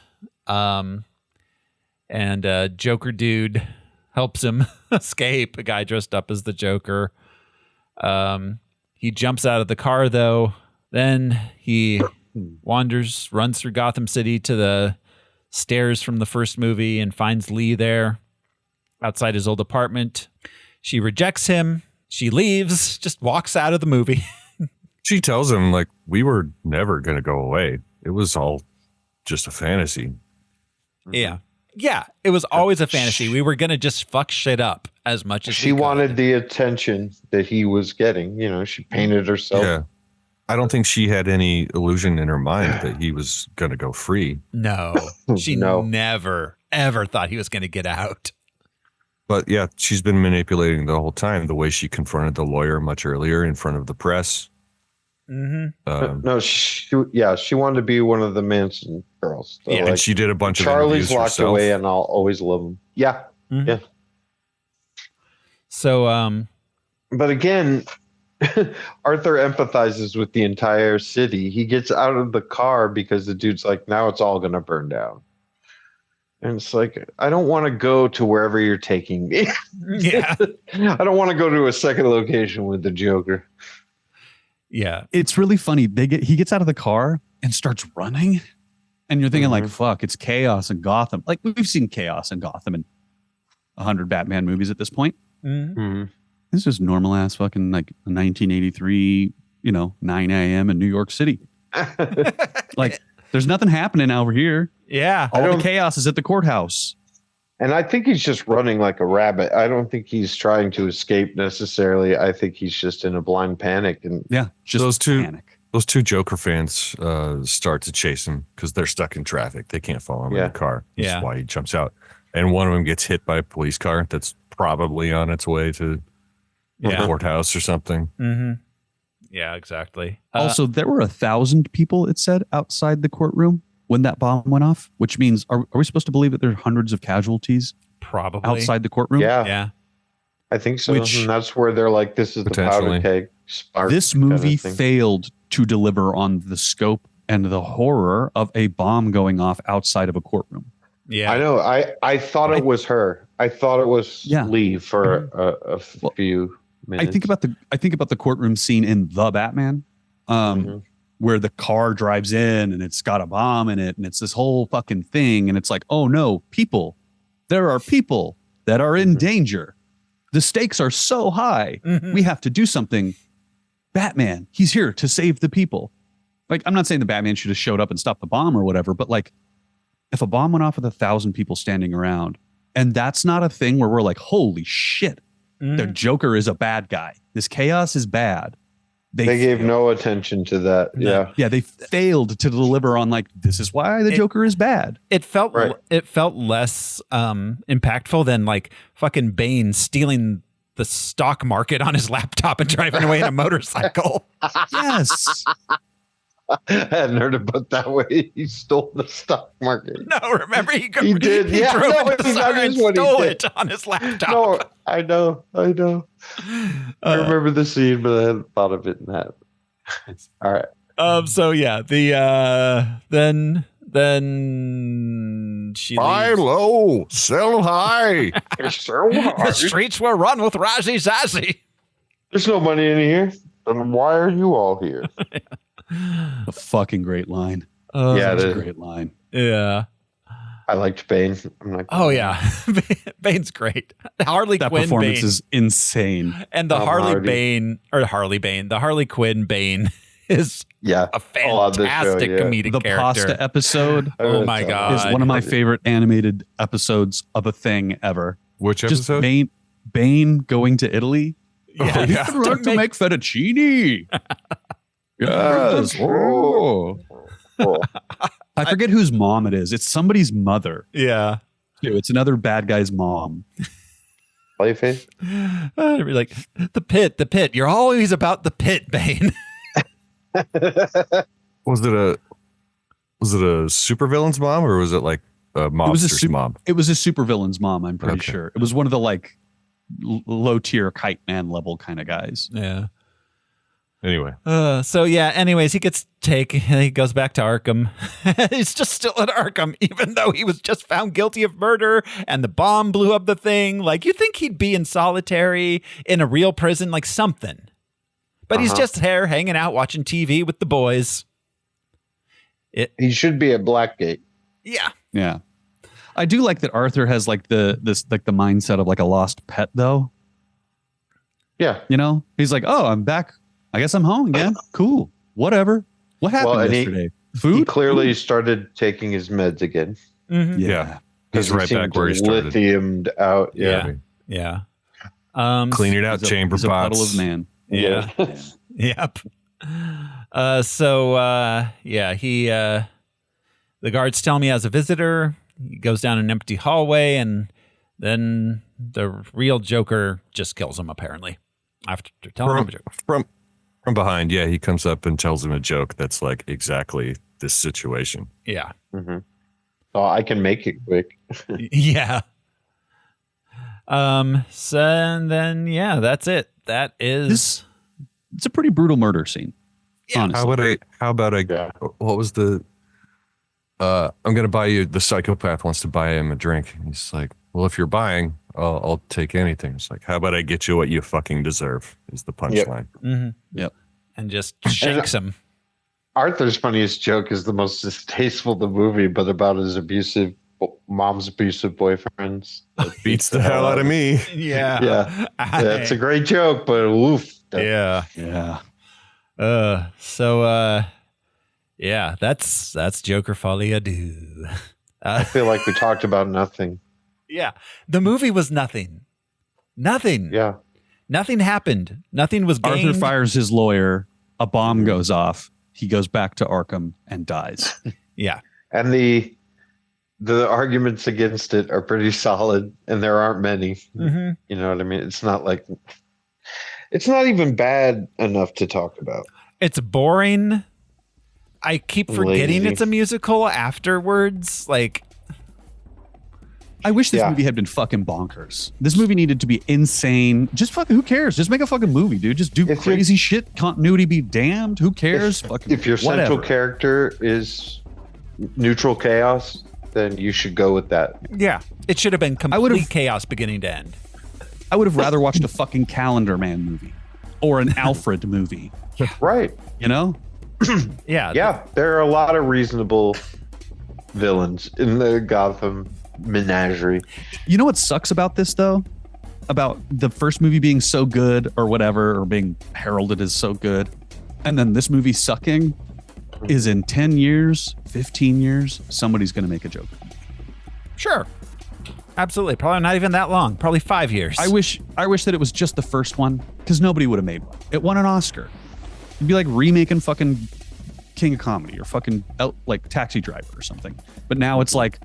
and Joker dude helps him escape. A guy dressed up as the Joker. He jumps out of the car though. Then he runs through Gotham City to the stairs from the first movie and finds Lee there outside his old apartment. She rejects him. She leaves, just walks out of the movie. She tells him, we were never going to go away. It was all just a fantasy. Yeah. Yeah. It was always a fantasy. We were going to just fuck shit up as much as she wanted the attention that he was getting. She painted herself. Yeah. I don't think she had any illusion in her mind that he was going to go free. No. She never, ever thought he was going to get out. But yeah, she's been manipulating the whole time, the way she confronted the lawyer much earlier in front of the press. Mm-hmm. No, she wanted to be one of the Manson girls. So and she did a bunch of Charlie's interviews locked herself. away and I'll always love him. Yeah. Mm-hmm. Yeah. So, but again, Arthur empathizes with the entire city. He gets out of the car because the dude's like, now it's all going to burn down. And it's like, I don't want to go to wherever you're taking me. Yeah. I don't want to go to a second location with the Joker. Yeah. It's really funny. He gets out of the car and starts running. And you're thinking like, fuck, it's chaos in Gotham. Like we've seen chaos in Gotham in 100 Batman movies at this point. Mm-hmm. This is just normal ass fucking like 1983, 9 a.m. in New York City. Like there's nothing happening over here. Yeah. All the chaos is at the courthouse. And I think he's just running like a rabbit. I don't think he's trying to escape necessarily. I think he's just in a blind panic. And just panic. Those two Joker fans start to chase him because they're stuck in traffic. They can't follow him in the car. That's why he jumps out. And one of them gets hit by a police car that's probably on its way to the courthouse or something. Mm-hmm. Yeah, exactly. Also, there were 1,000 people, it said, outside the courtroom when that bomb went off, which means are we supposed to believe that there are hundreds of casualties probably outside the courtroom? Yeah. I think so. And that's where they're like, this is the powder keg spark. This movie failed to deliver on the scope and the horror of a bomb going off outside of a courtroom. Yeah, I know. I thought it was her. I thought it was Lee for a few minutes. I think about the courtroom scene in The Batman, where the car drives in and it's got a bomb in it, and it's this whole fucking thing, and it's like, oh no, there are people that are in danger. The stakes are so high. We have to do something. Batman, he's here to save the people. Like, I'm not saying the Batman should have showed up and stopped the bomb or whatever, but like, if a bomb went off with 1,000 people standing around, and that's not a thing where we're like, holy shit, the Joker is a bad guy. This chaos is bad. They gave no attention to that. Yeah. Yeah, they failed to deliver on like, this is why the Joker is bad. It felt less impactful than like fucking Bane stealing the stock market on his laptop and driving away in a motorcycle. Yes. I hadn't heard about it that way. He stole the stock market. No, remember he did. He drove into the car and stole it on his laptop. No, I know. I remember the scene, but I hadn't thought of it in that. All right. So yeah, then she buy leaves. low, sell high. The streets were run with Razi Zazi. There's no money in here. Then why are you all here? A fucking great line. That's a great line. Yeah. I liked Bane. I'm like, oh yeah, Bane's great. Harley that Quinn performance Bane is insane. and the Harley Quinn Bane is a fantastic comedic the character. Pasta episode. Oh my god, is one of my favorite animated episodes of a thing ever. Which episode? Just Bane going to Italy. Yeah, to make fettuccine. Yes. Oh. I forget whose mom it is. It's somebody's mother. Yeah. It's another bad guy's mom. Playface? Like, the pit. You're always about the pit, Bane. Was it a supervillain's mom, or was it like a mobster's mom? It was a supervillain's mom, I'm pretty sure. It was one of the like low tier kite man level kind of guys. Yeah. Anyway. Anyways, he goes back to Arkham. He's just still at Arkham, even though he was just found guilty of murder and the bomb blew up the thing. Like, you think he'd be in solitary in a real prison, like something. But he's just there hanging out, watching TV with the boys. He should be at Blackgate. Yeah. Yeah. I do like that Arthur has like the mindset of like a lost pet though. Yeah. He's like, oh, I'm back. I guess I'm home again. Cool. Whatever. What happened yesterday? Food? He clearly started taking his meds again. Mm-hmm. Yeah. He's right back where he started. Lithiumed out. Yeah. Clean it out, chamber pots. A puddle of man. Yeah. Yep. The guards tell me as a visitor, he goes down an empty hallway, and then the real Joker just kills him, apparently. After telling him a joke. From behind, he comes up and tells him a joke that's like exactly this situation. Yeah. Mm-hmm. Oh, I can make it quick. Yeah. So and then that's it. That is it's a pretty brutal murder scene. Yeah. Honestly. How about I what was the I'm gonna buy you, the psychopath wants to buy him a drink. He's like, well, if you're buying, I'll take anything. It's like, how about I get you what you fucking deserve is the punchline. Yep. And just shakes him. Arthur's funniest joke is the most distasteful of the movie, but about his mom's abusive boyfriends. Beats the hell out of me. Yeah. That's a great joke, but woof. Yeah. That's Joker Folie Deux. I feel like we talked about nothing. Yeah. The movie was nothing. Nothing. Yeah. Nothing happened. Nothing was gained. Arthur fires his lawyer. A bomb goes off. He goes back to Arkham and dies. Yeah. And the arguments against it are pretty solid, and there aren't many. Mm-hmm. You know what I mean? It's not even bad enough to talk about. It's boring. I keep forgetting Lazy. it's a musical afterwards. Like, I wish this movie had been fucking bonkers. This movie needed to be insane. Just fucking, who cares? Just make a fucking movie, dude. Just do crazy shit. Continuity be damned. Who cares? If your central character is neutral chaos, then you should go with that. Yeah. It should have been complete chaos beginning to end. I would have rather watched a fucking Calendar Man movie or an Alfred movie. Right. You know? Yeah. There are a lot of reasonable villains in the Gotham menagerie. You know what sucks about this, though? About the first movie being so good or whatever, or being heralded as so good, and then this movie sucking, is in 10 years, 15 years, somebody's going to make a Joker. Sure. Absolutely. Probably not even that long. Probably 5 years. I wish that it was just the first one, because nobody would have made one. It won an Oscar. It'd be like remaking fucking King of Comedy or fucking like Taxi Driver or something. But now it's like,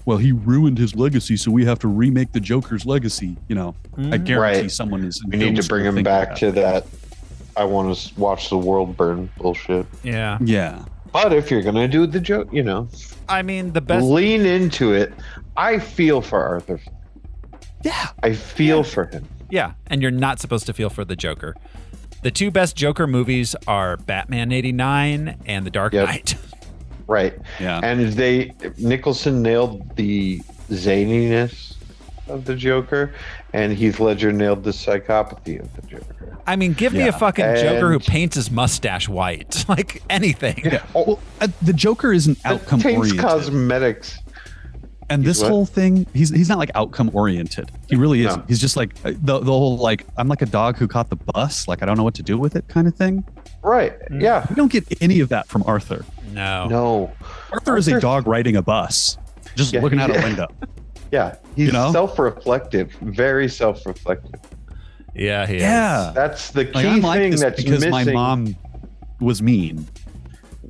well, he ruined his legacy, so we have to remake the Joker's legacy. You know, I guarantee someone is. We need to bring him back to that. I want to watch the world burn bullshit. Yeah. Yeah. But if you're gonna do the joke, you know, I mean, the best. Lean into it. I feel for Arthur. Yeah. I feel for him. Yeah, and you're not supposed to feel for the Joker. The two best Joker movies are Batman '89 and The Dark Knight. Right. Yeah. And Nicholson nailed the zaniness of the Joker, and Heath Ledger nailed the psychopathy of the Joker. I mean, give me a fucking Joker who paints his mustache white. Like anything. Yeah. Well, the Joker isn't outcome oriented. Cosmetics. And this whole thing, he's not like outcome oriented. He really isn't. He's just like the whole like, I'm like a dog who caught the bus. Like, I don't know what to do with it kind of thing. Right. Yeah. We don't get any of that from Arthur. No. Arthur is a dog riding a bus, just looking out a window. Yeah. He's self-reflective, very self-reflective. Yeah, he is. That's the key like, I'm like thing this that's because missing. my mom was mean.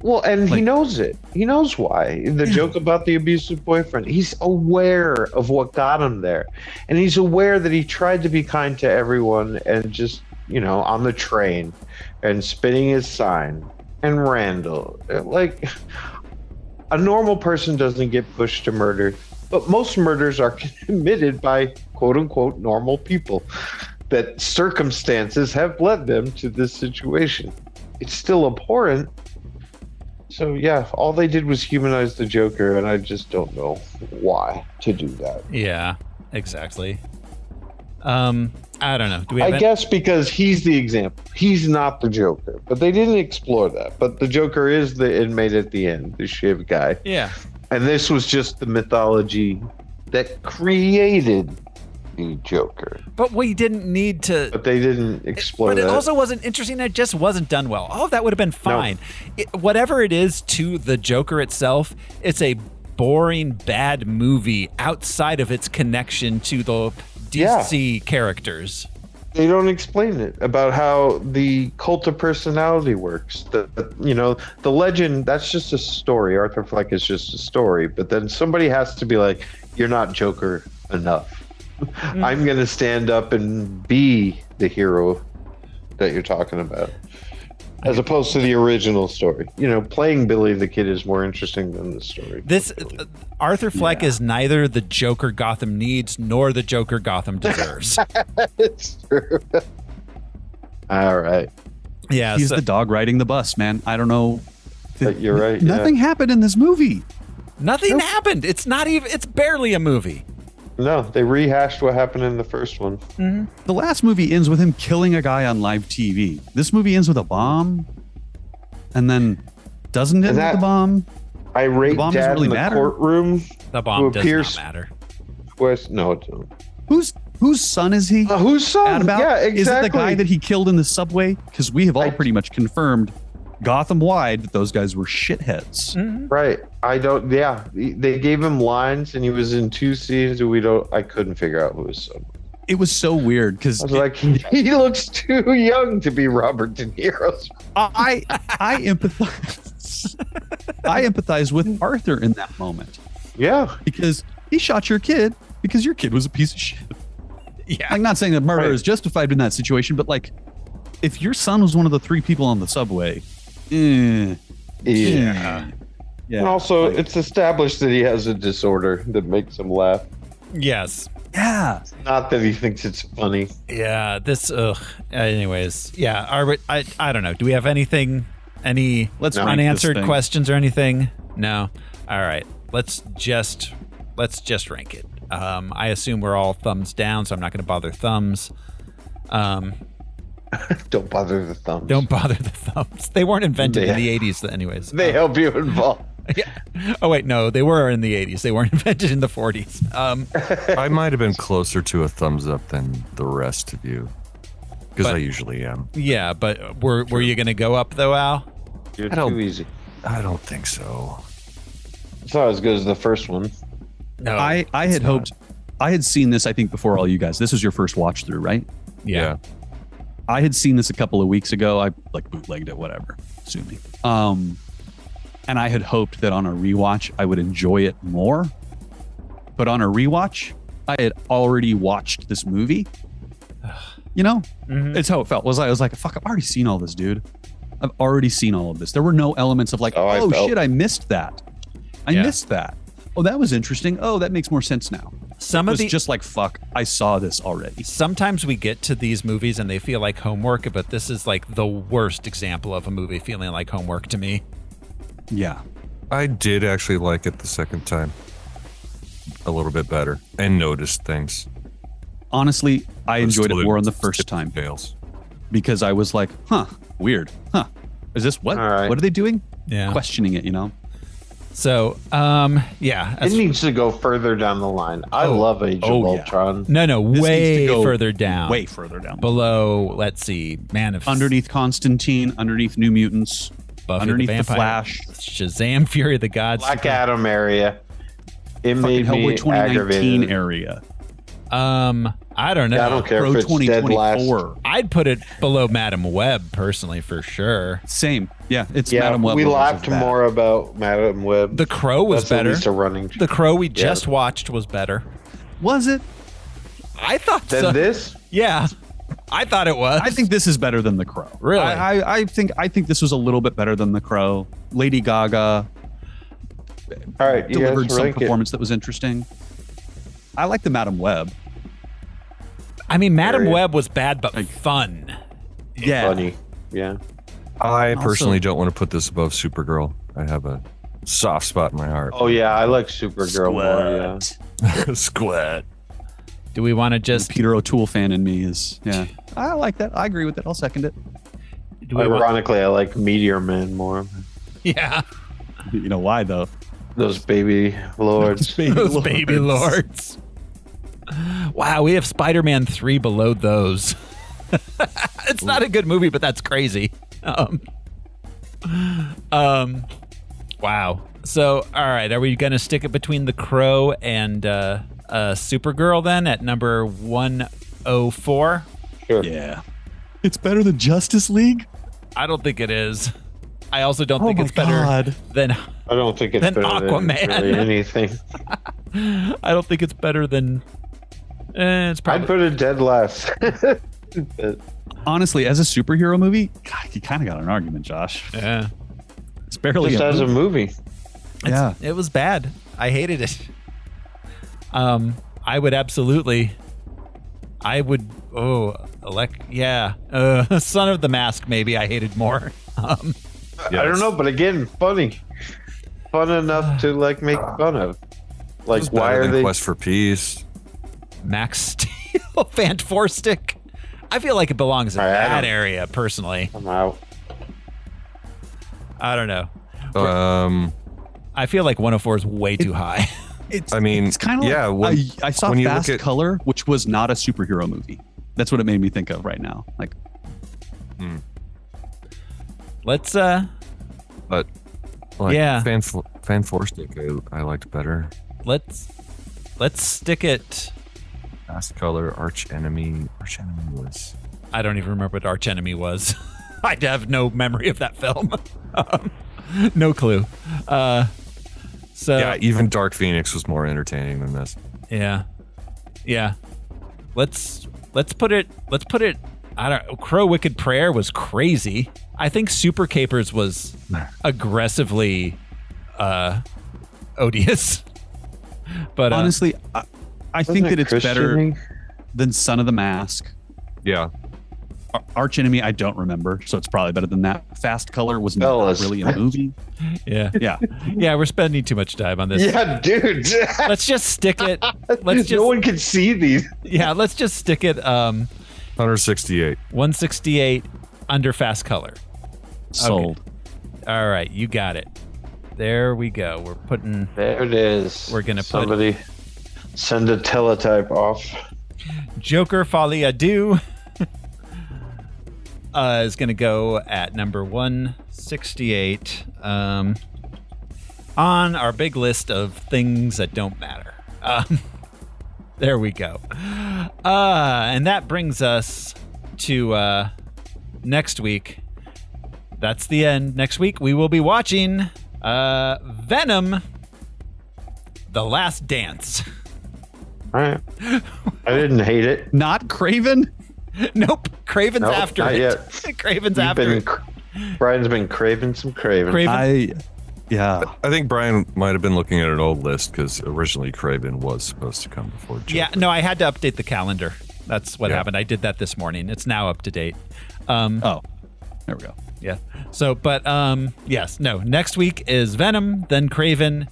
Well, and he knows it. He knows why. The joke about the abusive boyfriend. He's aware of what got him there. And he's aware that he tried to be kind to everyone and just, you know, on the train and spinning his sign. And Randall. Like, a normal person doesn't get pushed to murder. But most murders are committed by quote-unquote normal people. That circumstances have led them to this situation. It's still abhorrent. So yeah, all they did was humanize the Joker, and I just don't know why to do that. Yeah, exactly. I don't know. Do we I guess because he's the example. He's not the Joker, but they didn't explore that. But the Joker is the inmate at the end, the shaved guy. Yeah. And this was just the mythology that created the Joker. But we didn't need to. But they didn't explore that. But it also wasn't interesting. It just wasn't done well. All of that would have been fine. Whatever it is to the Joker itself, it's a boring, bad movie outside of its connection to the DC characters. They don't explain it about how the cult of personality works. The legend, that's just a story. Arthur Fleck is just a story. But then somebody has to be like, you're not Joker enough. I'm going to stand up and be the hero that you're talking about. as opposed to the original story. You know, playing Billy the Kid is more interesting than the story. This Arthur Fleck is neither the Joker Gotham needs nor the Joker Gotham deserves. It's true. All right. Yeah, he's the dog riding the bus, man. I don't know. But you're right. Nothing happened in this movie. Nothing happened. It's not even. It's barely a movie. No, they rehashed what happened in the first one. Mm-hmm. The last movie ends with him killing a guy on live TV. This movie ends with a bomb, and then doesn't end with the bomb. I rate bomb Dad really in the matter. courtroom. The bomb does not matter. No, it don't. Whose son is he? Whose son? About? Yeah, exactly. Is it the guy that he killed in the subway? Because we have all pretty much confirmed Gotham-wide that those guys were shitheads. Mm-hmm. Right. I don't. Yeah, they gave him lines, and he was in 2 scenes. I couldn't figure out who his son was. It was so weird because I was like, he looks too young to be Robert De Niro's. I empathize. I empathize with Arthur in that moment. Yeah, because he shot your kid because your kid was a piece of shit. Yeah, like not saying that murder is justified in that situation, but like if your son was one of the 3 people on the subway. Yeah. And also, it's established that he has a disorder that makes him laugh. Yes. Yeah. Not that he thinks it's funny. Yeah. This. Anyways. Yeah. I don't know. Do we have anything? Any unanswered questions or anything? No. All right. Let's just rank it. I assume we're all thumbs down, so I'm not going to bother thumbs. Don't bother the thumbs. Don't bother the thumbs. They weren't invented in the 80s, anyways. They help you involve. Yeah. Oh wait, no, they were in the 80s. They weren't invented in the 40s. I might have been closer to a thumbs up than the rest of you, because I usually am. Yeah, but were you going to go up though, Al? You're too easy. I don't think so. It's not as good as the first one. No, I had hoped. I had seen this, I think, before all you guys. This was your first watch through, right? Yeah. I had seen this a couple of weeks ago. I like bootlegged it, whatever. Sue me. And I had hoped that on a rewatch I would enjoy it more. But on a rewatch, I had already watched this movie. You know, it's how it felt. I was like, fuck, I've already seen all this, dude. I've already seen all of this. There were no elements of like, oh shit, I missed that. I missed that. Oh, that was interesting. Oh, that makes more sense now. Some of just like, fuck, I saw this already. Sometimes we get to these movies and they feel like homework, but this is like the worst example of a movie feeling like homework to me. Yeah. I did actually like it the second time a little bit better and noticed things. Honestly, I enjoyed it more on the first time. Because I was like, weird. Is this what? Right. What are they doing? Yeah. Questioning it, you know? So, yeah. It needs to go further down the line. I love Age of Ultron. No, way further down. Way further down. Below, let's see, underneath Constantine, underneath New Mutants, Buffy underneath the Flash, Shazam, Fury of the Gods, Black Adam area. It made me Hellboy 2019 aggravated. area. I don't know. I don't care Pro if it's dead 2024. last. I'd put it below Madam Web personally, for sure. Same. Yeah, it's Yeah, Madam Web. we levels laughed of that. more about Madam Web. The Crow was That's at better. least a running. The Crow we just watched was better. Was it? I thought Than so. this? Yeah, I thought it was. I think this is better than The Crow. Really? I think this was a little bit better than The Crow. Lady Gaga All right, you delivered guys some rank it. performance that was interesting. I like the Madam Web. I mean, Madam Web was bad but fun. Yeah. Funny. Yeah. I personally don't want to put this above Supergirl. I have a soft spot in my heart. Oh yeah, I like Supergirl more. Yeah. Squat. Do we want to just? The Peter O'Toole fan in me is I like that. I agree with it. I'll second it. Ironically, I like Meteor Man more. Yeah. You know why though? Those baby lords. Those baby lords. Wow, we have Spider-Man 3 below those. It's not a good movie, but that's crazy. Wow. So, all right, are we going to stick it between The Crow and Supergirl then at number 104? Sure. Yeah. It's better than Justice League? I don't think it is. I also don't think it's better than I don't think it's better Aquaman. than really anything. I don't think it's better than. It's probably. I'd put it dead last. honestly, as a superhero movie, God, you kind of got an argument, Josh. Yeah. It's barely Just as a movie. Yeah. It was bad. I hated it. I would absolutely. Son of the Mask, maybe I hated more. I don't know, but again, funny. Fun enough to like make fun of. Like, why are they? Quest for Peace. Max Steel, Fant Four Stick. I feel like it belongs in that area, personally. I'm out. I don't know. I feel like 104 is way too high. It's kind of I saw Fast Color, which was not a superhero movie. That's what it made me think of right now. Like, let's but like Fan Four Stick, I liked better. Let's stick it. Fast Color, Arch Enemy was. I don't even remember what Arch Enemy was. I have no memory of that film. No clue. So yeah, even Dark Phoenix was more entertaining than this. Yeah. Let's put it. I don't know. Crow Wicked Prayer was crazy. I think Super Capers was aggressively odious. But honestly, I think that it's better than Son of the Mask. Yeah. Arch Enemy, I don't remember, so it's probably better than that. Fast Color was not really a movie. Yeah. We're spending too much time on this. Yeah, dude. Let's just stick it. No one can see these. Yeah, let's just stick it. 168. 168 under Fast Color. Sold. Okay. All right, you got it. There we go. We're putting. There it is. We're gonna somebody send a teletype off. Joker Folie Deux is going to go at number 168 on our big list of things that don't matter. There we go. And that brings us to next week. That's the end. Next week, we will be watching Venom, The Last Dance. All right. I didn't hate it. Not Craven? Nope. Craven's after not it. Yet. Craven's after it. Brian's been craving some Craven. I think Brian might have been looking at an old list because originally Craven was supposed to come before Joker. Yeah, no, I had to update the calendar. That's what happened. I did that this morning. It's now up to date. There we go. Yeah. So, but yes, no. Next week is Venom, then Craven,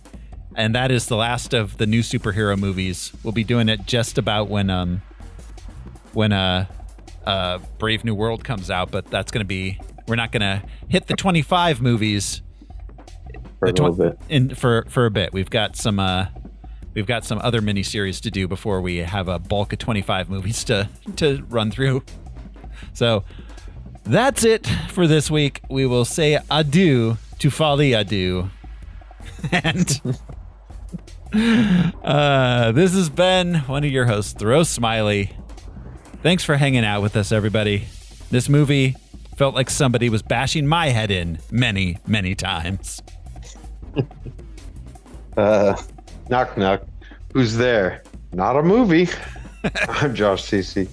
and that is the last of the new superhero movies. We'll be doing it just about when Brave New World comes out, but that's going to be, we're not going to hit the 25 movies for a little bit. For a bit. We've got some other miniseries to do before we have a bulk of 25 movies to run through. So that's it for this week. We will say adieu to Folie Adieu. And this has been one of your hosts, Thoreau Smiley. Thanks for hanging out with us, everybody. This movie felt like somebody was bashing my head in many, many times. Knock, knock. Who's there? Not a movie. I'm Josh CC.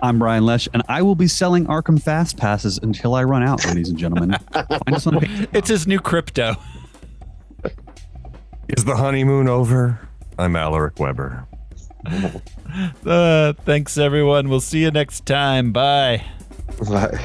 I'm Brian Lesh, and I will be selling Arkham Fast Passes until I run out, ladies and gentlemen. Find us on Patreon. It's his new crypto. Is the honeymoon over? I'm Alaric Weber. Thanks, everyone. We'll see you next time. Bye. Bye.